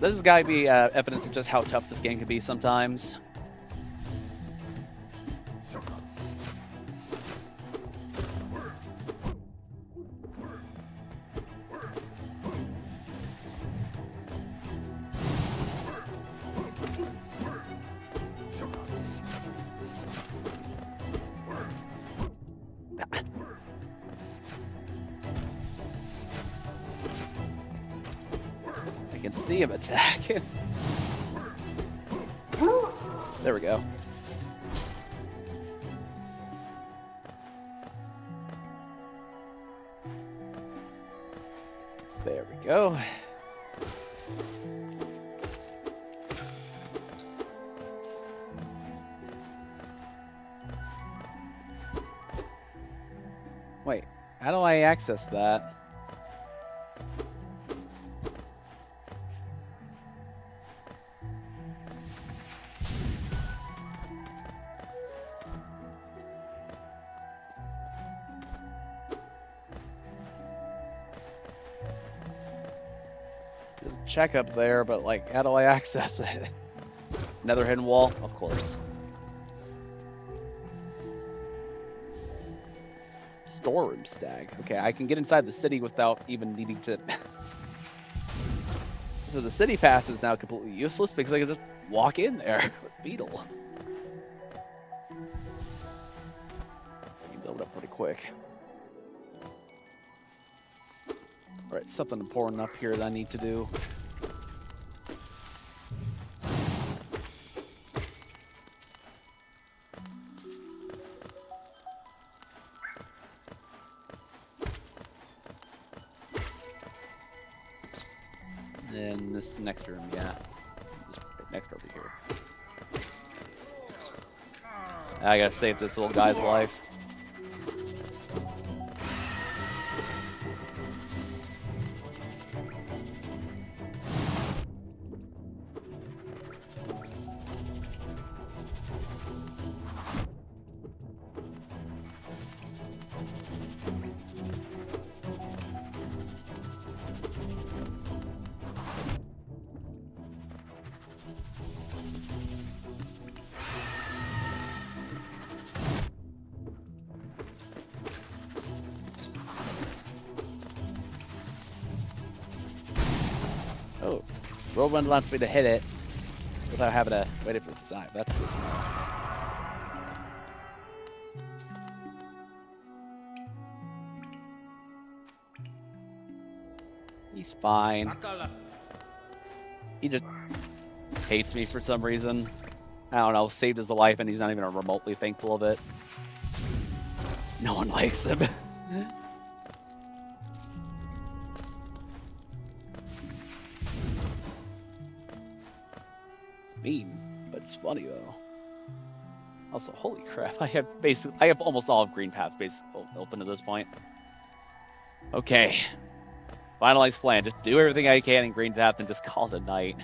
This has got to be evidence of just how tough this game can be sometimes. I can see him attacking. There we go. There we go. I access that? There's a check up there, but like, how do I access it? Another hidden wall? Of course. Storeroom stag. Okay, I can get inside the city without even needing to... So the city pass is now completely useless because I can just walk in there with Beetle. I can build it up pretty quick. Alright, something important up here that I need to do. Then this next room, yeah. This right next over here. I gotta save this little guy's life. Oh, Rowan wants me to hit it without having to wait for the time. That's good. He's fine. He just hates me for some reason. I don't know, saved his life and he's not even remotely thankful of it. No one likes him. Mean, but it's funny though. Also, holy crap! I have almost all of Green Path basically open at this point. Okay, finalized plan. Just do everything I can in Green Path and just call it a night.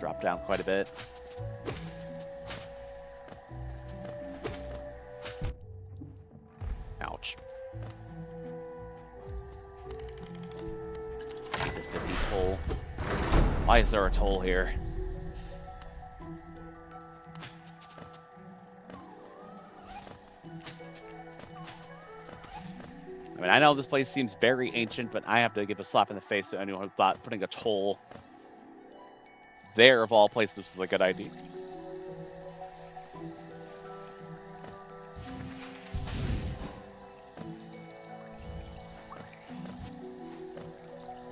Drop down quite a bit. Ouch. I hate the 50 toll. Why is there a toll here? I mean, I know this place seems very ancient, but I have to give a slap in the face to anyone who thought putting a toll there, of all places, was a good idea.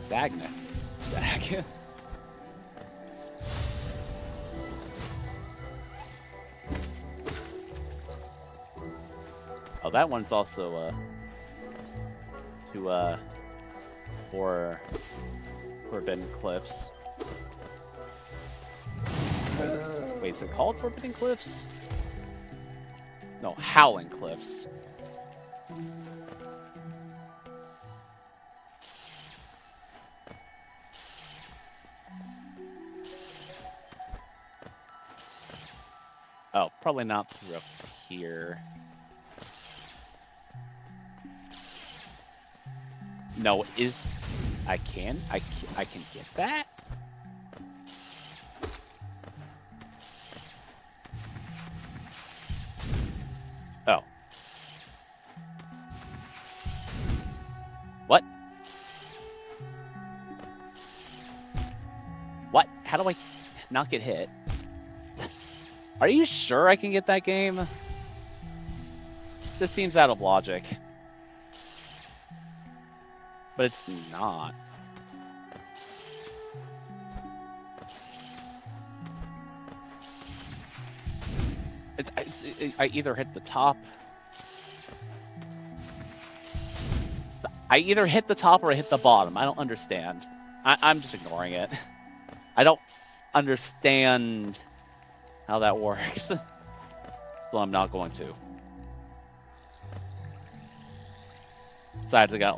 Stagnus. Stag. Oh, that one's also for Forbidden Cliffs. Wait, is it called Forbidden Cliffs? No, Howling Cliffs. Oh, probably not through up here. No, I can get that? Oh. What? What? How do I not get hit? Are you sure I can get that game? This seems out of logic. But it's not. I either hit the top. I either hit the top or I hit the bottom. I don't understand. I'm just ignoring it. I don't understand how that works, so I'm not going to. Besides, I got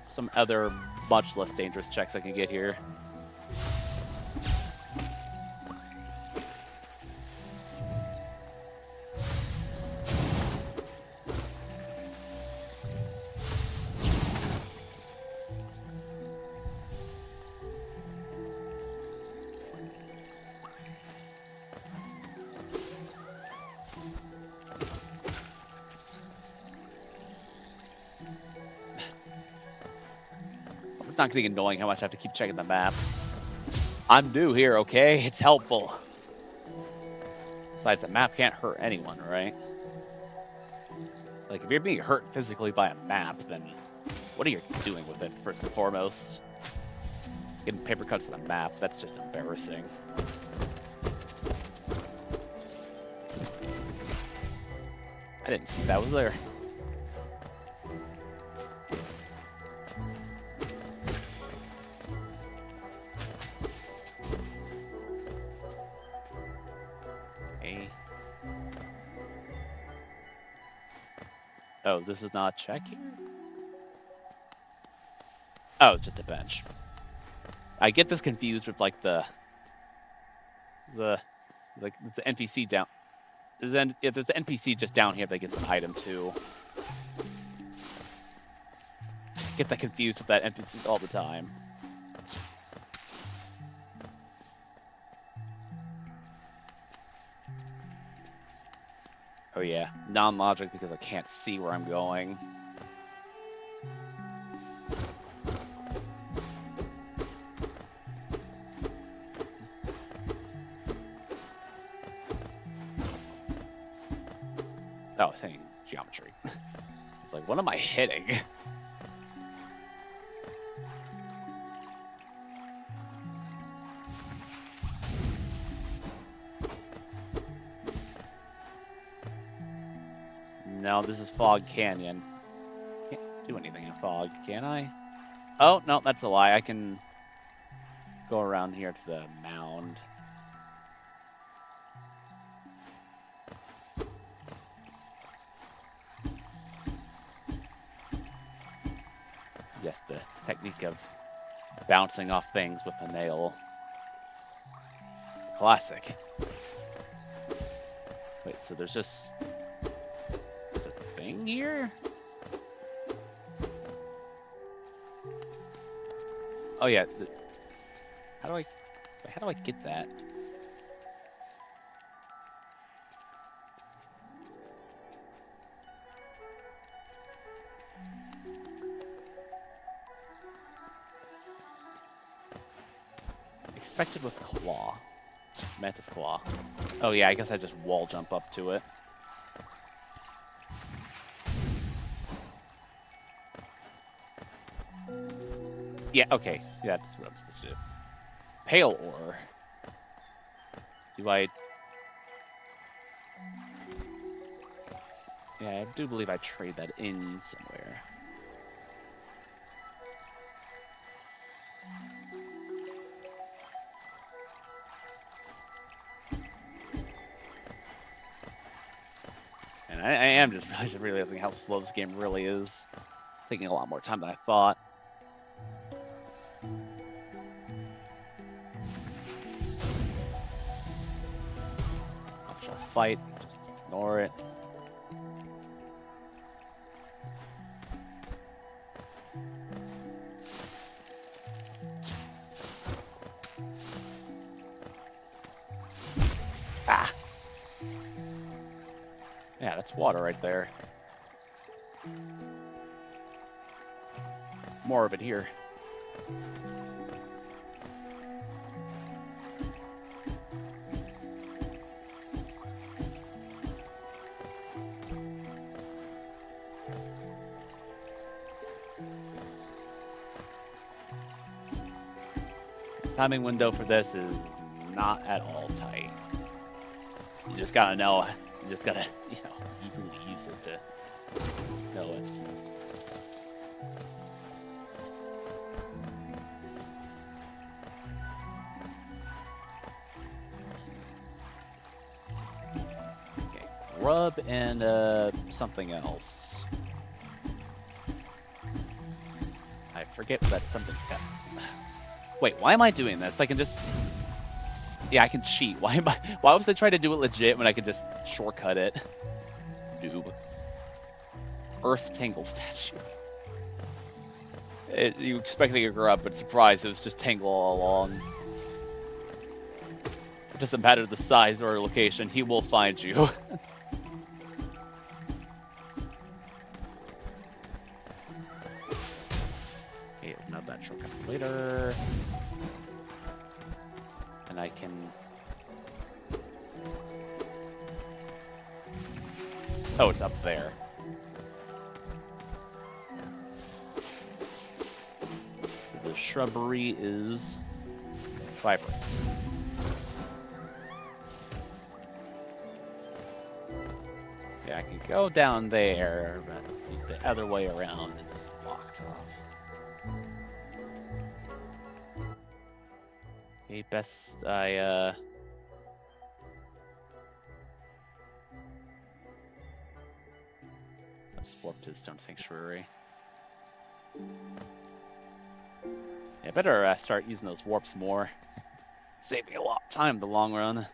some other much less dangerous checks I can get here. It's not getting annoying how much I have to keep checking the map. I'm new here, okay? It's helpful. Besides, the map can't hurt anyone, right? Like, if you're being hurt physically by a map, then what are you doing with it, first and foremost? Getting paper cuts on the map, that's just embarrassing. I didn't see that was there. Oh, this is not a check here? Oh, it's just a bench. I get this confused with like the NPC down. There's an NPC just down here that gets an item too. Get that confused with that NPC all the time. Oh yeah, non-logic because I can't see where I'm going. Oh, I was hitting geometry. It's like, what am I hitting? No, this is Fog Canyon. Can't do anything in Fog, can I? Oh, no, that's a lie. I can go around here to the mound. Yes, the technique of bouncing off things with a nail. It's a classic. Wait, so there's just... There's a thing here? Oh yeah, how do I get that? Expected with claw. Mantis claw. Oh yeah, I guess I just wall jump up to it. Yeah, okay. Yeah, that's what I'm supposed to do. Pale ore. Do I... Yeah, I do believe I trade that in somewhere. And I am just realizing how slow this game really is. Taking a lot more time than I thought. I'll fight, just ignore it. Ah! Yeah, that's water right there. More of it here. Timing window for this is not at all tight. You just gotta know. You just gotta, you really use it to know it. shrub and something else. I forget that something. Wait, why am I doing this? I can just. Yeah, I can cheat. Why am I? Why was I trying to do it legit when I could just shortcut it? Noob. Earth Tangle statue. You expecting it to grow up, but surprise, it was just Tangle all along. It doesn't matter the size or location, he will find you. Okay, open up that shortcut later. And I can... Oh, it's up there. The shrubbery is vibrant. Yeah, I can go down there, but the other way around is blocked off. Okay, best I let's warp to the Stone Sanctuary. Yeah, better start using those warps more. Save me a lot of time in the long run.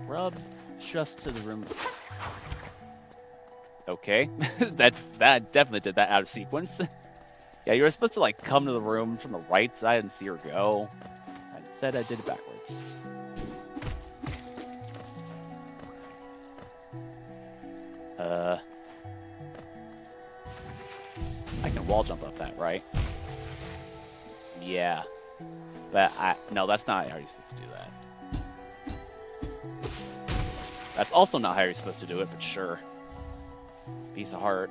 Rub just to the room. Okay, that definitely did that out of sequence. Yeah, you were supposed to like come to the room from the right side and see her go. Instead, I did it backwards. I can wall jump up that, right? Yeah. But no, that's not how you're supposed to do that. That's also not how you're supposed to do it, but sure. Piece of heart.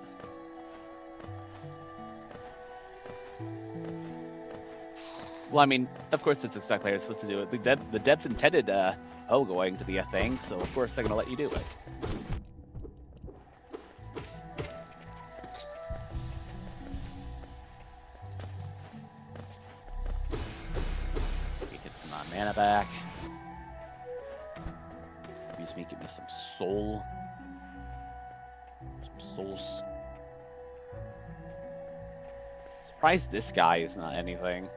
Well, I mean, of course that's exactly how you're supposed to do it. The devs intended going to be a thing, so of course they're gonna let you do it. Get some mana back. Excuse me, give me some soul. Some souls. Surprised this guy is not anything.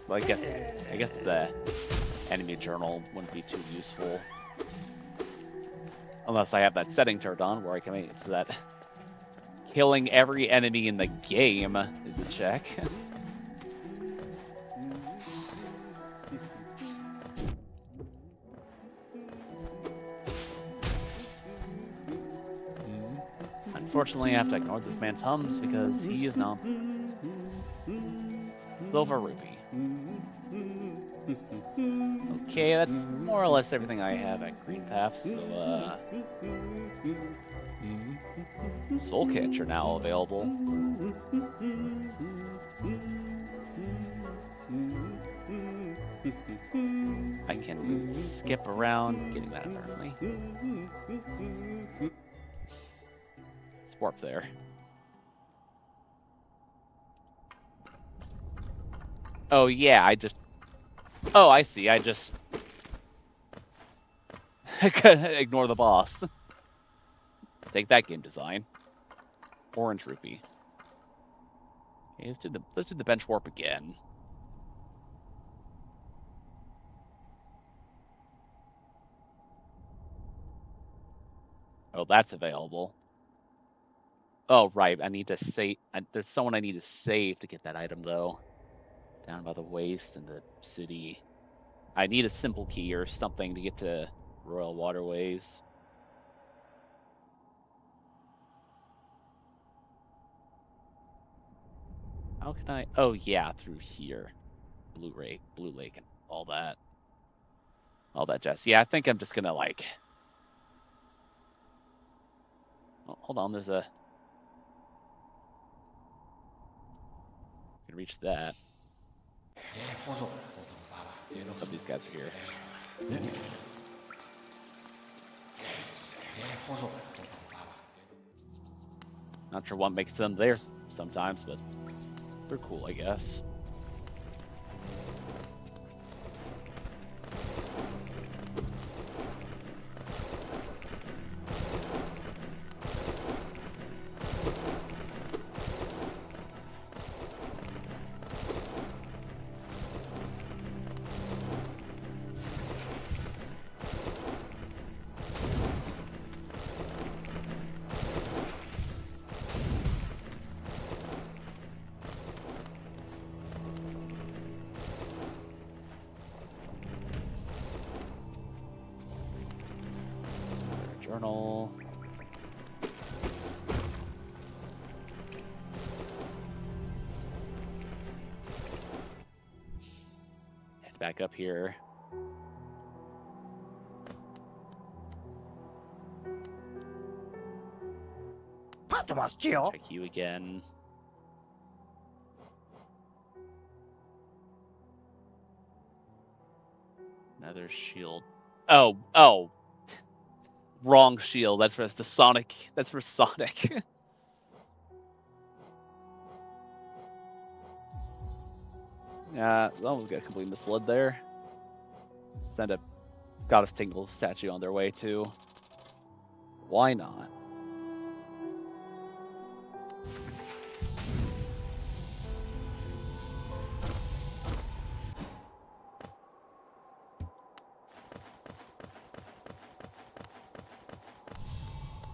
Well, I guess the enemy journal wouldn't be too useful. Unless I have that setting turned on where I can make it so that killing every enemy in the game is a check. Unfortunately, I have to ignore this man's hums because he is numb. Silver Rupee. Okay, that's more or less everything I have at Green Path, so Soul Catcher now available. I can skip around getting that apparently. Let's warp there. Oh yeah, oh, I see. I just ignore the boss. Take that, game design. Orange Rupee. Okay, let's do the bench warp again. Oh, that's available. Oh right, I need to save. There's someone I need to save to get that item though. Down by the waste in the city. I need a simple key or something to get to Royal Waterways. How can I? Oh yeah, through here. Blue Lake, and all that. All that jazz. Yeah, I think I'm just gonna like... Oh, hold on, there's a... I can reach that. Oh, these guys are here. Not sure what makes them there sometimes, but they're cool, I guess. Journal. Head back up here. Check you again. Another shield. Oh. Wrong shield. That's for the Sonic. That's for Sonic. Yeah, almost got completely misled there. Send a Goddess Tingle statue on their way too. Why not?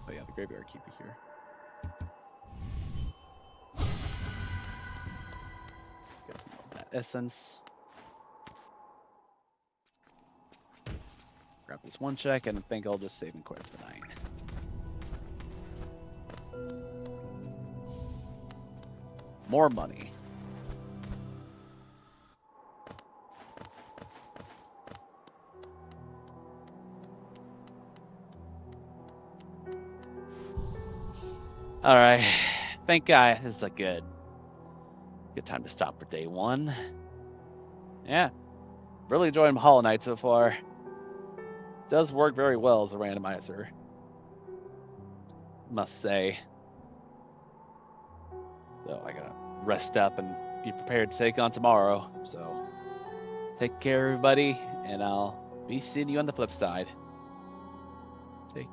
Oh yeah, the Graveyard Keeper here. Get some more of that essence. Grab this one check, and I think I'll just save and quit for the night. More money. All right, thank God this is a good time to stop for day one. Yeah, really enjoying Hollow Knight so far. Does work very well as a randomizer, must say. So I gotta rest up and be prepared to take on tomorrow. So take care, everybody, and I'll be seeing you on the flip side. Take